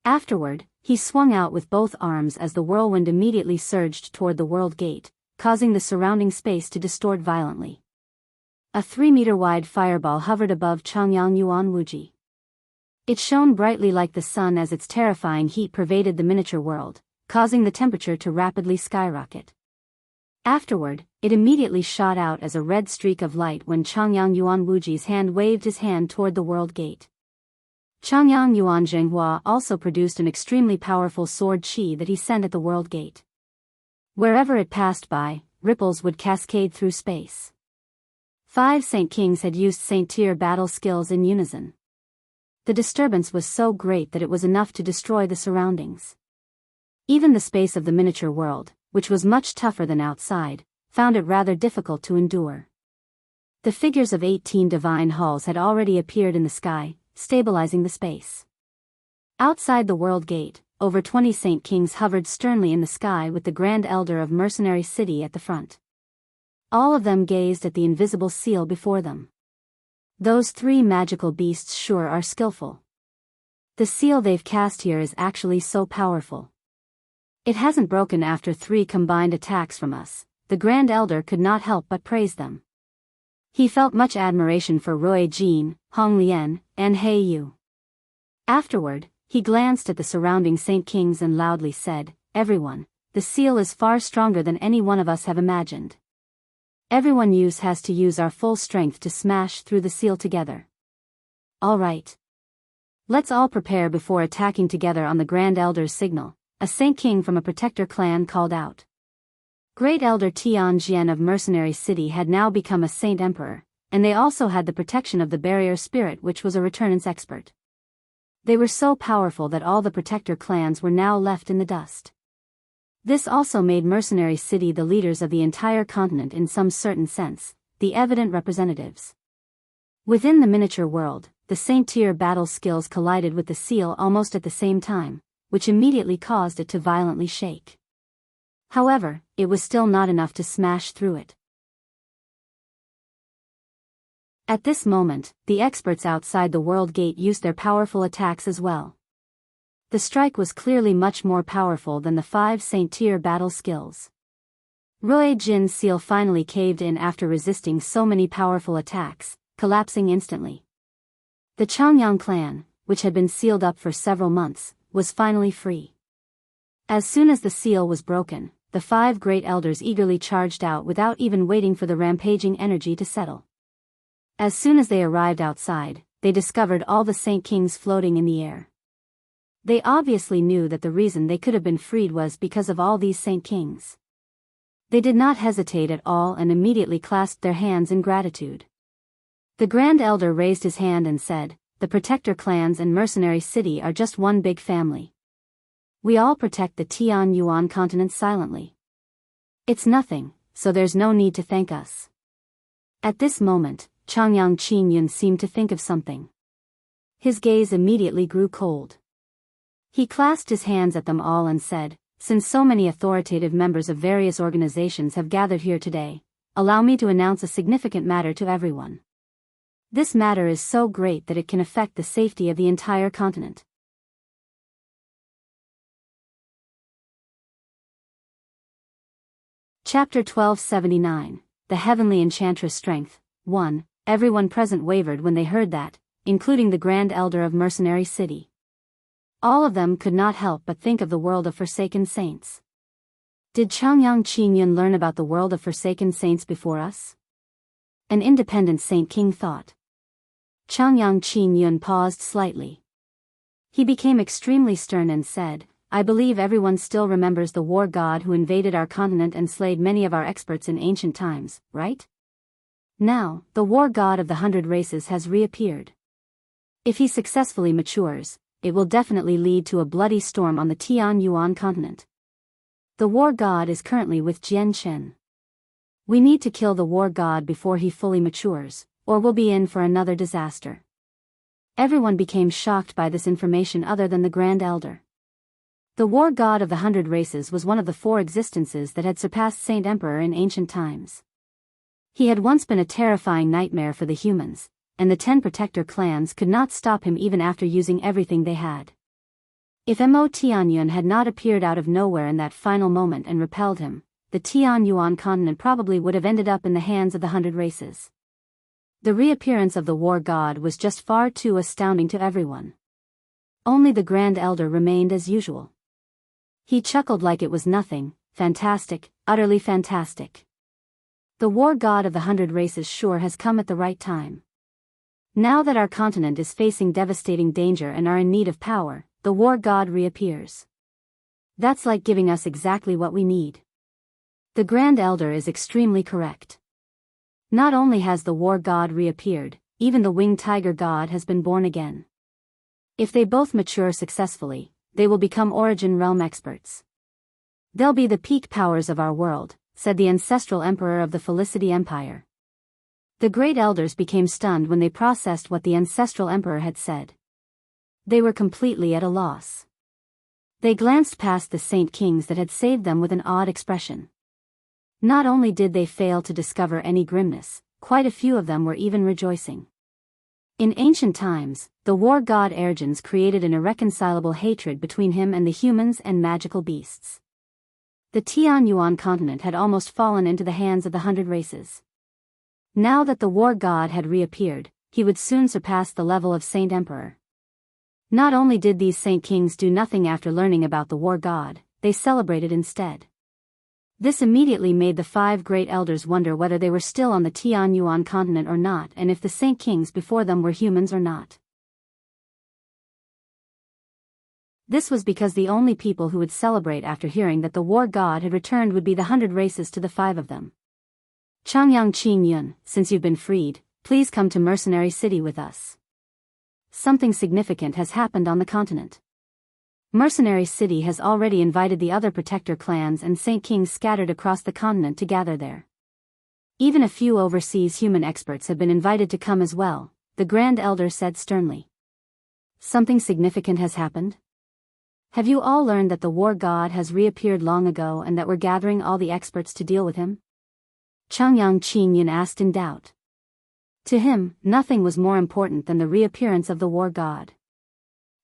Afterward, he swung out with both arms as the whirlwind immediately surged toward the world gate, causing the surrounding space to distort violently. A 3-meter-wide fireball hovered above Changyang Wuji. It shone brightly like the sun as its terrifying heat pervaded the miniature world, causing the temperature to rapidly skyrocket. Afterward, it immediately shot out as a red streak of light when Changyang Wuji's hand waved his hand toward the world gate. Changyang Zhenghua also produced an extremely powerful sword chi that he sent at the world gate. Wherever it passed by, ripples would cascade through space. 5 Saint Kings had used Saint-tier battle skills in unison. The disturbance was so great that it was enough to destroy the surroundings. Even the space of the miniature world, which was much tougher than outside, found it rather difficult to endure. The figures of 18 divine halls had already appeared in the sky, stabilizing the space. Outside the world gate, over 20 Saint Kings hovered sternly in the sky with the Grand Elder of Mercenary City at the front. All of them gazed at the invisible seal before them. Those 3 magical beasts sure are skillful. The seal they've cast here is actually so powerful. It hasn't broken after 3 combined attacks from us. The Grand Elder could not help but praise them. He felt much admiration for Rui Jin, Hong Lian, and He Yu. Afterward, he glanced at the surrounding Saint Kings and loudly said, "Everyone, the seal is far stronger than any one of us have imagined. Everyone has to use our full strength to smash through the seal together. All right. Let's all prepare before attacking together on the Grand Elder's signal," a Saint King from a Protector clan called out. Great Elder Tianjian of Mercenary City had now become a Saint Emperor, and they also had the protection of the Barrier Spirit, which was a returnance expert. They were so powerful that all the Protector clans were now left in the dust. This also made Mercenary City the leaders of the entire continent in some certain sense, the evident representatives. Within the miniature world, the Saint-tier battle skills collided with the seal almost at the same time, which immediately caused it to violently shake. However, it was still not enough to smash through it. At this moment, the experts outside the world gate used their powerful attacks as well. The strike was clearly much more powerful than the 5 Saint-tier battle skills. Rui Jin's seal finally caved in after resisting so many powerful attacks, collapsing instantly. The Changyang clan, which had been sealed up for several months, was finally free. As soon as the seal was broken, the 5 great elders eagerly charged out without even waiting for the rampaging energy to settle. As soon as they arrived outside, they discovered all the Saint Kings floating in the air. They obviously knew that the reason they could have been freed was because of all these Saint Kings. They did not hesitate at all and immediately clasped their hands in gratitude. The Grand Elder raised his hand and said, "The Protector clans and Mercenary City are just one big family. We all protect the Tian Yuan continent silently. It's nothing, so there's no need to thank us." At this moment, Changyang Qingyun seemed to think of something. His gaze immediately grew cold. He clasped his hands at them all and said, since so many authoritative members of various organizations have gathered here today, allow me to announce a significant matter to everyone. This matter is so great that it can affect the safety of the entire continent. Chapter 1279, The Heavenly Enchantress Strength. 1. Everyone present wavered when they heard that, including the Grand Elder of Mercenary City. All of them could not help but think of the world of Forsaken Saints. Did Changyang learn about the world of Forsaken Saints before us? An independent Saint King thought. Changyang paused slightly. He became extremely stern and said, I believe everyone still remembers the war god who invaded our continent and slayed many of our experts in ancient times, right? Now, the war god of the 100 races has reappeared. If he successfully matures, it will definitely lead to a bloody storm on the Tianyuan continent. The war god is currently with Jian Chen. We need to kill the war god before he fully matures, or we'll be in for another disaster. Everyone became shocked by this information other than the Grand Elder. The war god of the 100 races was one of the 4 existences that had surpassed Saint Emperor in ancient times. He had once been a terrifying nightmare for the humans, and the 10 protector clans could not stop him even after using everything they had. If Mo Tianyuan had not appeared out of nowhere in that final moment and repelled him, the Tianyuan continent probably would have ended up in the hands of the 100 races. The reappearance of the war god was just far too astounding to everyone. Only the Grand Elder remained as usual. He chuckled like it was nothing. Fantastic, utterly fantastic. The war god of the 100 races sure has come at the right time. Now that our continent is facing devastating danger and are in need of power, the war god reappears. That's like giving us exactly what we need. The Grand Elder is extremely correct. Not only has the war god reappeared, even the winged tiger god has been born again. If they both mature successfully, they will become Origin Realm experts. They'll be the peak powers of our world, said the ancestral emperor of the Felicity Empire. The great elders became stunned when they processed what the ancestral emperor had said. They were completely at a loss. They glanced past the saint kings that had saved them with an odd expression. Not only did they fail to discover any grimness, quite a few of them were even rejoicing. In ancient times, the war god Ergens created an irreconcilable hatred between him and the humans and magical beasts. The Tianyuan continent had almost fallen into the hands of the 100 races. Now that the war god had reappeared, he would soon surpass the level of Saint Emperor. Not only did these Saint Kings do nothing after learning about the war god, they celebrated instead. This immediately made the 5 great elders wonder whether they were still on the Tianyuan continent or not and if the Saint Kings before them were humans or not. This was because the only people who would celebrate after hearing that the war god had returned would be the 100 races to the 5 of them. Changyang, since you've been freed, please come to Mercenary City with us. Something significant has happened on the continent. Mercenary City has already invited the other protector clans and Saint Kings scattered across the continent to gather there. Even a few overseas human experts have been invited to come as well, the Grand Elder said sternly. Something significant has happened? Have you all learned that the war god has reappeared long ago and that we're gathering all the experts to deal with him? Changyang asked in doubt. To him, nothing was more important than the reappearance of the war god.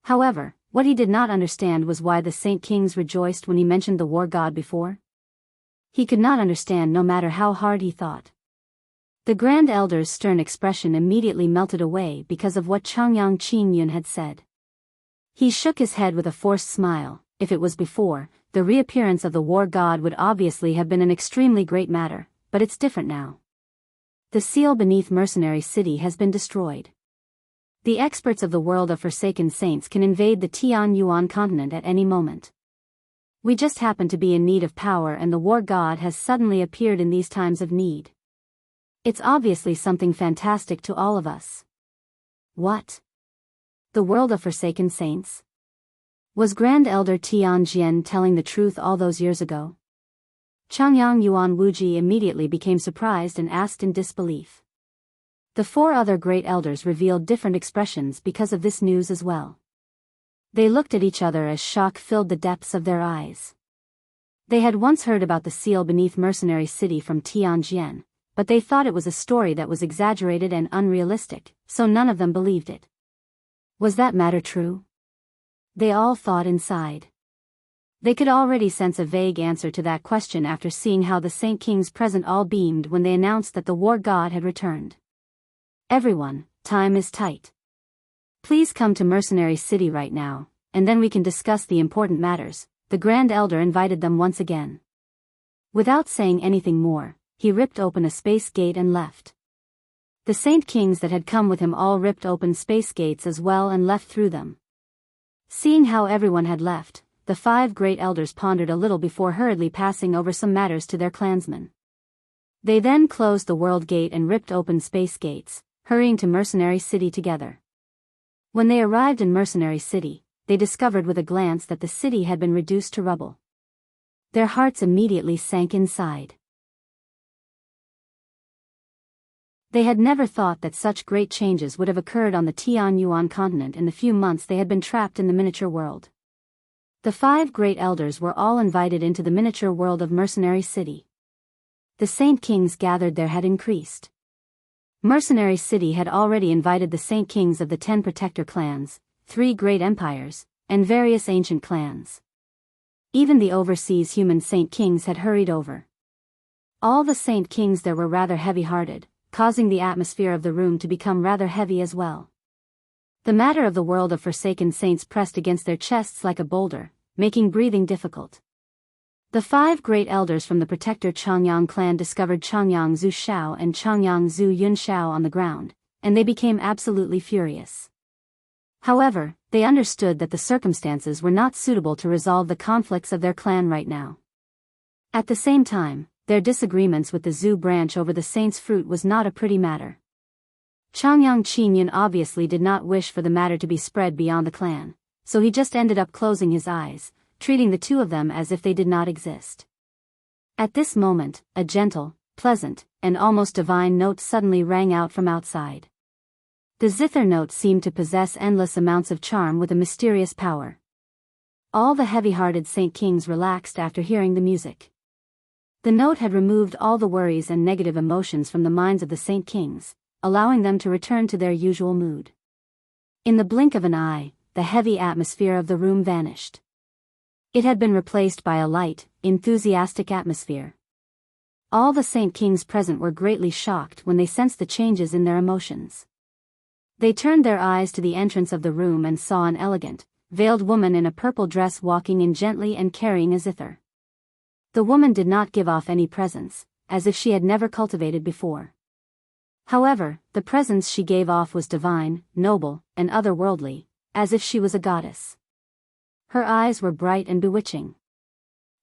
However, what he did not understand was why the Saint Kings rejoiced when he mentioned the war god before. He could not understand no matter how hard he thought. The Grand Elder's stern expression immediately melted away because of what Changyang had said. He shook his head with a forced smile. If it was before, the reappearance of the war god would obviously have been an extremely great matter, but it's different now. The seal beneath Mercenary City has been destroyed. The experts of the world of Forsaken Saints can invade the Tianyuan continent at any moment. We just happen to be in need of power and the war god has suddenly appeared in these times of need. It's obviously something fantastic to all of us. What? The world of Forsaken Saints? Was Grand Elder Tianjian telling the truth all those years ago? Changyang Wuji immediately became surprised and asked in disbelief. The 4 other great elders revealed different expressions because of this news as well. They looked at each other as shock filled the depths of their eyes. They had once heard about the seal beneath Mercenary City from Tianjin, but they thought it was a story that was exaggerated and unrealistic, so none of them believed it. Was that matter true? They all thought inside. They could already sense a vague answer to that question after seeing how the Saint Kings present all beamed when they announced that the war god had returned. Everyone, time is tight. Please come to Mercenary City right now, and then we can discuss the important matters. The Grand Elder invited them once again. Without saying anything more, he ripped open a space gate and left. The Saint Kings that had come with him all ripped open space gates as well and left through them. Seeing how everyone had left, the 5 great elders pondered a little before hurriedly passing over some matters to their clansmen. They then closed the world gate and ripped open space gates, hurrying to Mercenary City together. When they arrived in Mercenary City, they discovered with a glance that the city had been reduced to rubble. Their hearts immediately sank inside. They had never thought that such great changes would have occurred on the Tianyuan continent in the few months they had been trapped in the miniature world. The 5 great elders were all invited into the miniature world of Mercenary City. The Saint Kings gathered there had increased. Mercenary City had already invited the Saint Kings of the 10 protector clans, 3 great empires, and various ancient clans. Even the overseas human Saint Kings had hurried over. All the Saint Kings there were rather heavy-hearted, causing the atmosphere of the room to become rather heavy as well. The matter of the world of forsaken saints pressed against their chests like a boulder, making breathing difficult. The 5 great elders from the protector Changyang clan discovered Changyang Zhu Shao and Changyang Zhu Yun Shao on the ground, and they became absolutely furious. However, they understood that the circumstances were not suitable to resolve the conflicts of their clan right now. At the same time, their disagreements with the Zhu branch over the saint's fruit was not a pretty matter. Changyang Qingyun obviously did not wish for the matter to be spread beyond the clan, so he just ended up closing his eyes, treating the 2 of them as if they did not exist. At this moment, a gentle, pleasant, and almost divine note suddenly rang out from outside. The zither note seemed to possess endless amounts of charm with a mysterious power. All the heavy-hearted Saint Kings relaxed after hearing the music. The note had removed all the worries and negative emotions from the minds of the Saint Kings, allowing them to return to their usual mood. In the blink of an eye, the heavy atmosphere of the room vanished. It had been replaced by a light, enthusiastic atmosphere. All the Saint Kings present were greatly shocked when they sensed the changes in their emotions. They turned their eyes to the entrance of the room and saw an elegant, veiled woman in a purple dress walking in gently and carrying a zither. The woman did not give off any presence, as if she had never cultivated before. However, the presence she gave off was divine, noble, and otherworldly, as if she was a goddess. Her eyes were bright and bewitching.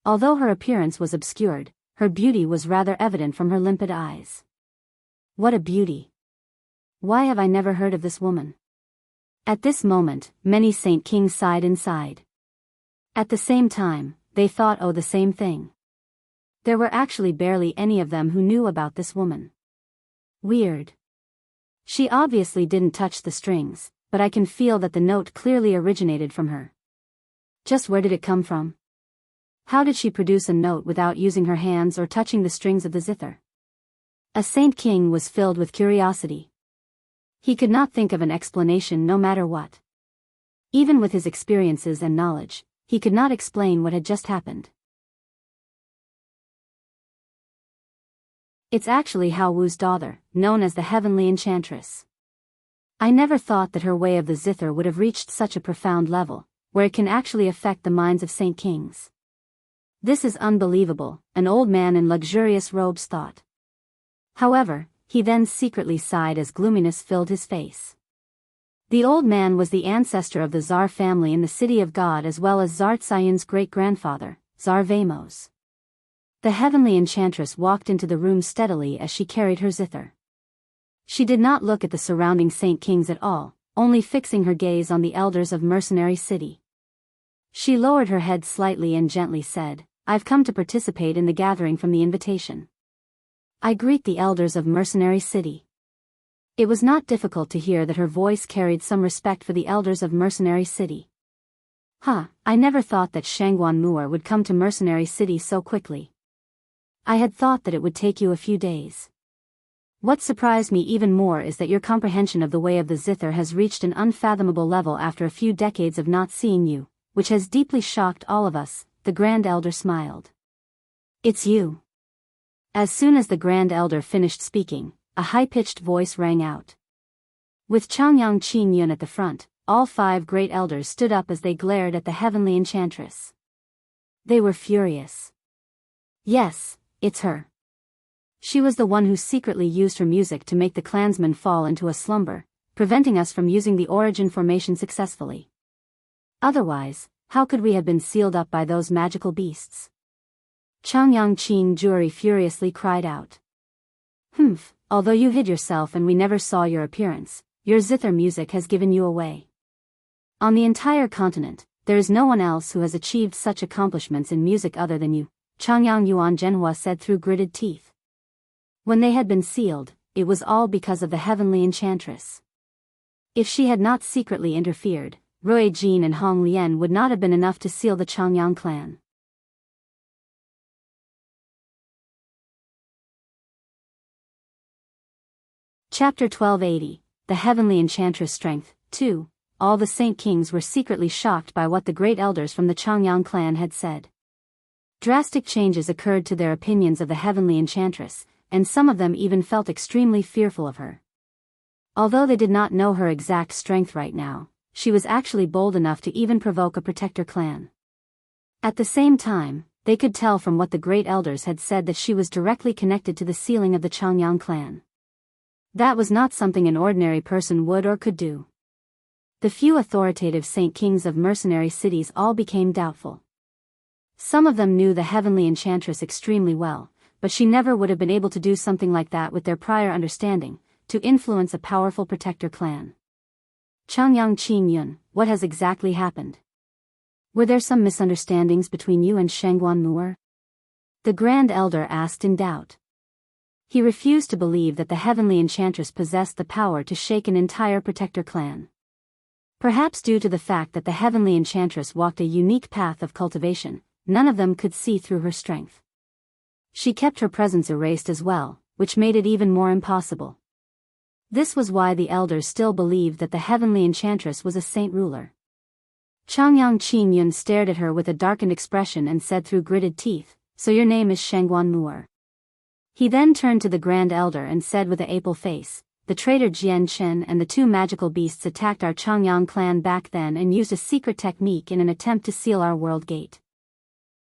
Although her appearance was obscured, her beauty was rather evident from her limpid eyes. What a beauty! Why have I never heard of this woman? At this moment, many Saint Kings sighed inside. At the same time, they thought the same thing. There were actually barely any of them who knew about this woman. Weird. She obviously didn't touch the strings, but I can feel that the note clearly originated from her. Just where did it come from? How did she produce a note without using her hands or touching the strings of the zither? A Saint King was filled with curiosity. He could not think of an explanation no matter what. Even with his experiences and knowledge, he could not explain what had just happened. It's actually Hao Wu's daughter, known as the Heavenly Enchantress. I never thought that her way of the zither would have reached such a profound level, where it can actually affect the minds of Saint Kings. This is unbelievable, an old man in luxurious robes thought. However, he then secretly sighed as gloominess filled his face. The old man was the ancestor of the Tsar family in the City of God as well as Tsar Tsayun's great-grandfather, Tsar Vamos. The Heavenly Enchantress walked into the room steadily as she carried her zither. She did not look at the surrounding Saint Kings at all, only fixing her gaze on the elders of Mercenary City. She lowered her head slightly and gently said, "I've come to participate in the gathering from the invitation. I greet the elders of Mercenary City." It was not difficult to hear that her voice carried some respect for the elders of Mercenary City. I never thought that Xuanhuang would come to Mercenary City so quickly. I had thought that it would take you a few days. What surprised me even more is that your comprehension of the way of the Zither has reached an unfathomable level after a few decades of not seeing you, which has deeply shocked all of us." The Grand Elder smiled. "It's you." As soon as the Grand Elder finished speaking, a high-pitched voice rang out. With Changyang Qingyun at the front, all 5 great elders stood up as they glared at the heavenly enchantress. They were furious. Yes, it's her. She was the one who secretly used her music to make the clansmen fall into a slumber, preventing us from using the origin formation successfully. Otherwise, how could we have been sealed up by those magical beasts? Changyang Qingyun furiously cried out. Although you hid yourself and we never saw your appearance, your Zither music has given you away. On the entire continent, there is no one else who has achieved such accomplishments in music other than you, Changyang Yuan Zhenhua said through gritted teeth. When they had been sealed, it was all because of the heavenly enchantress. If she had not secretly interfered, Rui Jin and Hong Lian would not have been enough to seal the Changyang clan. Chapter 1280, The Heavenly Enchantress Strength, 2. All the Saint Kings were secretly shocked by what the great elders from the Changyang clan had said. Drastic changes occurred to their opinions of the Heavenly Enchantress, and some of them even felt extremely fearful of her. Although they did not know her exact strength right now, she was actually bold enough to even provoke a protector clan. At the same time, they could tell from what the great elders had said that she was directly connected to the sealing of the Changyang clan. That was not something an ordinary person would or could do. The few authoritative Saint Kings of mercenary cities all became doubtful. Some of them knew the Heavenly Enchantress extremely well, but she never would have been able to do something like that with their prior understanding, to influence a powerful protector clan. Changyang Qingyun, what has exactly happened? Were there some misunderstandings between you and Xuanhuang? The Grand Elder asked in doubt. He refused to believe that the Heavenly Enchantress possessed the power to shake an entire protector clan. Perhaps due to the fact that the Heavenly Enchantress walked a unique path of cultivation, none of them could see through her strength. She kept her presence erased as well, which made it even more impossible. This was why the elders still believed that the Heavenly Enchantress was a saint ruler. Changyang Qingyun stared at her with a darkened expression and said through gritted teeth, "So your name is Xuanhuang." He then turned to the Grand Elder and said with a apple face, "The traitor Jian Chen and the 2 magical beasts attacked our Changyang clan back then and used a secret technique in an attempt to seal our world gate.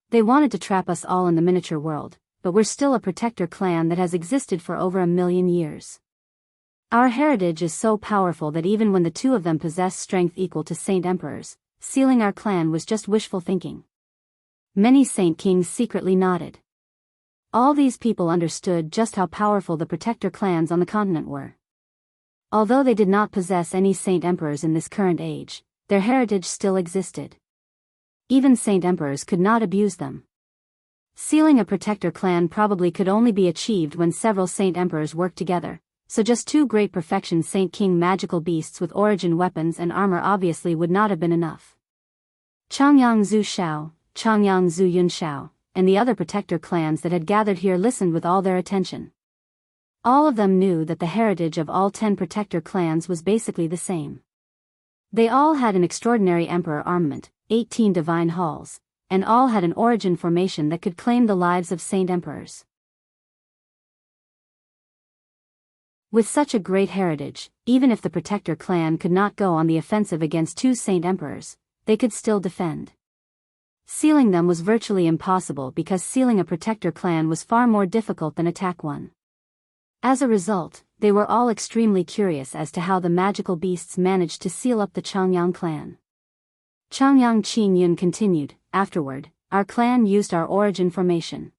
They wanted to trap us all in the miniature world, but we're still a protector clan that has existed for over 1,000,000 years. Our heritage is so powerful that even when the 2 of them possess strength equal to Saint Emperors, sealing our clan was just wishful thinking." Many Saint Kings secretly nodded. All these people understood just how powerful the protector clans on the continent were. Although they did not possess any Saint Emperors in this current age, their heritage still existed. Even Saint Emperors could not abuse them. Sealing a protector clan probably could only be achieved when several Saint Emperors worked together, so just 2 great perfection Saint King magical beasts with origin weapons and armor obviously would not have been enough. Changyang Zhu Shao, Changyang Zhu Yun Shao, and the other protector clans that had gathered here listened with all their attention. All of them knew that the heritage of all 10 protector clans was basically the same. They all had an extraordinary emperor armament, 18 divine halls, and all had an origin formation that could claim the lives of Saint Emperors. With such a great heritage, even if the protector clan could not go on the offensive against 2 Saint Emperors, they could still defend. Sealing them was virtually impossible because sealing a protector clan was far more difficult than attack one. As a result, they were all extremely curious as to how the magical beasts managed to seal up the Changyang clan. Changyang Qingyun continued, "Afterward, our clan used our origin formation.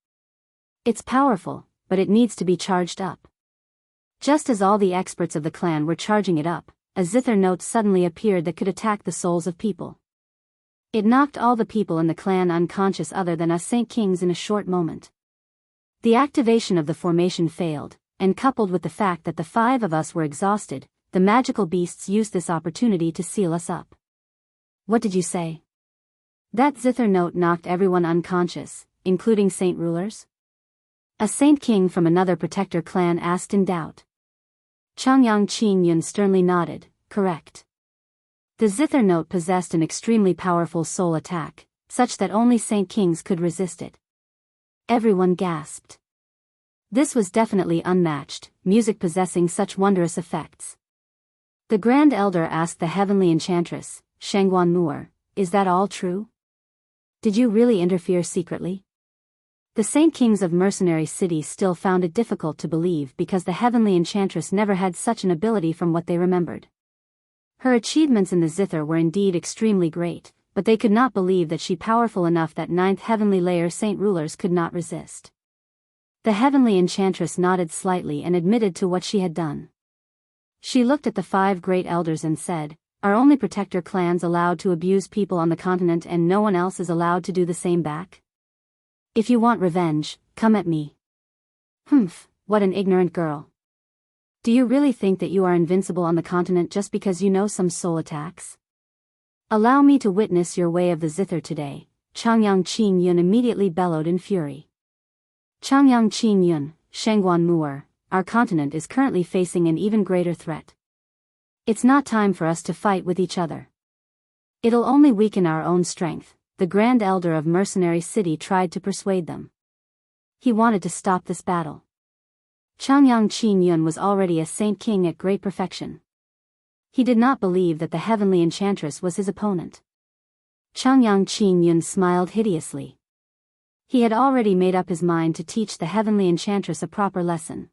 It's powerful, but it needs to be charged up." Just as all the experts of the clan were charging it up, a zither note suddenly appeared that could attack the souls of people. It knocked all the people in the clan unconscious other than us Saint Kings in a short moment. The activation of the formation failed, and coupled with the fact that the 5 of us were exhausted, the magical beasts used this opportunity to seal us up. "What did you say?" That zither note knocked everyone unconscious, including saint rulers? A saint king from another protector clan asked in doubt. Changyang Qingyun sternly nodded, correct. The zither note possessed an extremely powerful soul attack, such that only saint kings could resist it. Everyone gasped. This was definitely unmatched, music possessing such wondrous effects. The Grand Elder asked the heavenly enchantress, Xuanhuang, is that all true? Did you really interfere secretly? The saint kings of mercenary cities still found it difficult to believe because the heavenly enchantress never had such an ability from what they remembered. Her achievements in the zither were indeed extremely great, but they could not believe that she powerful enough that ninth heavenly layer saint rulers could not resist. The heavenly enchantress nodded slightly and admitted to what she had done. She looked at the 5 great elders and said, "Are only protector clans allowed to abuse people on the continent and no one else is allowed to do the same back? If you want revenge, come at me." Humph, what an ignorant girl. Do you really think that you are invincible on the continent just because you know some soul attacks? Allow me to witness your way of the zither today, Changyang Qingyun immediately bellowed in fury. Changyang Qingyun, Xuanhuang, our continent is currently facing an even greater threat. It's not time for us to fight with each other. It'll only weaken our own strength, the Grand Elder of Mercenary City tried to persuade them. He wanted to stop this battle. Changyang Qingyun was already a saint king at great perfection. He did not believe that the heavenly enchantress was his opponent. Changyang Qingyun smiled hideously. He had already made up his mind to teach the heavenly enchantress a proper lesson.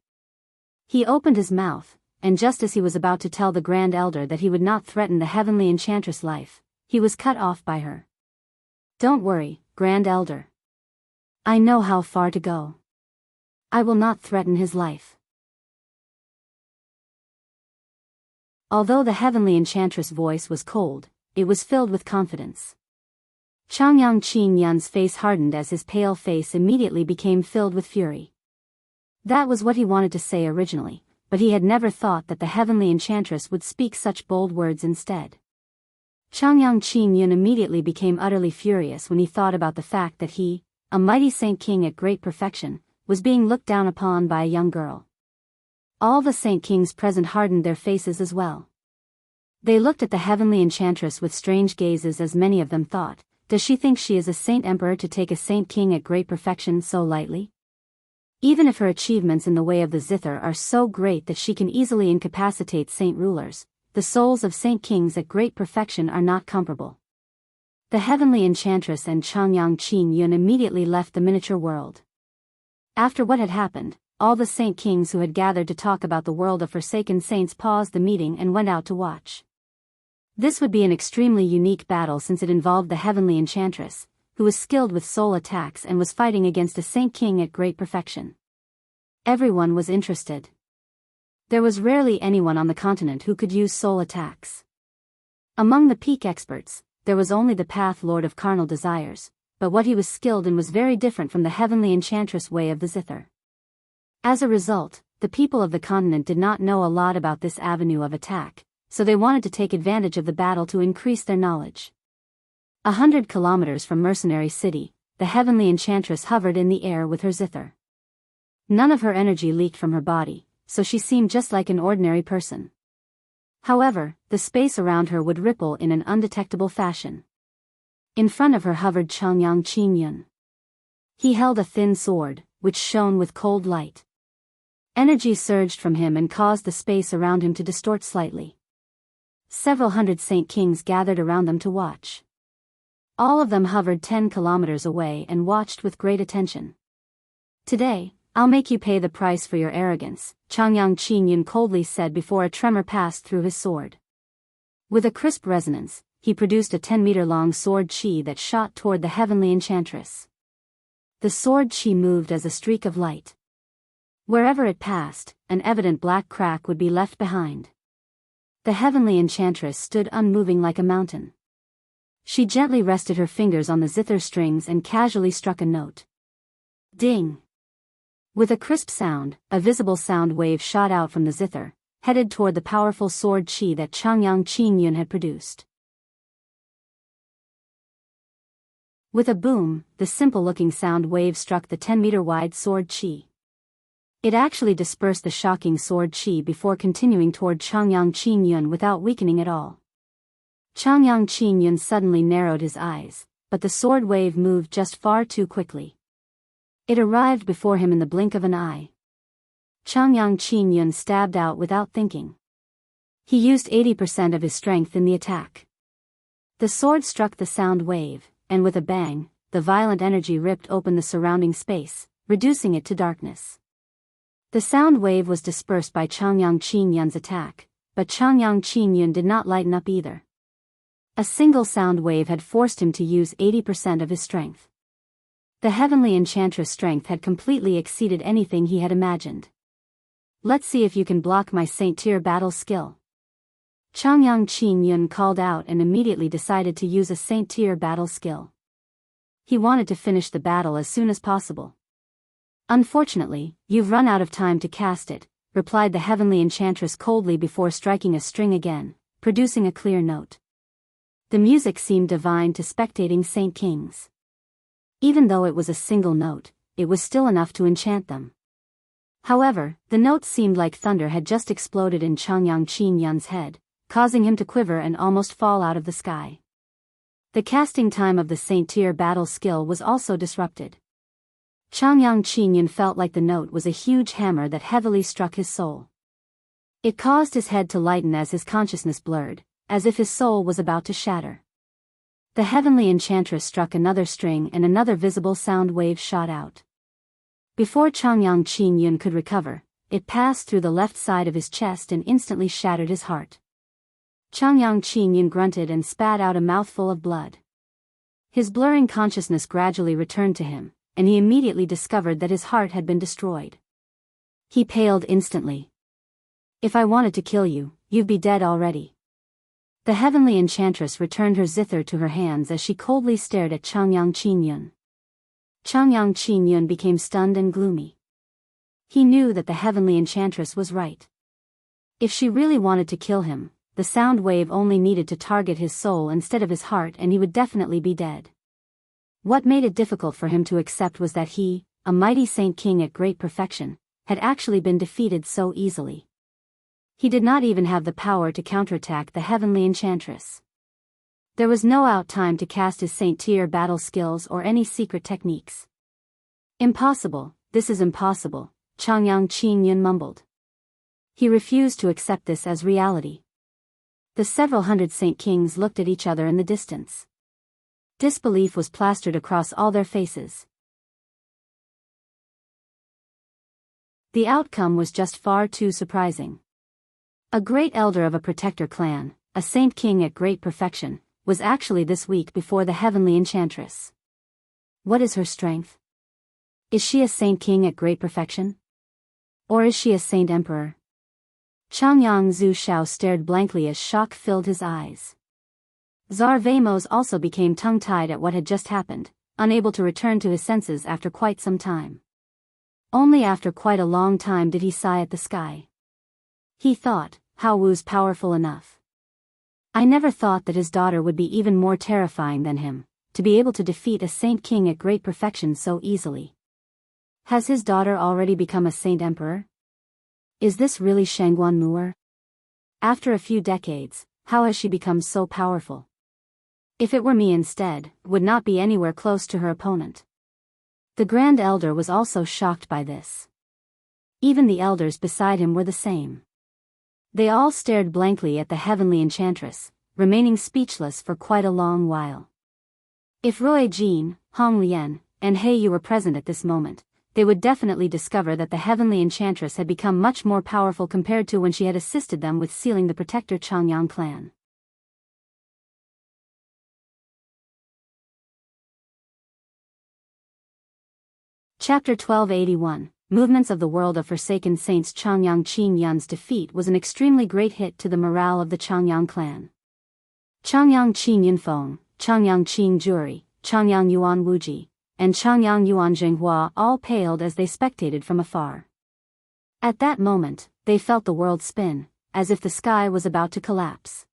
He opened his mouth, and just as he was about to tell the Grand Elder that he would not threaten the heavenly enchantress' life, he was cut off by her. Don't worry, Grand Elder. I know how far to go. I will not threaten his life. Although the heavenly enchantress' voice was cold, it was filled with confidence. Changyang Qingyun's face hardened as his pale face immediately became filled with fury. That was what he wanted to say originally, but he had never thought that the heavenly enchantress would speak such bold words instead. Changyang Qingyun immediately became utterly furious when he thought about the fact that he, a mighty saint king at great perfection, was being looked down upon by a young girl. All the saint kings present hardened their faces as well. They looked at the heavenly enchantress with strange gazes, as many of them thought, does she think she is a saint emperor to take a saint king at great perfection so lightly? Even if her achievements in the way of the zither are so great that she can easily incapacitate saint rulers, the souls of saint kings at great perfection are not comparable. The heavenly enchantress and Changyang Qingyun immediately left the miniature world. After what had happened, all the saint kings who had gathered to talk about the world of forsaken saints paused the meeting and went out to watch. This would be an extremely unique battle since it involved the heavenly enchantress, who was skilled with soul attacks and was fighting against a saint king at great perfection. Everyone was interested. There was rarely anyone on the continent who could use soul attacks. Among the peak experts, there was only the Path Lord of Carnal Desires, but what he was skilled in was very different from the heavenly enchantress way of the zither. As a result, the people of the continent did not know a lot about this avenue of attack, so they wanted to take advantage of the battle to increase their knowledge. 100 kilometers from Mercenary City, the heavenly enchantress hovered in the air with her zither. None of her energy leaked from her body, so she seemed just like an ordinary person. However, the space around her would ripple in an undetectable fashion. In front of her hovered Changyang Qingyun. He held a thin sword, which shone with cold light. Energy surged from him and caused the space around him to distort slightly. Several hundred saint kings gathered around them to watch. All of them hovered 10 kilometers away and watched with great attention. Today, I'll make you pay the price for your arrogance, Changyang Qingyun coldly said before a tremor passed through his sword. With a crisp resonance, he produced a 10-meter-long sword chi that shot toward the heavenly enchantress. The sword chi moved as a streak of light. Wherever it passed, an evident black crack would be left behind. The heavenly enchantress stood unmoving like a mountain. She gently rested her fingers on the zither strings and casually struck a note. Ding! With a crisp sound, a visible sound wave shot out from the zither, headed toward the powerful sword chi that Changyang Qingyun had produced. With a boom, the simple-looking sound wave struck the 10-meter-wide sword chi. It actually dispersed the shocking sword chi before continuing toward Changyang Qingyun without weakening at all. Changyang Qingyun suddenly narrowed his eyes, but the sword wave moved just far too quickly. It arrived before him in the blink of an eye. Changyang Qingyun stabbed out without thinking. He used 80% of his strength in the attack. The sword struck the sound wave, and with a bang, the violent energy ripped open the surrounding space, reducing it to darkness. The sound wave was dispersed by Changyang Qingyun's attack, but Changyang Qingyun did not lighten up either. A single sound wave had forced him to use 80% of his strength. The heavenly Enchantress' strength had completely exceeded anything he had imagined. "Let's see if you can block my Saint-Tier battle skill." Changyang Qingyun called out and immediately decided to use a Saint-Tier battle skill. He wanted to finish the battle as soon as possible. "Unfortunately, you've run out of time to cast it," replied the heavenly Enchantress coldly before striking a string again, producing a clear note. The music seemed divine to spectating Saint Kings. Even though it was a single note, it was still enough to enchant them. However, the note seemed like thunder had just exploded in Changyang Qingyun's head, causing him to quiver and almost fall out of the sky. The casting time of the Saint-Tier battle skill was also disrupted. Changyang Qingyun felt like the note was a huge hammer that heavily struck his soul. It caused his head to lighten as his consciousness blurred, as if his soul was about to shatter. The heavenly Enchantress struck another string and another visible sound wave shot out. Before Changyang Qingyun could recover, it passed through the left side of his chest and instantly shattered his heart. Changyang Qingyun grunted and spat out a mouthful of blood. His blurring consciousness gradually returned to him, and he immediately discovered that his heart had been destroyed. He paled instantly. "If I wanted to kill you, you'd be dead already." The heavenly Enchantress returned her zither to her hands as she coldly stared at Changyang Qingyun. Changyang Qingyun became stunned and gloomy. He knew that the heavenly Enchantress was right. If she really wanted to kill him, the sound wave only needed to target his soul instead of his heart and he would definitely be dead. What made it difficult for him to accept was that he, a mighty Saint King at great perfection, had actually been defeated so easily. He did not even have the power to counterattack the heavenly Enchantress. There was no out time to cast his Saint-Tier battle skills or any secret techniques. "Impossible, this is impossible," Changyang Qingyun mumbled. He refused to accept this as reality. The several hundred Saint Kings looked at each other in the distance. Disbelief was plastered across all their faces. The outcome was just far too surprising. A great elder of a protector clan, a Saint King at great perfection, was actually this week before the heavenly Enchantress. What is her strength? Is she a Saint King at great perfection? Or is she a Saint Emperor? Changyang Zhu Shao stared blankly as shock filled his eyes. Tsar Vamos also became tongue-tied at what had just happened, unable to return to his senses after quite some time. Only after quite a long time did he sigh at the sky. He thought, Hao Wu's powerful enough. I never thought that his daughter would be even more terrifying than him, to be able to defeat a Saint King at great perfection so easily. Has his daughter already become a Saint Emperor? Is this really Xuanhuang? After a few decades, how has she become so powerful? If it were me instead, would not be anywhere close to her opponent. The Grand Elder was also shocked by this. Even the elders beside him were the same. They all stared blankly at the heavenly Enchantress, remaining speechless for quite a long while. If Rui Jin, Hong Lian, and He Yu were present at this moment, they would definitely discover that the heavenly Enchantress had become much more powerful compared to when she had assisted them with sealing the protector Changyang clan. Chapter 1281, Movements of the World of Forsaken Saints. Changyang Qingyun's defeat was an extremely great hit to the morale of the Changyang clan. Changyang Qingyun Feng, Changyang Qing Juri, Changyang Yuan Wuji, and Changyang Yuan Zhenghua all paled as they spectated from afar. At that moment, they felt the world spin, as if the sky was about to collapse.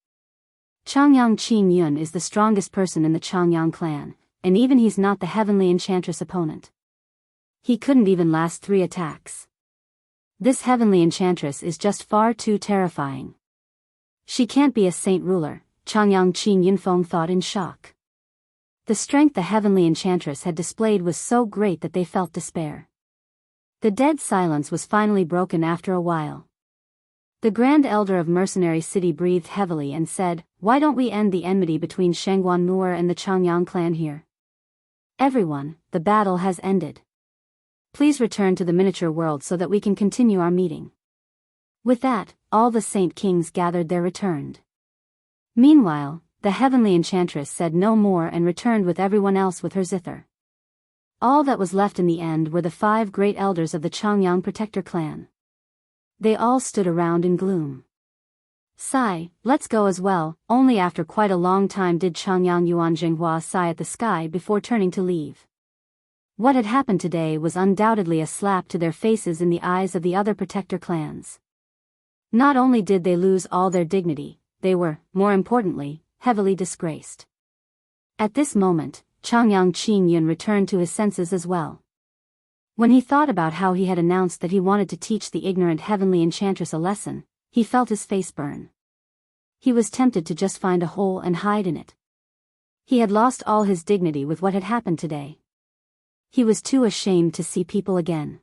Changyang Qingyun is the strongest person in the Changyang clan, and even he's not the Heavenly Enchantress opponent. He couldn't even last 3 attacks. This Heavenly Enchantress is just far too terrifying. She can't be a saint ruler, Changyang Qin Yunfeng thought in shock. The strength the Heavenly Enchantress had displayed was so great that they felt despair. The dead silence was finally broken after a while. The Grand Elder of Mercenary City breathed heavily and said, "Why don't we end the enmity between Xuanhuang and the Changyang clan here? Everyone, the battle has ended. Please return to the miniature world so that we can continue our meeting." With that, all the Saint Kings gathered there returned. Meanwhile, the Heavenly Enchantress said no more and returned with everyone else with her zither. All that was left in the end were the 5 great elders of the Changyang Protector clan. They all stood around in gloom. "Sigh, let's go as well." Only after quite a long time did Changyang Yuan Jinghua sigh at the sky before turning to leave. What had happened today was undoubtedly a slap to their faces in the eyes of the other Protector clans. Not only did they lose all their dignity, they were, more importantly, heavily disgraced. At this moment, Changyang Qingyun returned to his senses as well. When he thought about how he had announced that he wanted to teach the ignorant Heavenly Enchantress a lesson, he felt his face burn. He was tempted to just find a hole and hide in it. He had lost all his dignity with what had happened today. He was too ashamed to see people again.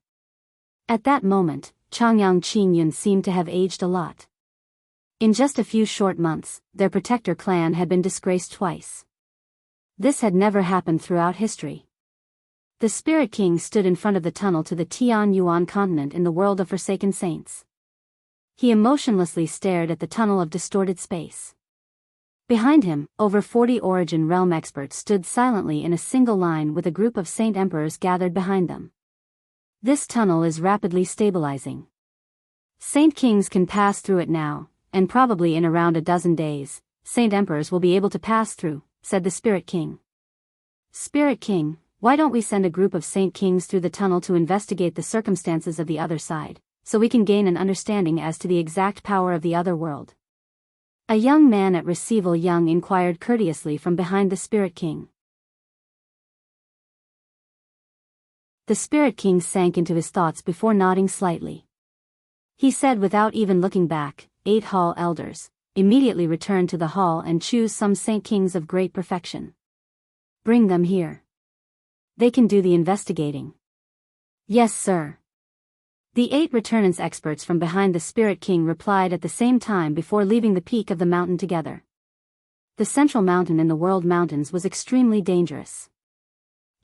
At that moment, Changyang Qingyun seemed to have aged a lot. In just a few short months, their Protector clan had been disgraced twice. This had never happened throughout history. The Spirit King stood in front of the tunnel to the Tian Yuan continent in the world of Forsaken Saints. He emotionlessly stared at the tunnel of distorted space. Behind him, over 40 Origin Realm experts stood silently in a single line with a group of Saint Emperors gathered behind them. This tunnel is rapidly stabilizing. Saint Kings can pass through it now, and probably in around a dozen days, Saint Emperors will be able to pass through, said the Spirit King. Spirit King, why don't we send a group of Saint Kings through the tunnel to investigate the circumstances of the other side, so we can gain an understanding as to the exact power of the other world? A young man at Receival Young inquired courteously from behind the Spirit King. The Spirit King sank into his thoughts before nodding slightly. He said without even looking back, 8 hall elders, immediately return to the hall and choose some Saint Kings of great perfection. Bring them here. They can do the investigating. Yes, sir. The 8 returnance experts from behind the Spirit King replied at the same time before leaving the peak of the mountain together. The central mountain in the World Mountains was extremely dangerous.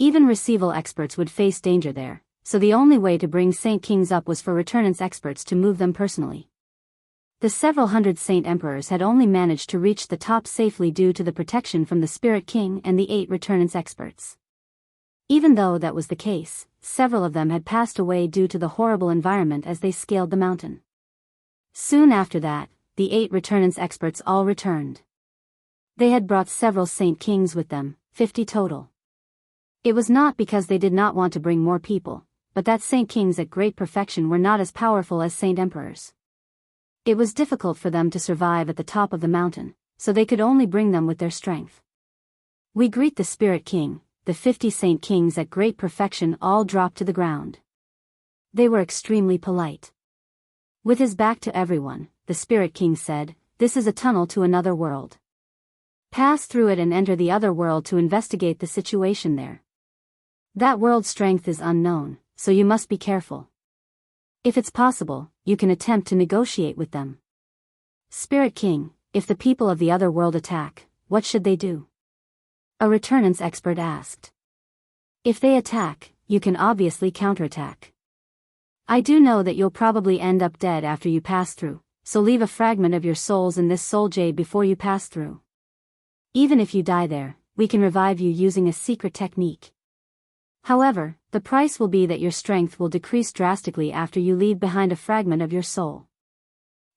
Even Receival experts would face danger there, so the only way to bring Saint Kings up was for returnance experts to move them personally. The several hundred Saint Emperors had only managed to reach the top safely due to the protection from the Spirit King and the 8 returnance experts. Even though that was the case, several of them had passed away due to the horrible environment as they scaled the mountain. Soon after that, the 8 returnance experts all returned. They had brought several Saint Kings with them, 50 total. It was not because they did not want to bring more people, but that Saint Kings at great perfection were not as powerful as Saint Emperors. It was difficult for them to survive at the top of the mountain, so they could only bring them with their strength. We greet the Spirit King. The 50 Saint Kings at great perfection all dropped to the ground. They were extremely polite. With his back to everyone, the Spirit King said, "This is a tunnel to another world. Pass through it and enter the other world to investigate the situation there. That world's strength is unknown, so you must be careful. If it's possible, you can attempt to negotiate with them." Spirit King, if the people of the other world attack, what should they do? A returnance expert asked. If they attack, you can obviously counterattack. I do know that you'll probably end up dead after you pass through, so leave a fragment of your souls in this soul jade before you pass through. Even if you die there, we can revive you using a secret technique. However, the price will be that your strength will decrease drastically after you leave behind a fragment of your soul.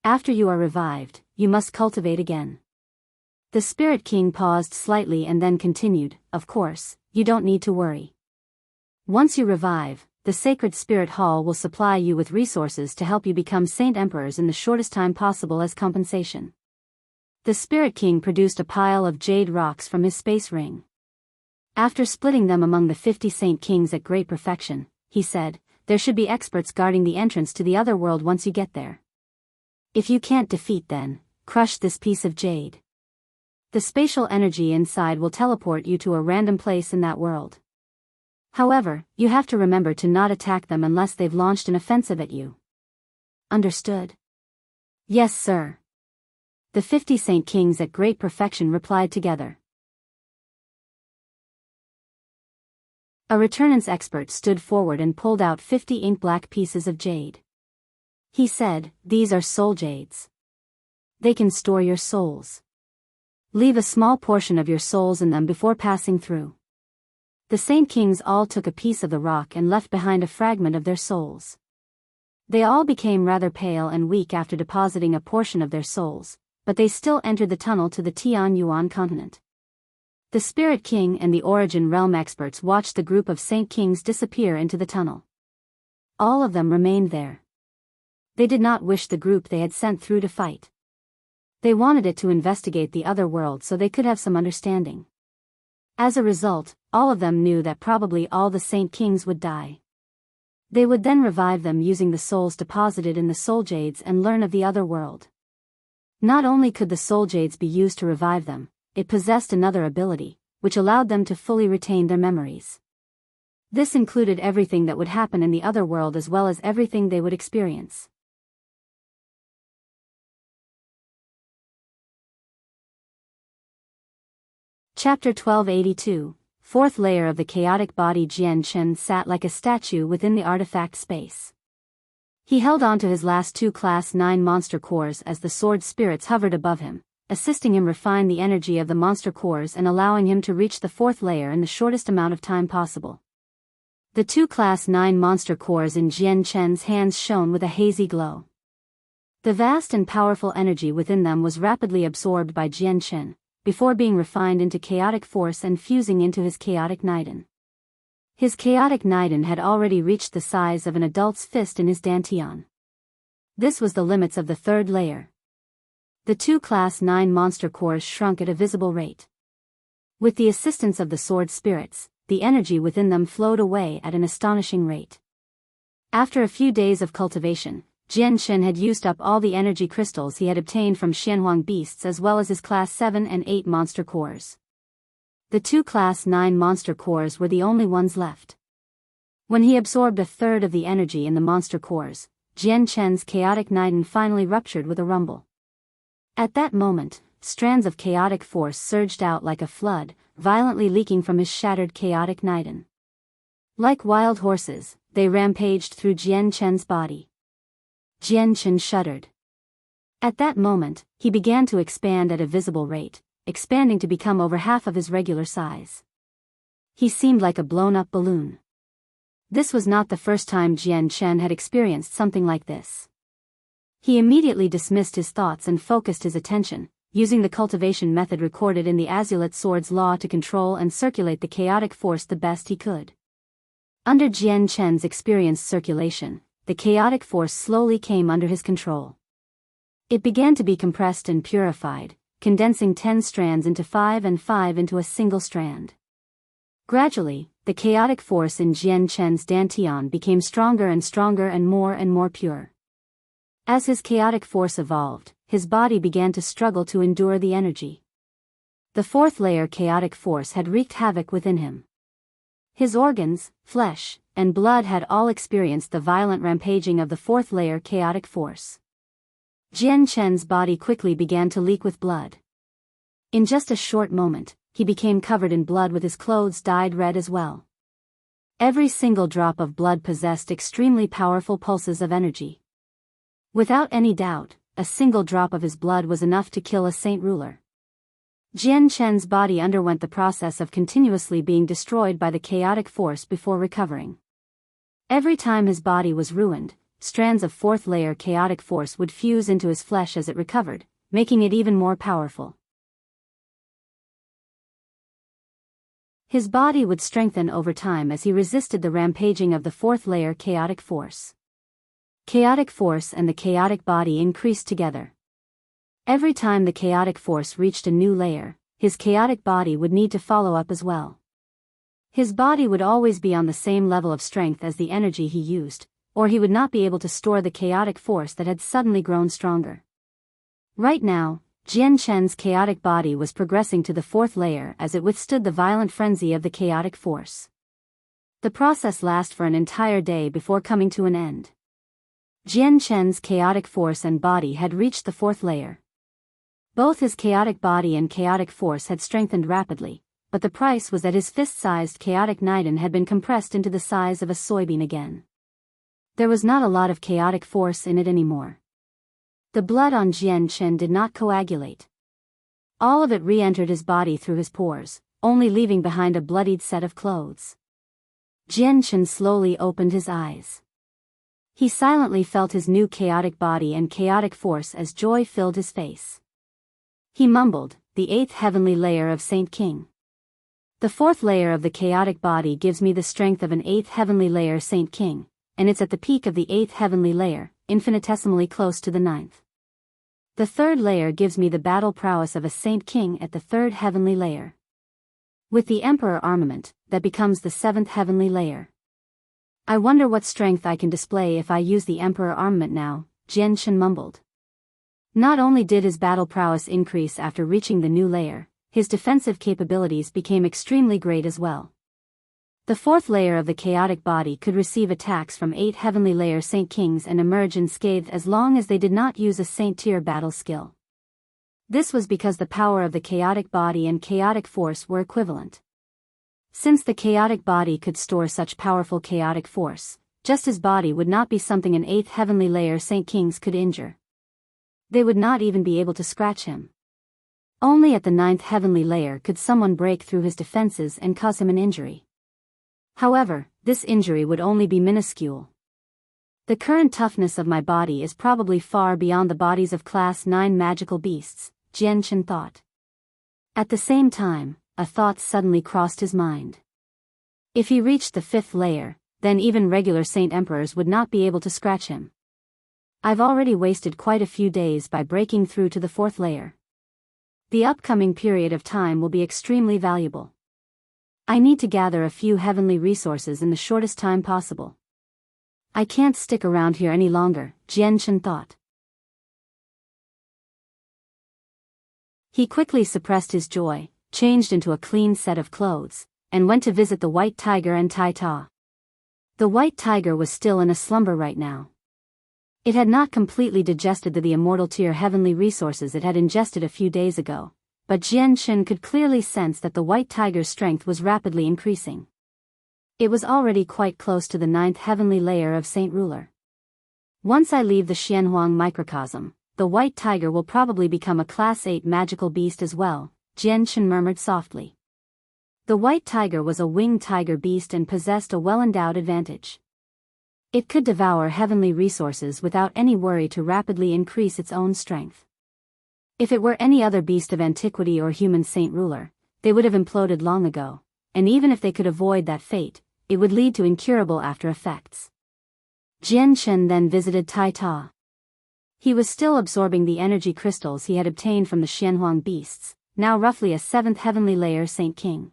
After you are revived, you must cultivate again. The Spirit King paused slightly and then continued, "Of course, you don't need to worry. Once you revive, the Sacred Spirit Hall will supply you with resources to help you become Saint Emperors in the shortest time possible as compensation." The Spirit King produced a pile of jade rocks from his space ring. After splitting them among the 50 Saint Kings at great perfection, he said, there should be experts guarding the entrance to the other world once you get there. If you can't defeat then, crush this piece of jade. The spatial energy inside will teleport you to a random place in that world. However, you have to remember to not attack them unless they've launched an offensive at you. Understood? Yes, sir. The 50 Saint Kings at great perfection replied together. A returnance expert stood forward and pulled out 50 ink-black pieces of jade. He said, these are soul jades. They can store your souls. Leave a small portion of your souls in them before passing through. The Saint Kings all took a piece of the rock and left behind a fragment of their souls. They all became rather pale and weak after depositing a portion of their souls, but they still entered the tunnel to the Tian Yuan continent. The Spirit King and the Origin Realm experts watched the group of Saint Kings disappear into the tunnel. All of them remained there. They did not wish the group they had sent through to fight. They wanted it to investigate the other world so they could have some understanding. As a result, all of them knew that probably all the Saint Kings would die. They would then revive them using the souls deposited in the soul jades and learn of the other world. Not only could the soul jades be used to revive them, it possessed another ability, which allowed them to fully retain their memories. This included everything that would happen in the other world as well as everything they would experience. Chapter 1282, Fourth Layer of the Chaotic Body. Jian Chen sat like a statue within the artifact space. He held on to his last two Class 9 monster cores as the sword spirits hovered above him, assisting him refine the energy of the monster cores and allowing him to reach the fourth layer in the shortest amount of time possible. The two Class 9 monster cores in Jian Chen's hands shone with a hazy glow. The vast and powerful energy within them was rapidly absorbed by Jian Chen, before being refined into chaotic force and fusing into his chaotic Niden. His chaotic Niden had already reached the size of an adult's fist in his dantian. This was the limits of the third layer. The two Class 9 monster cores shrunk at a visible rate. With the assistance of the sword spirits, the energy within them flowed away at an astonishing rate. After a few days of cultivation, Jian Chen had used up all the energy crystals he had obtained from Xuanhuang beasts as well as his Class 7 and 8 monster cores. The two Class 9 monster cores were the only ones left. When he absorbed a third of the energy in the monster cores, Jian Chen's chaotic Niden finally ruptured with a rumble. At that moment, strands of chaotic force surged out like a flood, violently leaking from his shattered chaotic Niden. Like wild horses, they rampaged through Jian Chen's body. Jian Chen shuddered. At that moment, he began to expand at a visible rate, expanding to become over half of his regular size. He seemed like a blown-up balloon. This was not the first time Jian Chen had experienced something like this. He immediately dismissed his thoughts and focused his attention, using the cultivation method recorded in the Azulite Sword's law to control and circulate the chaotic force the best he could. Under Jian Chen's experienced circulation, the chaotic force slowly came under his control. It began to be compressed and purified, condensing 10 strands into 5 and 5 into a single strand. Gradually, the chaotic force in Jian Chen's dantian became stronger and more pure. As his chaotic force evolved, his body began to struggle to endure the energy. The fourth layer chaotic force had wreaked havoc within him. His organs, flesh, and blood had all experienced the violent rampaging of the fourth layer chaotic force. Jian Chen's body quickly began to leak with blood. In just a short moment, he became covered in blood with his clothes dyed red as well. Every single drop of blood possessed extremely powerful pulses of energy. Without any doubt, a single drop of his blood was enough to kill a saint ruler. Jian Chen's body underwent the process of continuously being destroyed by the chaotic force before recovering. Every time his body was ruined, strands of fourth layer chaotic force would fuse into his flesh as it recovered, making it even more powerful. His body would strengthen over time as he resisted the rampaging of the fourth layer chaotic force. Chaotic force and the chaotic body increased together. Every time the chaotic force reached a new layer, his chaotic body would need to follow up as well. His body would always be on the same level of strength as the energy he used, or he would not be able to store the chaotic force that had suddenly grown stronger. Right now, Jian Chen's chaotic body was progressing to the fourth layer as it withstood the violent frenzy of the chaotic force. The process lasted for an entire day before coming to an end. Jian Chen's chaotic force and body had reached the fourth layer. Both his chaotic body and chaotic force had strengthened rapidly, but the price was that his fist-sized chaotic Niden had been compressed into the size of a soybean again. There was not a lot of chaotic force in it anymore. The blood on Jian Chen did not coagulate. All of it re-entered his body through his pores, only leaving behind a bloodied set of clothes. Jian Chen slowly opened his eyes. He silently felt his new chaotic body and chaotic force as joy filled his face. He mumbled, "The 8th heavenly layer of Saint King. The 4th layer of the chaotic body gives me the strength of an 8th heavenly layer Saint King, and it's at the peak of the 8th heavenly layer, infinitesimally close to the 9th. The 3rd layer gives me the battle prowess of a Saint King at the 3rd heavenly layer. With the Emperor Armament, that becomes the 7th heavenly layer. I wonder what strength I can display if I use the Emperor Armament now," Jian Chen mumbled. Not only did his battle prowess increase after reaching the new layer, his defensive capabilities became extremely great as well. The 4th layer of the chaotic body could receive attacks from 8 heavenly layer Saint Kings and emerge unscathed as long as they did not use a Saint tier battle skill. This was because the power of the chaotic body and chaotic force were equivalent. Since the chaotic body could store such powerful chaotic force, just his body would not be something an 8th heavenly layer Saint Kings could injure. They would not even be able to scratch him. Only at the 9th heavenly layer could someone break through his defenses and cause him an injury. However, this injury would only be minuscule. The current toughness of my body is probably far beyond the bodies of Class 9 magical beasts, Jian Chen thought. At the same time, a thought suddenly crossed his mind. If he reached the 5th layer, then even regular Saint Emperors would not be able to scratch him. I've already wasted quite a few days by breaking through to the 4th layer. The upcoming period of time will be extremely valuable. I need to gather a few heavenly resources in the shortest time possible. I can't stick around here any longer, Jian Chen thought. He quickly suppressed his joy, changed into a clean set of clothes, and went to visit the white tiger and Tai Ta. The white tiger was still in a slumber right now. It had not completely digested the immortal tier heavenly resources it had ingested a few days ago, but Jian Chen could clearly sense that the white tiger's strength was rapidly increasing. It was already quite close to the 9th heavenly layer of Saint Ruler. Once I leave the Xuanhuang microcosm, the white tiger will probably become a Class 8 magical beast as well, Jian Chen murmured softly. The white tiger was a winged tiger beast and possessed a well-endowed advantage. It could devour heavenly resources without any worry to rapidly increase its own strength. If it were any other beast of antiquity or human Saint Ruler, they would have imploded long ago, and even if they could avoid that fate, it would lead to incurable after effects. Jian Chen then visited Tai Ta. He was still absorbing the energy crystals he had obtained from the Xuanhuang beasts, now roughly a 7th heavenly layer Saint King.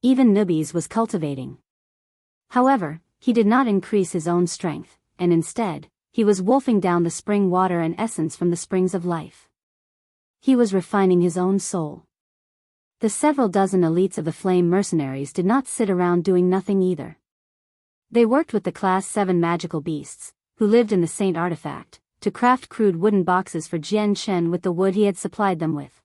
Even Nubis was cultivating. However, he did not increase his own strength, and instead, he was wolfing down the spring water and essence from the springs of life. He was refining his own soul. The several dozen elites of the Flame Mercenaries did not sit around doing nothing either. They worked with the Class 7 magical beasts, who lived in the Saint Artifact, to craft crude wooden boxes for Jian Chen with the wood he had supplied them with.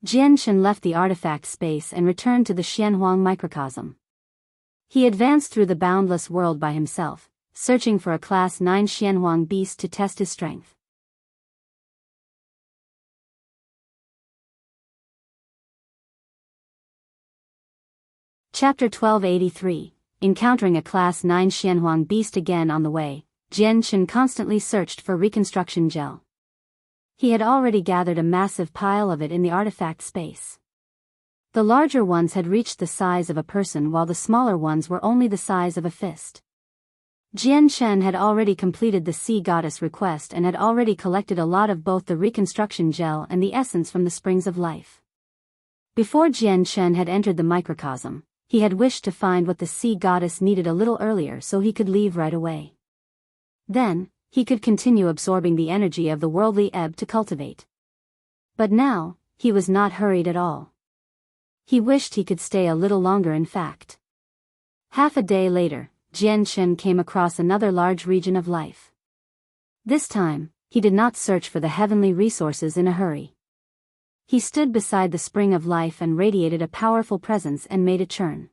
Jian Chen left the artifact space and returned to the Xuanhuang microcosm. He advanced through the boundless world by himself, searching for a Class 9 Xuanhuang beast to test his strength. Chapter 1283, Encountering a Class 9 Xuanhuang beast again on the way, Jian Chen constantly searched for reconstruction gel. He had already gathered a massive pile of it in the artifact space. The larger ones had reached the size of a person while the smaller ones were only the size of a fist. Jian Chen had already completed the sea goddess request and had already collected a lot of both the reconstruction gel and the essence from the springs of life. Before Jian Chen had entered the microcosm, he had wished to find what the sea goddess needed a little earlier so he could leave right away. Then, he could continue absorbing the energy of the worldly ebb to cultivate. But now, he was not hurried at all. He wished he could stay a little longer in fact. Half a day later, Jian Shen came across another large region of life. This time, he did not search for the heavenly resources in a hurry. He stood beside the spring of life and radiated a powerful presence and made a churn.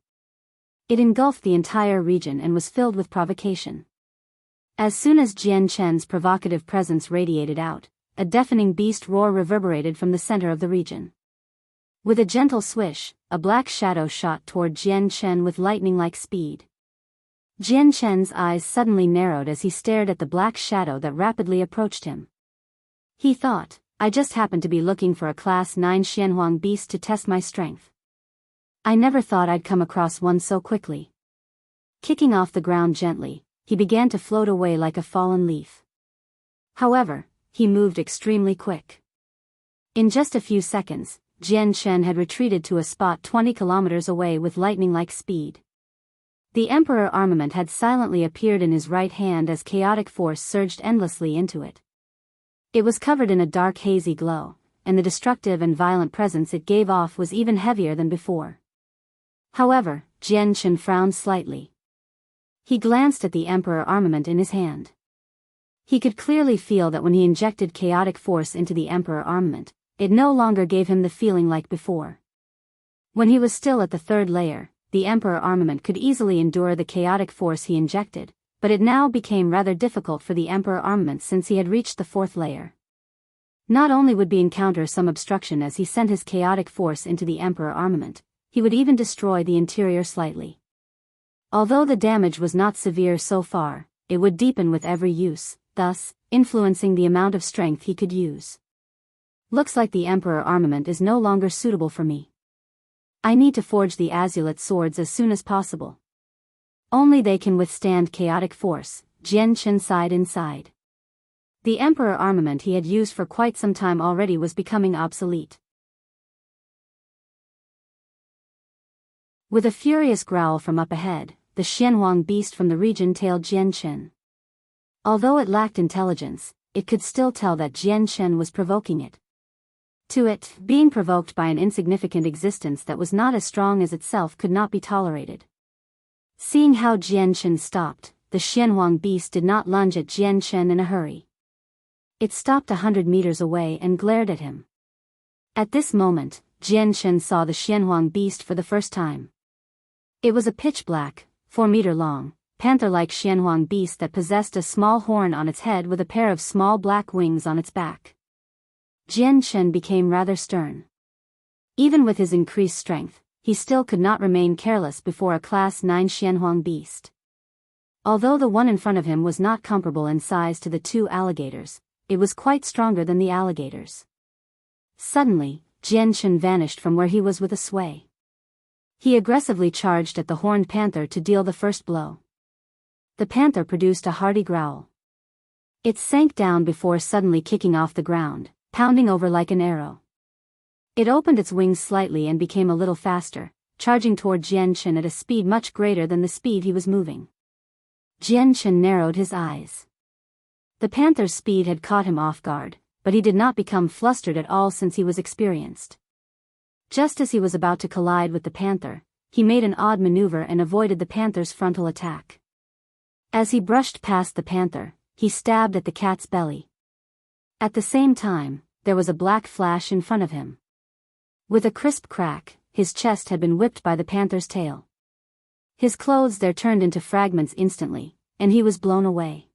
It engulfed the entire region and was filled with provocation. As soon as Jian Shen's provocative presence radiated out, a deafening beast roar reverberated from the center of the region. With a gentle swish, a black shadow shot toward Jian Shen with lightning-like speed. Jian Shen's eyes suddenly narrowed as he stared at the black shadow that rapidly approached him. He thought, I just happened to be looking for a Class 9 Xuanhuang beast to test my strength. I never thought I'd come across one so quickly. Kicking off the ground gently, he began to float away like a fallen leaf. However, he moved extremely quick. In just a few seconds, Jian Shen had retreated to a spot 20 kilometers away with lightning-like speed. The Emperor Armament had silently appeared in his right hand as chaotic force surged endlessly into it. It was covered in a dark hazy glow, and the destructive and violent presence it gave off was even heavier than before. However, Jian Shen frowned slightly. He glanced at the Emperor Armament in his hand. He could clearly feel that when he injected chaotic force into the Emperor Armament, it no longer gave him the feeling like before. When he was still at the third layer, the Emperor Armament could easily endure the chaotic force he injected, but it now became rather difficult for the Emperor Armament since he had reached the fourth layer. Not only would he encounter some obstruction as he sent his chaotic force into the Emperor Armament, he would even destroy the interior slightly. Although the damage was not severe so far, it would deepen with every use, thus, influencing the amount of strength he could use. Looks like the Emperor Armament is no longer suitable for me. I need to forge the azulate swords as soon as possible. Only they can withstand chaotic force, Jian Shen sighed inside. The Emperor Armament he had used for quite some time already was becoming obsolete. With a furious growl from up ahead, the Xuanhuang beast from the region tailed Jian Shen. Although it lacked intelligence, it could still tell that Jian Shen was provoking it. To it, being provoked by an insignificant existence that was not as strong as itself could not be tolerated. Seeing how Jian Shen stopped, the Xuanhuang beast did not lunge at Jian Shen in a hurry. It stopped 100 meters away and glared at him. At this moment, Jian Shen saw the Xuanhuang beast for the first time. It was a pitch-black, 4-meter-long, panther-like Xuanhuang beast that possessed a small horn on its head with a pair of small black wings on its back. Jian Shen became rather stern. Even with his increased strength, he still could not remain careless before a Class 9 Xuanhuang beast. Although the one in front of him was not comparable in size to the two alligators, it was quite stronger than the alligators. Suddenly, Jian Shen vanished from where he was with a sway. He aggressively charged at the horned panther to deal the first blow. The panther produced a hearty growl. It sank down before suddenly kicking off the ground, pounding over like an arrow. It opened its wings slightly and became a little faster, charging toward Jian Shen at a speed much greater than the speed he was moving. Jian Shen narrowed his eyes. The panther's speed had caught him off guard, but he did not become flustered at all since he was experienced. Just as he was about to collide with the panther, he made an odd maneuver and avoided the panther's frontal attack. As he brushed past the panther, he stabbed at the cat's belly. At the same time, there was a black flash in front of him. With a crisp crack, his chest had been whipped by the panther's tail. His clothes there turned into fragments instantly, and he was blown away.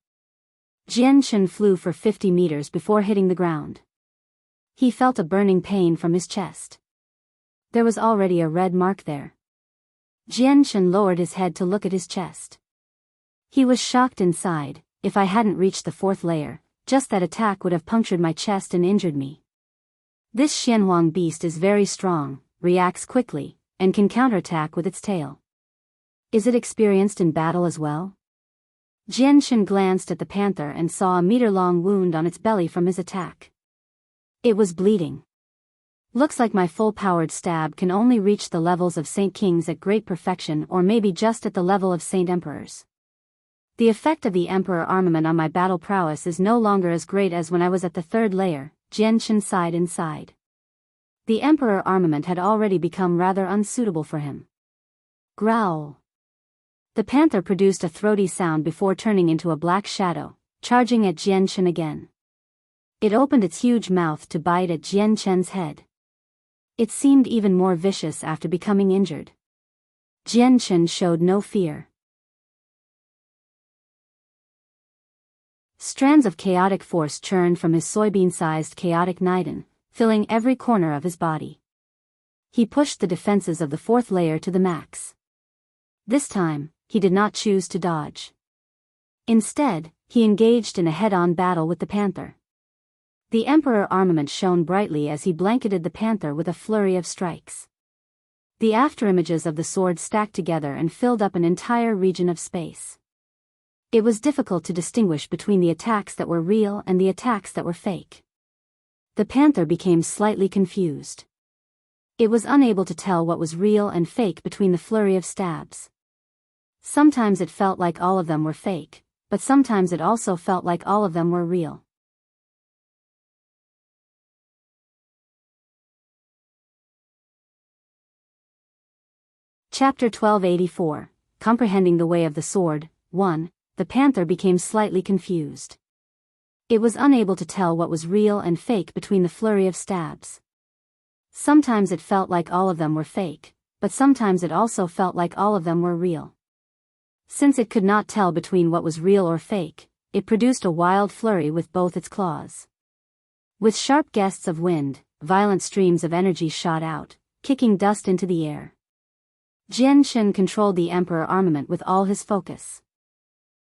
Jian Shen flew for 50 meters before hitting the ground. He felt a burning pain from his chest. There was already a red mark there. Jian Shen lowered his head to look at his chest. He was shocked inside. If I hadn't reached the fourth layer, just that attack would have punctured my chest and injured me. This Xuanhuang beast is very strong, reacts quickly, and can counterattack with its tail. Is it experienced in battle as well? Jian Shen glanced at the panther and saw a meter-long wound on its belly from his attack. It was bleeding. Looks like my full-powered stab can only reach the levels of Saint Kings at great perfection, or maybe just at the level of Saint Emperors. The effect of the Emperor armament on my battle prowess is no longer as great as when I was at the third layer, Jianshan sighed inside. The Emperor armament had already become rather unsuitable for him. Growl. The panther produced a throaty sound before turning into a black shadow, charging at Jianshan again. It opened its huge mouth to bite at Jianshan's head. It seemed even more vicious after becoming injured. Jianshan showed no fear. Strands of chaotic force churned from his soybean-sized chaotic Niden, filling every corner of his body. He pushed the defenses of the fourth layer to the max. This time, he did not choose to dodge. Instead, he engaged in a head-on battle with the panther. The Emperor armament shone brightly as he blanketed the panther with a flurry of strikes. The afterimages of the sword stacked together and filled up an entire region of space. It was difficult to distinguish between the attacks that were real and the attacks that were fake. The panther became slightly confused. It was unable to tell what was real and fake between the flurry of stabs. Sometimes it felt like all of them were fake, but sometimes it also felt like all of them were real. Chapter 1284, Comprehending the Way of the Sword. 1. The panther became slightly confused. It was unable to tell what was real and fake between the flurry of stabs. Sometimes it felt like all of them were fake, but sometimes it also felt like all of them were real. Since it could not tell between what was real or fake, it produced a wild flurry with both its claws. With sharp gusts of wind, violent streams of energy shot out, kicking dust into the air. Jianshan controlled the Emperor armament with all his focus.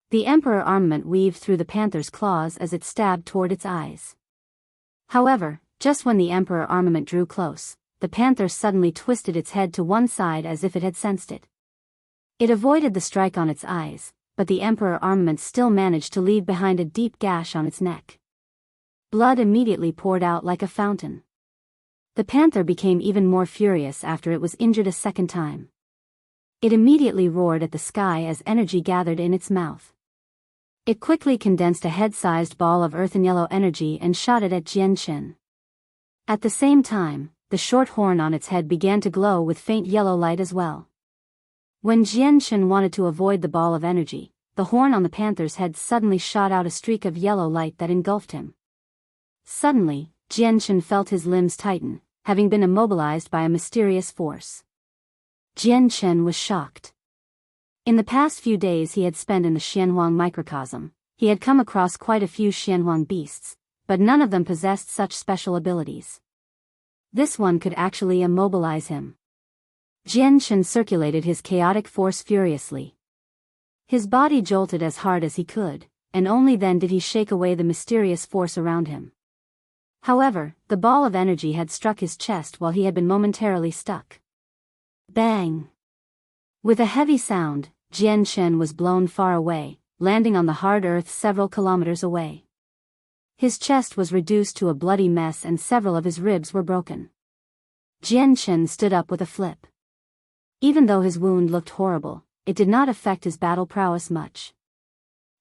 The Emperor armament weaved through the panther's claws as it stabbed toward its eyes. However, just when the Emperor armament drew close, the panther suddenly twisted its head to one side as if it had sensed it. It avoided the strike on its eyes, but the Emperor armament still managed to leave behind a deep gash on its neck. Blood immediately poured out like a fountain. The panther became even more furious after it was injured a second time. It immediately roared at the sky as energy gathered in its mouth. It quickly condensed a head-sized ball of earthen yellow energy and shot it at Jianshan. At the same time, the short horn on its head began to glow with faint yellow light as well. When Jianshan wanted to avoid the ball of energy, the horn on the panther's head suddenly shot out a streak of yellow light that engulfed him. Suddenly, Jianshan felt his limbs tighten, having been immobilized by a mysterious force. Jianshan was shocked. In the past few days he had spent in the Xuanhuang microcosm, he had come across quite a few Xuanhuang beasts, but none of them possessed such special abilities. This one could actually immobilize him. Jianshan circulated his chaotic force furiously. His body jolted as hard as he could, and only then did he shake away the mysterious force around him. However, the ball of energy had struck his chest while he had been momentarily stuck. Bang! With a heavy sound, Jianshan was blown far away, landing on the hard earth several kilometers away. His chest was reduced to a bloody mess and several of his ribs were broken. Jianshan stood up with a flip. Even though his wound looked horrible, it did not affect his battle prowess much.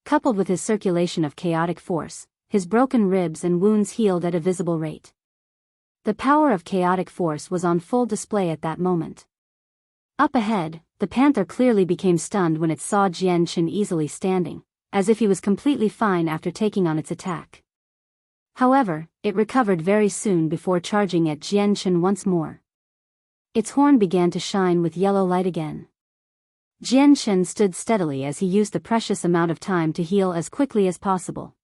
Coupled with his circulation of chaotic force, his broken ribs and wounds healed at a visible rate. The power of chaotic force was on full display at that moment. Up ahead, the panther clearly became stunned when it saw Jianshan easily standing, as if he was completely fine after taking on its attack. However, it recovered very soon before charging at Jianshan once more. Its horn began to shine with yellow light again. Jianshan stood steadily as he used the precious amount of time to heal as quickly as possible.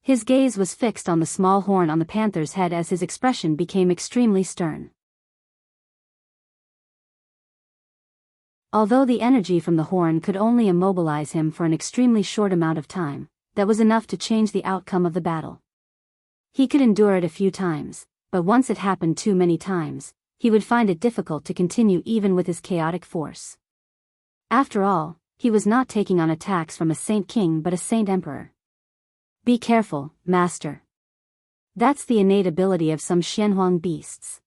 His gaze was fixed on the small horn on the panther's head as his expression became extremely stern. Although the energy from the horn could only immobilize him for an extremely short amount of time, that was enough to change the outcome of the battle. He could endure it a few times, but once it happened too many times, he would find it difficult to continue even with his chaotic force. After all, he was not taking on attacks from a Saint King but a Saint Emperor. Be careful, Master. That's the innate ability of some Xuanhuang beasts.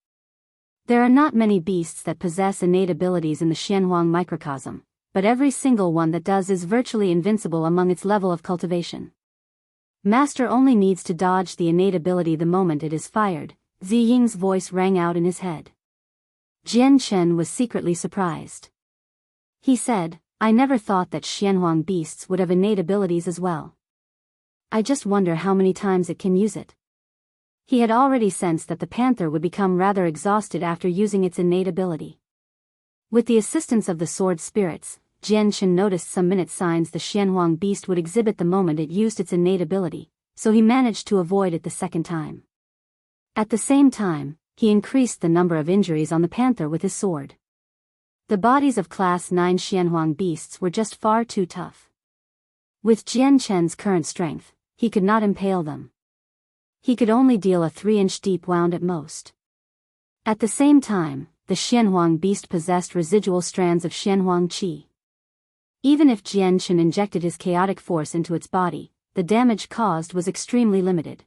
There are not many beasts that possess innate abilities in the Xuanhuang microcosm, but every single one that does is virtually invincible among its level of cultivation. Master only needs to dodge the innate ability the moment it is fired. Ziying's voice rang out in his head. Jian Chen was secretly surprised. He said, I never thought that Xuanhuang beasts would have innate abilities as well. I just wonder how many times it can use it. He had already sensed that the panther would become rather exhausted after using its innate ability. With the assistance of the sword spirits, Jian Chen noticed some minute signs the Xuanhuang beast would exhibit the moment it used its innate ability, so he managed to avoid it the second time. At the same time, he increased the number of injuries on the panther with his sword. The bodies of Class 9 Xuanhuang beasts were just far too tough. With Jian Chen's current strength, he could not impale them. He could only deal a 3-inch deep wound at most. At the same time, the Xuanhuang beast possessed residual strands of Xuanhuang qi. Even if Jian Chen injected his chaotic force into its body, the damage caused was extremely limited.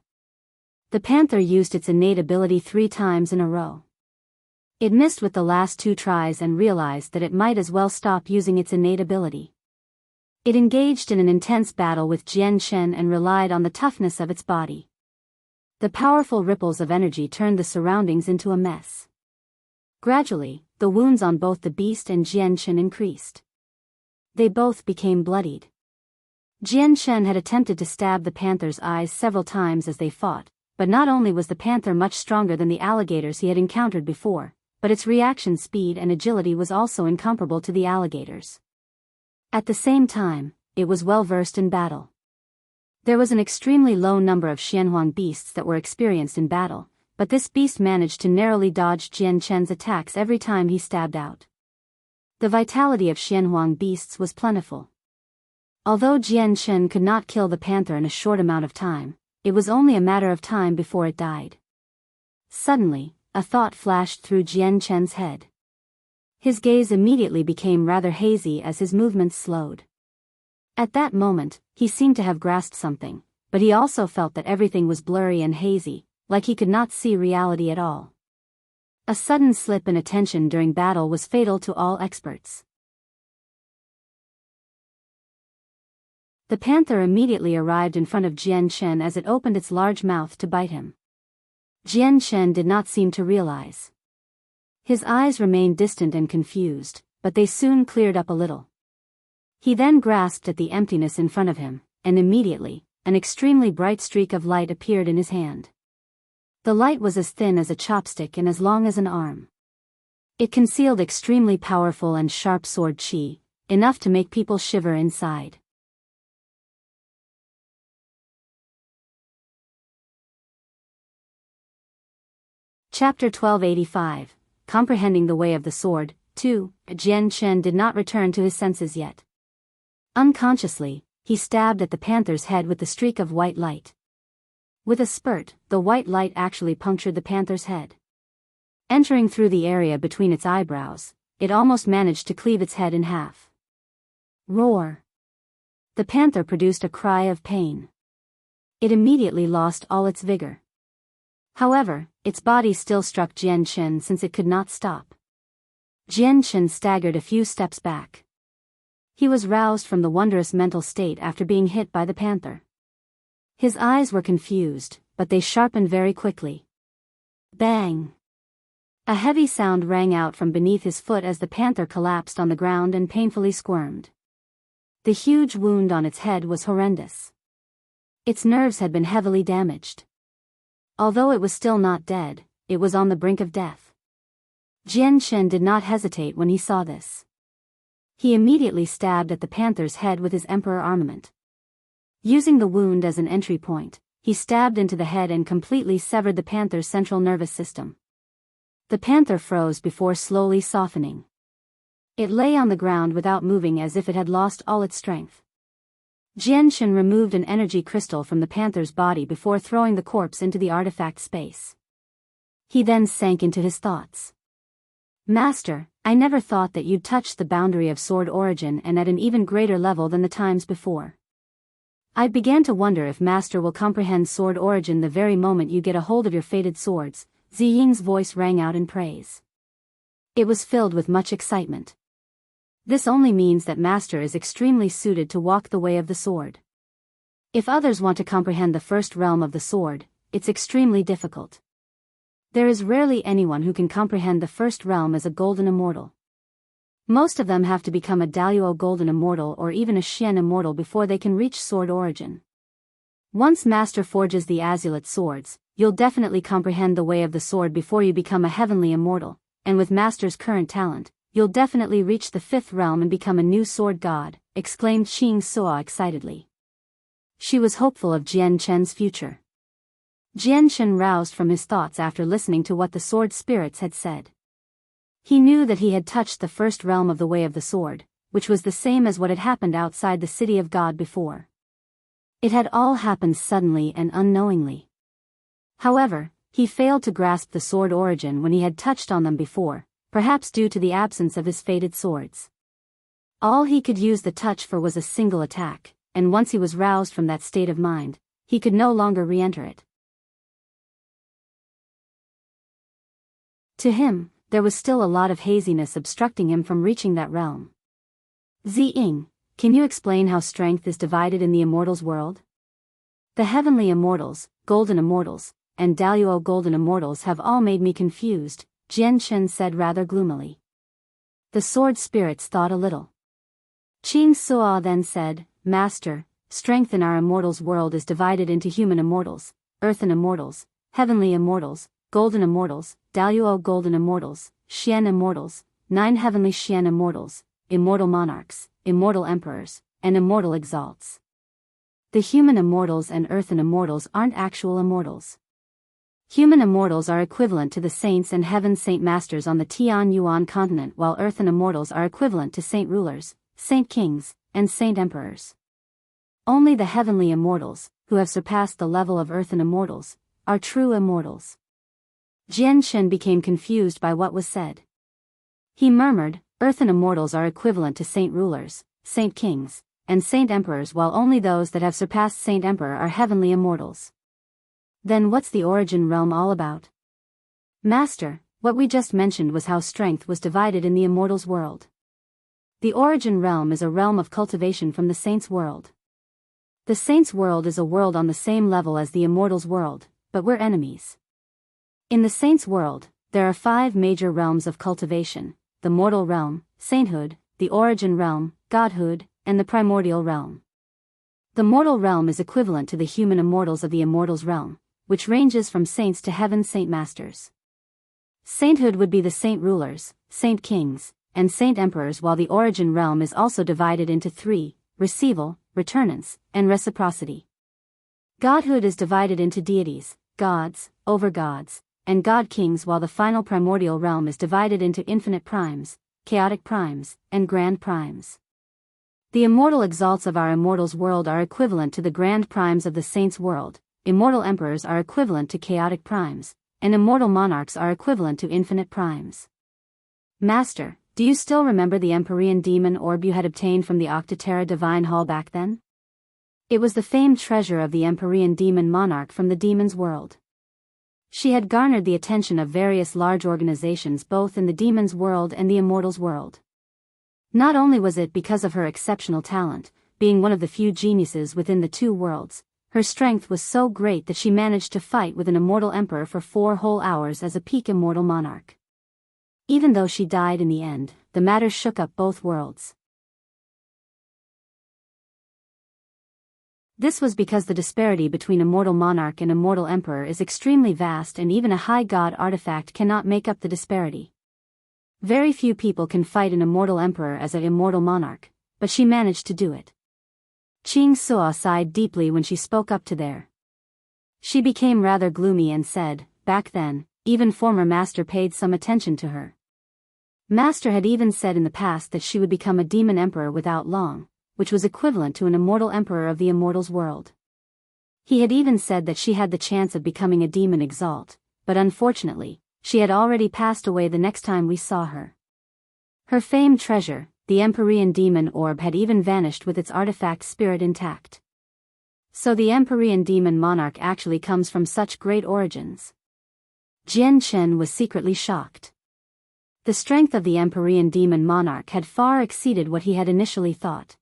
The panther used its innate ability 3 times in a row. It missed with the last 2 tries and realized that it might as well stop using its innate ability. It engaged in an intense battle with Jian Chen and relied on the toughness of its body. The powerful ripples of energy turned the surroundings into a mess. Gradually, the wounds on both the beast and Jian Chen increased. They both became bloodied. Jian Chen had attempted to stab the panther's eyes several times as they fought, but not only was the panther much stronger than the alligators he had encountered before, but its reaction speed and agility was also incomparable to the alligators. At the same time, it was well versed in battle. There was an extremely low number of Xuanhuang beasts that were experienced in battle, but this beast managed to narrowly dodge Jian Chen's attacks every time he stabbed out. The vitality of Xuanhuang beasts was plentiful. Although Jian Chen could not kill the panther in a short amount of time, it was only a matter of time before it died. Suddenly, a thought flashed through Jian Chen's head. His gaze immediately became rather hazy as his movements slowed. At that moment, he seemed to have grasped something, but he also felt that everything was blurry and hazy, like he could not see reality at all. A sudden slip in attention during battle was fatal to all experts. The panther immediately arrived in front of Jian Chen as it opened its large mouth to bite him. Jian Chen did not seem to realize. His eyes remained distant and confused, but they soon cleared up a little. He then grasped at the emptiness in front of him, and immediately, an extremely bright streak of light appeared in his hand. The light was as thin as a chopstick and as long as an arm. It concealed extremely powerful and sharp sword qi, enough to make people shiver inside. Chapter 1285, Comprehending the Way of the Sword, 2. Jian Chen did not return to his senses yet. Unconsciously, he stabbed at the panther's head with the streak of white light. With a spurt, the white light actually punctured the panther's head. Entering through the area between its eyebrows, it almost managed to cleave its head in half. Roar! The panther produced a cry of pain. It immediately lost all its vigor. However, its body still struck Jian Chen since it could not stop. Jian Chen staggered a few steps back. He was roused from the wondrous mental state after being hit by the panther. His eyes were confused, but they sharpened very quickly. Bang! A heavy sound rang out from beneath his foot as the panther collapsed on the ground and painfully squirmed. The huge wound on its head was horrendous. Its nerves had been heavily damaged. Although it was still not dead, it was on the brink of death. Jian Chen did not hesitate when he saw this. He immediately stabbed at the panther's head with his emperor armament. Using the wound as an entry point, he stabbed into the head and completely severed the panther's central nervous system. The panther froze before slowly softening. It lay on the ground without moving as if it had lost all its strength. Jian Chen removed an energy crystal from the panther's body before throwing the corpse into the artifact space. He then sank into his thoughts. Master, I never thought that you'd touch the boundary of sword origin and at an even greater level than the times before. I began to wonder if Master will comprehend sword origin the very moment you get a hold of your fated swords. Ziying's voice rang out in praise. It was filled with much excitement. This only means that Master is extremely suited to walk the way of the sword. If others want to comprehend the first realm of the sword, it's extremely difficult. There is rarely anyone who can comprehend the first realm as a golden immortal. Most of them have to become a Daliao golden immortal or even a Xian immortal before they can reach sword origin. Once Master forges the azulate swords, you'll definitely comprehend the way of the sword before you become a heavenly immortal, and with Master's current talent, you'll definitely reach the 5th realm and become a new sword god, exclaimed Qing Suo excitedly. She was hopeful of Jian Chen's future. Jian Chen roused from his thoughts after listening to what the sword spirits had said. He knew that he had touched the first realm of the way of the sword, which was the same as what had happened outside the city of God before. It had all happened suddenly and unknowingly. However, he failed to grasp the sword origin when he had touched on them before, perhaps due to the absence of his fated swords. All he could use the touch for was a single attack, and once he was roused from that state of mind, he could no longer re-enter it. To him, there was still a lot of haziness obstructing him from reaching that realm. Ziying, can you explain how strength is divided in the immortals world? The heavenly immortals, golden immortals, and Daliao golden immortals have all made me confused, Jian Chen said rather gloomily. The sword spirits thought a little. Qing Suo then said, Master, strength in our immortals world is divided into human immortals, earthen immortals, heavenly immortals, golden immortals, Daliao golden immortals, Xian immortals, 9 heavenly Xian immortals, immortal monarchs, immortal emperors, and immortal exalts. The human immortals and earthen immortals aren't actual immortals. Human immortals are equivalent to the saints and heaven saint masters on the Tian Yuan continent, while earthen immortals are equivalent to saint rulers, saint kings, and saint emperors. Only the heavenly immortals, who have surpassed the level of earthen immortals, are true immortals. Jian Chen became confused by what was said. He murmured, earthen immortals are equivalent to saint rulers, saint kings, and saint emperors, while only those that have surpassed saint emperor are heavenly immortals. Then what's the origin realm all about? Master, what we just mentioned was how strength was divided in the immortals world. The origin realm is a realm of cultivation from the saints' world. The saints' world is a world on the same level as the immortals world, but we're enemies. In the saints' world, there are 5 major realms of cultivation: the mortal realm, sainthood, the origin realm, godhood, and the primordial realm. The mortal realm is equivalent to the human immortals of the immortals realm, which ranges from saints to heaven saint masters. Sainthood would be the saint rulers, saint kings, and saint emperors, while the origin realm is also divided into 3, receival, returnance, and reciprocity. Godhood is divided into deities, gods, overgods, and god kings, while the final primordial realm is divided into infinite primes, chaotic primes, and grand primes. The immortal exalts of our immortals world are equivalent to the grand primes of the saints' world, immortal emperors are equivalent to chaotic primes, and immortal monarchs are equivalent to infinite primes. Master, do you still remember the Empyrean demon orb you had obtained from the Octaterra Divine Hall back then? It was the famed treasure of the Empyrean demon monarch from the demon's world. She had garnered the attention of various large organizations both in the demon's world and the immortals world. Not only was it because of her exceptional talent, being one of the few geniuses within the 2 worlds, her strength was so great that she managed to fight with an immortal emperor for 4 whole hours as a peak immortal monarch. Even though she died in the end, the matter shook up both worlds. This was because the disparity between immortal monarch and immortal emperor is extremely vast, and even a high god artifact cannot make up the disparity. Very few people can fight an immortal emperor as an immortal monarch, but she managed to do it. Qing Suo sighed deeply when she spoke up to there. She became rather gloomy and said, back then, even former master paid some attention to her. Master had even said in the past that she would become a demon emperor without long, which was equivalent to an immortal emperor of the immortals world. He had even said that she had the chance of becoming a demon exalt, but unfortunately, she had already passed away the next time we saw her. Her famed treasure, the Empyrean demon orb, had even vanished with its artifact spirit intact. So the Empyrean demon monarch actually comes from such great origins. Jian Chen was secretly shocked. The strength of the Empyrean demon monarch had far exceeded what he had initially thought.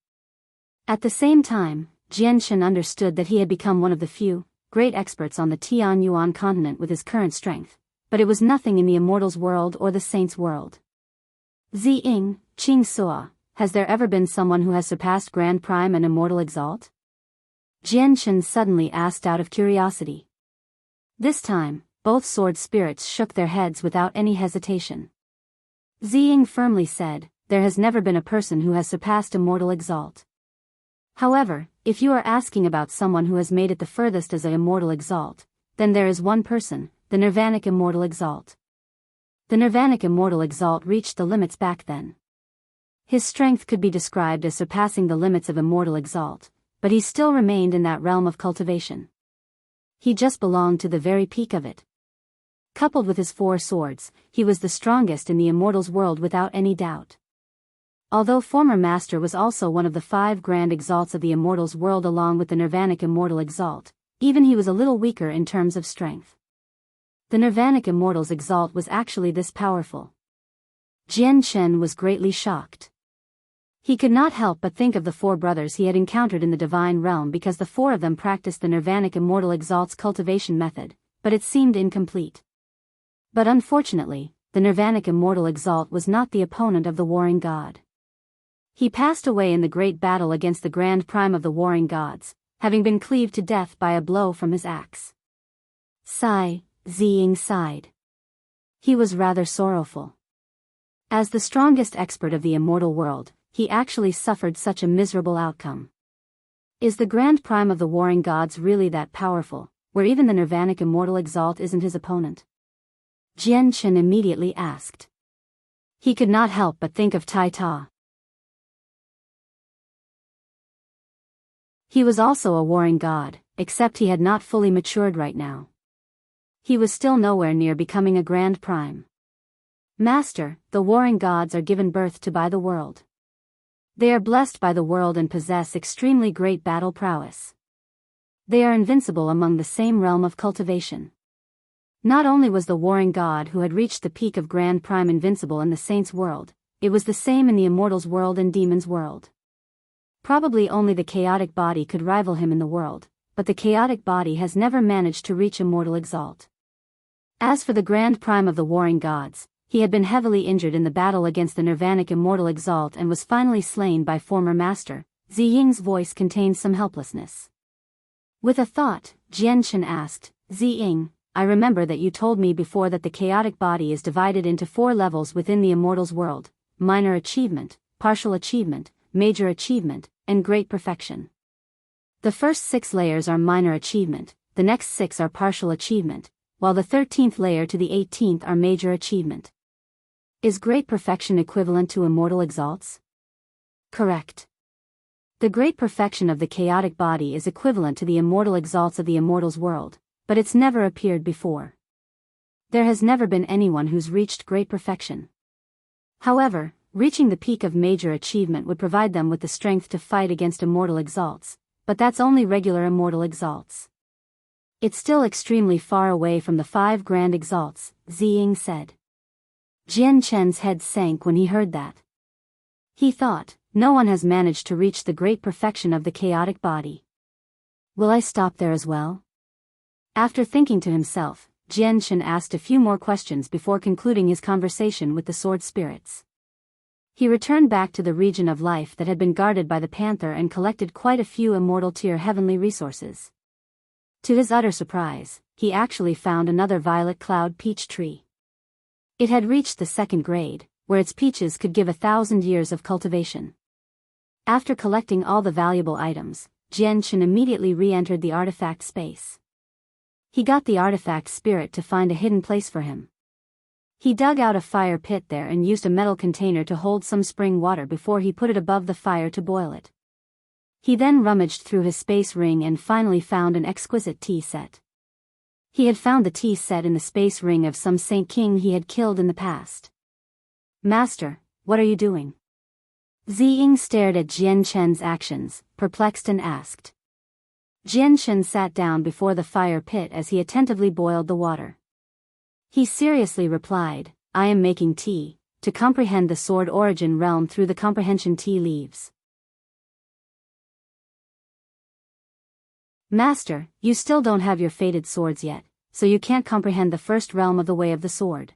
At the same time, Jianshan understood that he had become one of the few, great experts on the Tianyuan continent with his current strength, but it was nothing in the immortals world or the saints world. Ziying, Qing Sua, has there ever been someone who has surpassed Grand Prime and Immortal Exalt? Jianshan suddenly asked out of curiosity. This time, both sword spirits shook their heads without any hesitation. Ziying firmly said, there has never been a person who has surpassed Immortal Exalt. However, if you are asking about someone who has made it the furthest as a Immortal Exalt, then there is one person, the Nirvanic Immortal Exalt. The Nirvanic Immortal Exalt reached the limits back then. His strength could be described as surpassing the limits of Immortal Exalt, but he still remained in that realm of cultivation. He just belonged to the very peak of it. Coupled with his 4 swords, he was the strongest in the Immortals world without any doubt. Although former Master was also one of the 5 Grand Exalts of the Immortals world along with the Nirvanic Immortal Exalt, even he was a little weaker in terms of strength. The Nirvanic Immortals Exalt was actually this powerful. Jianshan was greatly shocked. He could not help but think of the 4 brothers he had encountered in the Divine Realm because the 4 of them practiced the Nirvanic Immortal Exalt's cultivation method, but it seemed incomplete. But unfortunately, the Nirvanic Immortal Exalt was not the opponent of the Warring God. He passed away in the great battle against the Grand Prime of the Warring Gods, having been cleaved to death by a blow from his axe. Sigh, Ziying sighed. He was rather sorrowful. As the strongest expert of the immortal world, he actually suffered such a miserable outcome. Is the Grand Prime of the Warring Gods really that powerful, where even the Nirvanic Immortal Exalt isn't his opponent? Jianshan immediately asked. He could not help but think of Tai Ta. He was also a warring god, except he had not fully matured right now. He was still nowhere near becoming a Grand Prime. Master, the warring gods are given birth to by the world. They are blessed by the world and possess extremely great battle prowess. They are invincible among the same realm of cultivation. Not only was the warring god who had reached the peak of Grand Prime invincible in the saints' world, it was the same in the immortals' world and demons' world. Probably only the chaotic body could rival him in the world, but the chaotic body has never managed to reach Immortal Exalt. As for the Grand Prime of the warring gods, he had been heavily injured in the battle against the Nirvanic Immortal Exalt and was finally slain by former master. Ziying's voice contained some helplessness. With a thought, Jianshan asked, Ziying, I remember that you told me before that the chaotic body is divided into 4 levels within the immortals world: minor achievement, partial achievement, major achievement, and great perfection. The first 6 layers are minor achievement, the next 6 are partial achievement, while the 13th layer to the 18th are major achievement. Is great perfection equivalent to immortal exalts? Correct. The great perfection of the chaotic body is equivalent to the immortal exalts of the immortals world, but it's never appeared before. There has never been anyone who's reached great perfection. However, reaching the peak of major achievement would provide them with the strength to fight against immortal exalts, but that's only regular immortal exalts. It's still extremely far away from the 5 grand exalts, Ziying said. Jianshan's head sank when he heard that. He thought, no one has managed to reach the great perfection of the chaotic body. Will I stop there as well? After thinking to himself, Jianshan asked a few more questions before concluding his conversation with the sword spirits. He returned back to the region of life that had been guarded by the panther and collected quite a few immortal tier heavenly resources. To his utter surprise, he actually found another violet cloud peach tree. It had reached the 2nd grade, where its peaches could give 1,000 years of cultivation. After collecting all the valuable items, Jianshan immediately re-entered the artifact space. He got the artifact spirit to find a hidden place for him. He dug out a fire pit there and used a metal container to hold some spring water before he put it above the fire to boil it. He then rummaged through his space ring and finally found an exquisite tea set. He had found the tea set in the space ring of some Saint King he had killed in the past. Master, what are you doing? Ziying stared at Jianshan's actions, perplexed and asked. Jianshan sat down before the fire pit as he attentively boiled the water. He seriously replied, I am making tea, to comprehend the sword origin realm through the comprehension tea leaves. Master, you still don't have your fated swords yet, so you can't comprehend the first realm of the way of the sword.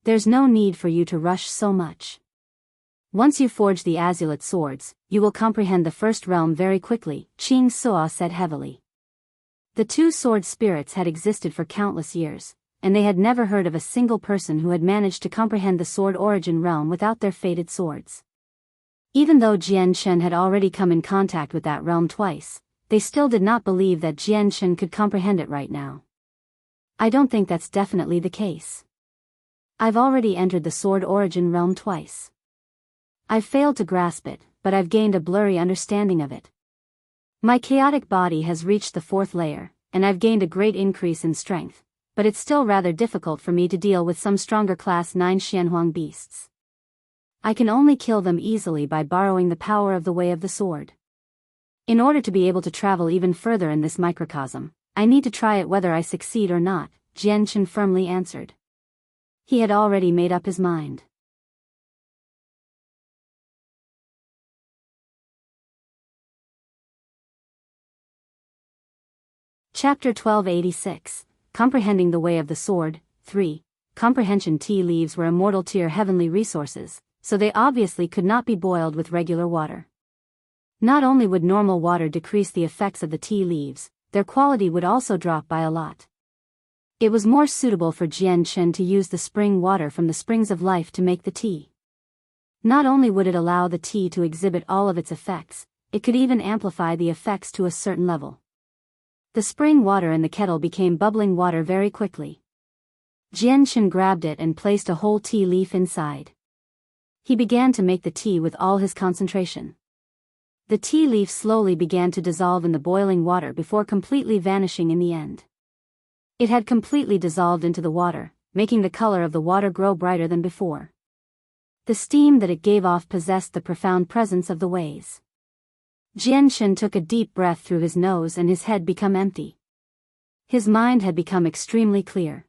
There's no need for you to rush so much. Once you forge the azulate swords, you will comprehend the first realm very quickly, Qing Suo said heavily. The two sword spirits had existed for countless years, and they had never heard of a single person who had managed to comprehend the sword origin realm without their fated swords. Even though Jian Shen had already come in contact with that realm twice, they still did not believe that Jian Shen could comprehend it right now. I don't think that's definitely the case. I've already entered the sword origin realm twice. I've failed to grasp it, but I've gained a blurry understanding of it. My chaotic body has reached the 4th layer, and I've gained a great increase in strength, but it's still rather difficult for me to deal with some stronger class 9 Xuanhuang beasts. I can only kill them easily by borrowing the power of the way of the sword. In order to be able to travel even further in this microcosm, I need to try it whether I succeed or not, Jian Shen firmly answered. He had already made up his mind. Chapter 1286, Comprehending the Way of the Sword, 3. Comprehension tea leaves were immortal tier heavenly resources, so they obviously could not be boiled with regular water. Not only would normal water decrease the effects of the tea leaves, their quality would also drop by a lot. It was more suitable for Jian Shen to use the spring water from the springs of life to make the tea. Not only would it allow the tea to exhibit all of its effects, it could even amplify the effects to a certain level. The spring water in the kettle became bubbling water very quickly. Jian Shen grabbed it and placed a whole tea leaf inside. He began to make the tea with all his concentration. The tea leaf slowly began to dissolve in the boiling water before completely vanishing in the end. It had completely dissolved into the water, making the color of the water grow brighter than before. The steam that it gave off possessed the profound presence of the ways. Jian Shen took a deep breath through his nose and his head became empty. His mind had become extremely clear.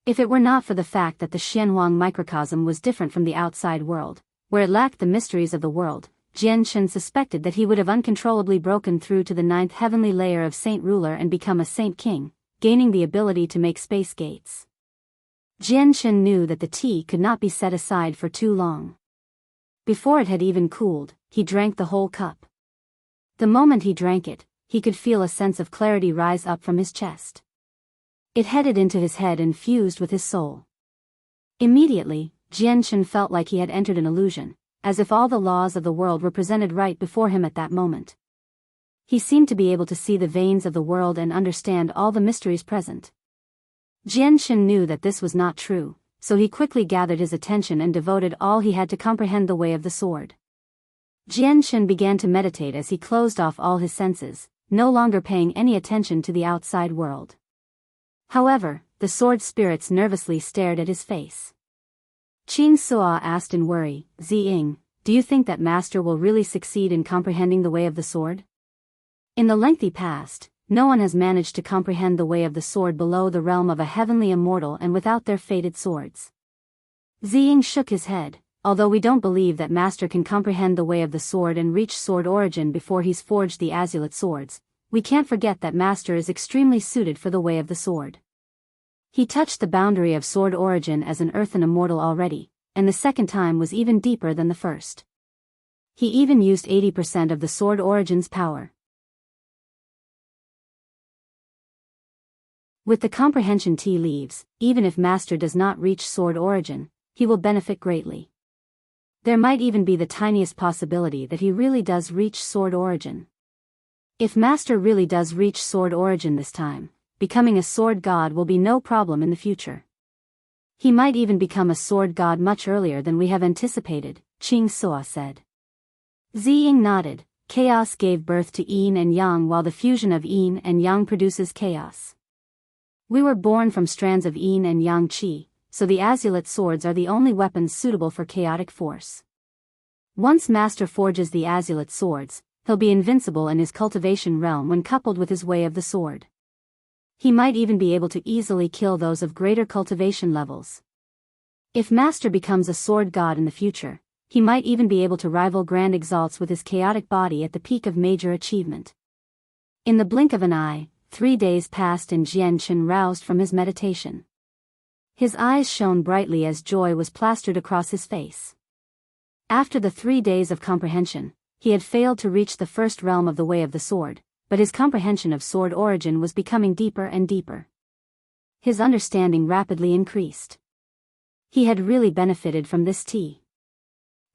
If it were not for the fact that the Xuanhuang microcosm was different from the outside world, where it lacked the mysteries of the world, Jian Shen suspected that he would have uncontrollably broken through to the 9th heavenly layer of Saint Ruler and become a Saint King, gaining the ability to make space gates. Jian Shen knew that the tea could not be set aside for too long. Before it had even cooled, he drank the whole cup. The moment he drank it, he could feel a sense of clarity rise up from his chest. It headed into his head and fused with his soul. Immediately, Jian Shen felt like he had entered an illusion, as if all the laws of the world were presented right before him at that moment. He seemed to be able to see the veins of the world and understand all the mysteries present. Jian Shen knew that this was not true, so he quickly gathered his attention and devoted all he had to comprehend the way of the sword. Jian Shen began to meditate as he closed off all his senses, no longer paying any attention to the outside world. However, the sword spirits nervously stared at his face. Qing Suo asked in worry, Ziying, do you think that Master will really succeed in comprehending the way of the sword? In the lengthy past, no one has managed to comprehend the way of the sword below the realm of a heavenly immortal and without their fated swords. Ziying shook his head. Although we don't believe that Master can comprehend the way of the sword and reach sword origin before he's forged the azulate swords, we can't forget that Master is extremely suited for the way of the sword. He touched the boundary of sword origin as an earthen immortal already, and the second time was even deeper than the first. He even used 80% of the sword origin's power. With the comprehension tea leaves, even if Master does not reach sword origin, he will benefit greatly. There might even be the tiniest possibility that he really does reach sword origin. If Master really does reach sword origin this time, becoming a sword god will be no problem in the future. He might even become a sword god much earlier than we have anticipated, Qing Suo said. Ziying nodded. Chaos gave birth to yin and yang while the fusion of yin and yang produces chaos. We were born from strands of yin and yang qi, so the azulate swords are the only weapons suitable for chaotic force. Once Master forges the azulate swords, he'll be invincible in his cultivation realm when coupled with his way of the sword. He might even be able to easily kill those of greater cultivation levels. If Master becomes a sword god in the future, he might even be able to rival Grand Exalts with his chaotic body at the peak of major achievement. In the blink of an eye, 3 days passed and Jianchen roused from his meditation. His eyes shone brightly as joy was plastered across his face. After the 3 days of comprehension, he had failed to reach the first realm of the Way of the Sword, but his comprehension of sword origin was becoming deeper and deeper. His understanding rapidly increased. He had really benefited from this tea.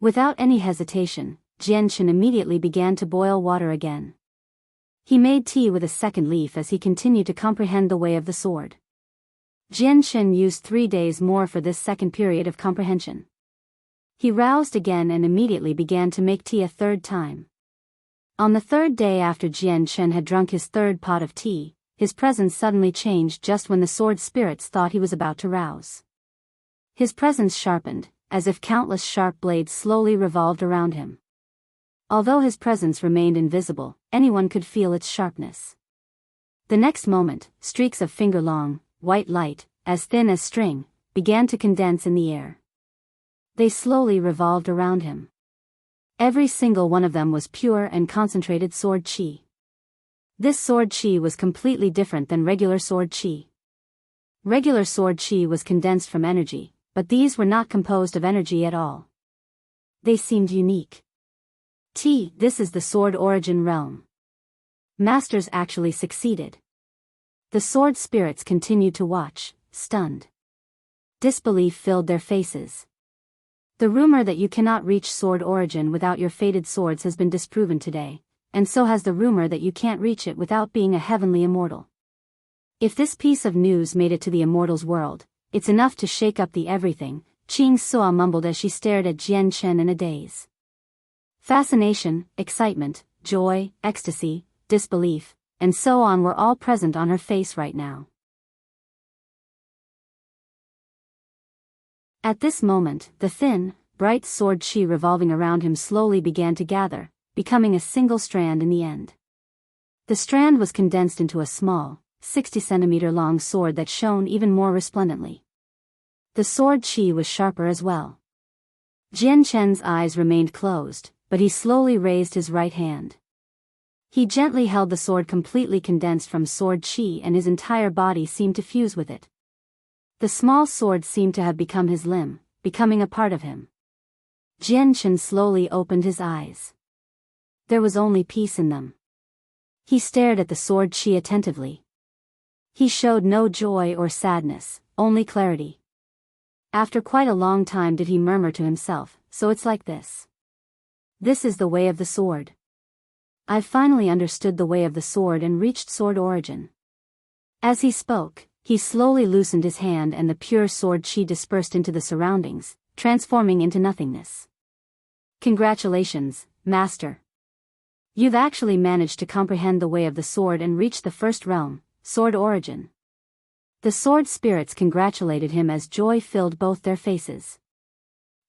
Without any hesitation, Jianchen immediately began to boil water again. He made tea with a second leaf as he continued to comprehend the Way of the Sword. Jianchen used 3 days more for this second period of comprehension. He roused again and immediately began to make tea a third time. On the third day after Jianchen had drunk his third pot of tea, his presence suddenly changed just when the sword spirits thought he was about to rouse. His presence sharpened, as if countless sharp blades slowly revolved around him. Although his presence remained invisible, anyone could feel its sharpness. The next moment, streaks of finger-long, white light, as thin as string, began to condense in the air. They slowly revolved around him. Every single one of them was pure and concentrated sword chi. This sword chi was completely different than regular sword chi. Regular sword chi was condensed from energy, but these were not composed of energy at all. They seemed unique. This is the sword origin realm. Masters actually succeeded. The sword spirits continued to watch, stunned. Disbelief filled their faces. The rumor that you cannot reach sword origin without your fated swords has been disproven today, and so has the rumor that you can't reach it without being a heavenly immortal. If this piece of news made it to the immortals' world, it's enough to shake up the everything, Qing Suo mumbled as she stared at Jianchen in a daze. Fascination, excitement, joy, ecstasy, disbelief, and so on were all present on her face right now. At this moment, the thin, bright sword chi revolving around him slowly began to gather, becoming a single strand in the end. The strand was condensed into a small, 60-centimeter-long sword that shone even more resplendently. The sword chi was sharper as well. Jianchen's eyes remained closed, but he slowly raised his right hand. He gently held the sword completely condensed from sword chi and his entire body seemed to fuse with it. The small sword seemed to have become his limb, becoming a part of him. Jianchen slowly opened his eyes. There was only peace in them. He stared at the sword chi attentively. He showed no joy or sadness, only clarity. After quite a long time did he murmur to himself, so it's like this. This is the Way of the Sword. I've finally understood the Way of the Sword and reached sword origin. As he spoke, he slowly loosened his hand and the pure sword chi dispersed into the surroundings, transforming into nothingness. Congratulations, Master. You've actually managed to comprehend the Way of the Sword and reach the first realm, sword origin. The sword spirits congratulated him as joy filled both their faces.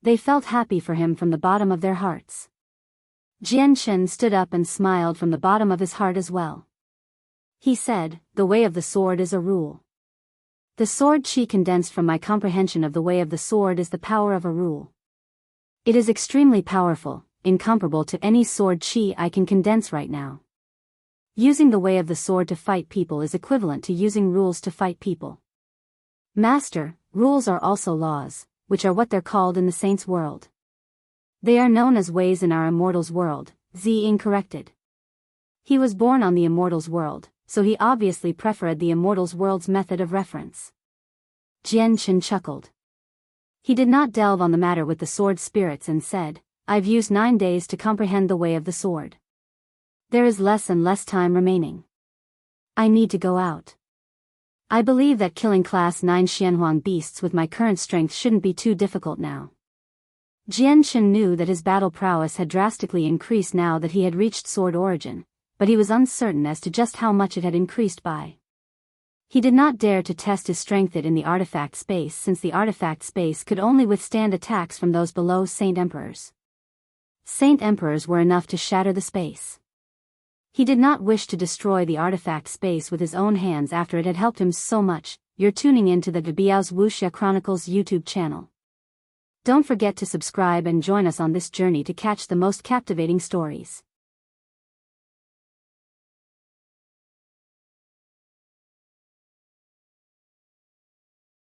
They felt happy for him from the bottom of their hearts. Jianchen stood up and smiled from the bottom of his heart as well. He said, the Way of the Sword is a rule. The sword chi condensed from my comprehension of the Way of the Sword is the power of a rule. It is extremely powerful, incomparable to any sword chi I can condense right now. Using the Way of the Sword to fight people is equivalent to using rules to fight people. Master, rules are also laws, which are what they're called in the saints' world. They are known as ways in our immortals' world, Ziying corrected. He was born on the immortals' world, so he obviously preferred the immortals' world's method of reference. Jianchen chuckled. He did not delve on the matter with the sword spirits and said, I've used 9 days to comprehend the Way of the Sword. There is less and less time remaining. I need to go out. I believe that killing Class 9 Xuanhuang beasts with my current strength shouldn't be too difficult now. Jianchen knew that his battle prowess had drastically increased now that he had reached sword origin, but he was uncertain as to just how much it had increased by. He did not dare to test his strength in the artifact space since the artifact space could only withstand attacks from those below Saint Emperors. Saint Emperors were enough to shatter the space. He did not wish to destroy the artifact space with his own hands after it had helped him so much. You're tuning in to the Biyao's Wuxia Chronicles YouTube channel. Don't forget to subscribe and join us on this journey to catch the most captivating stories.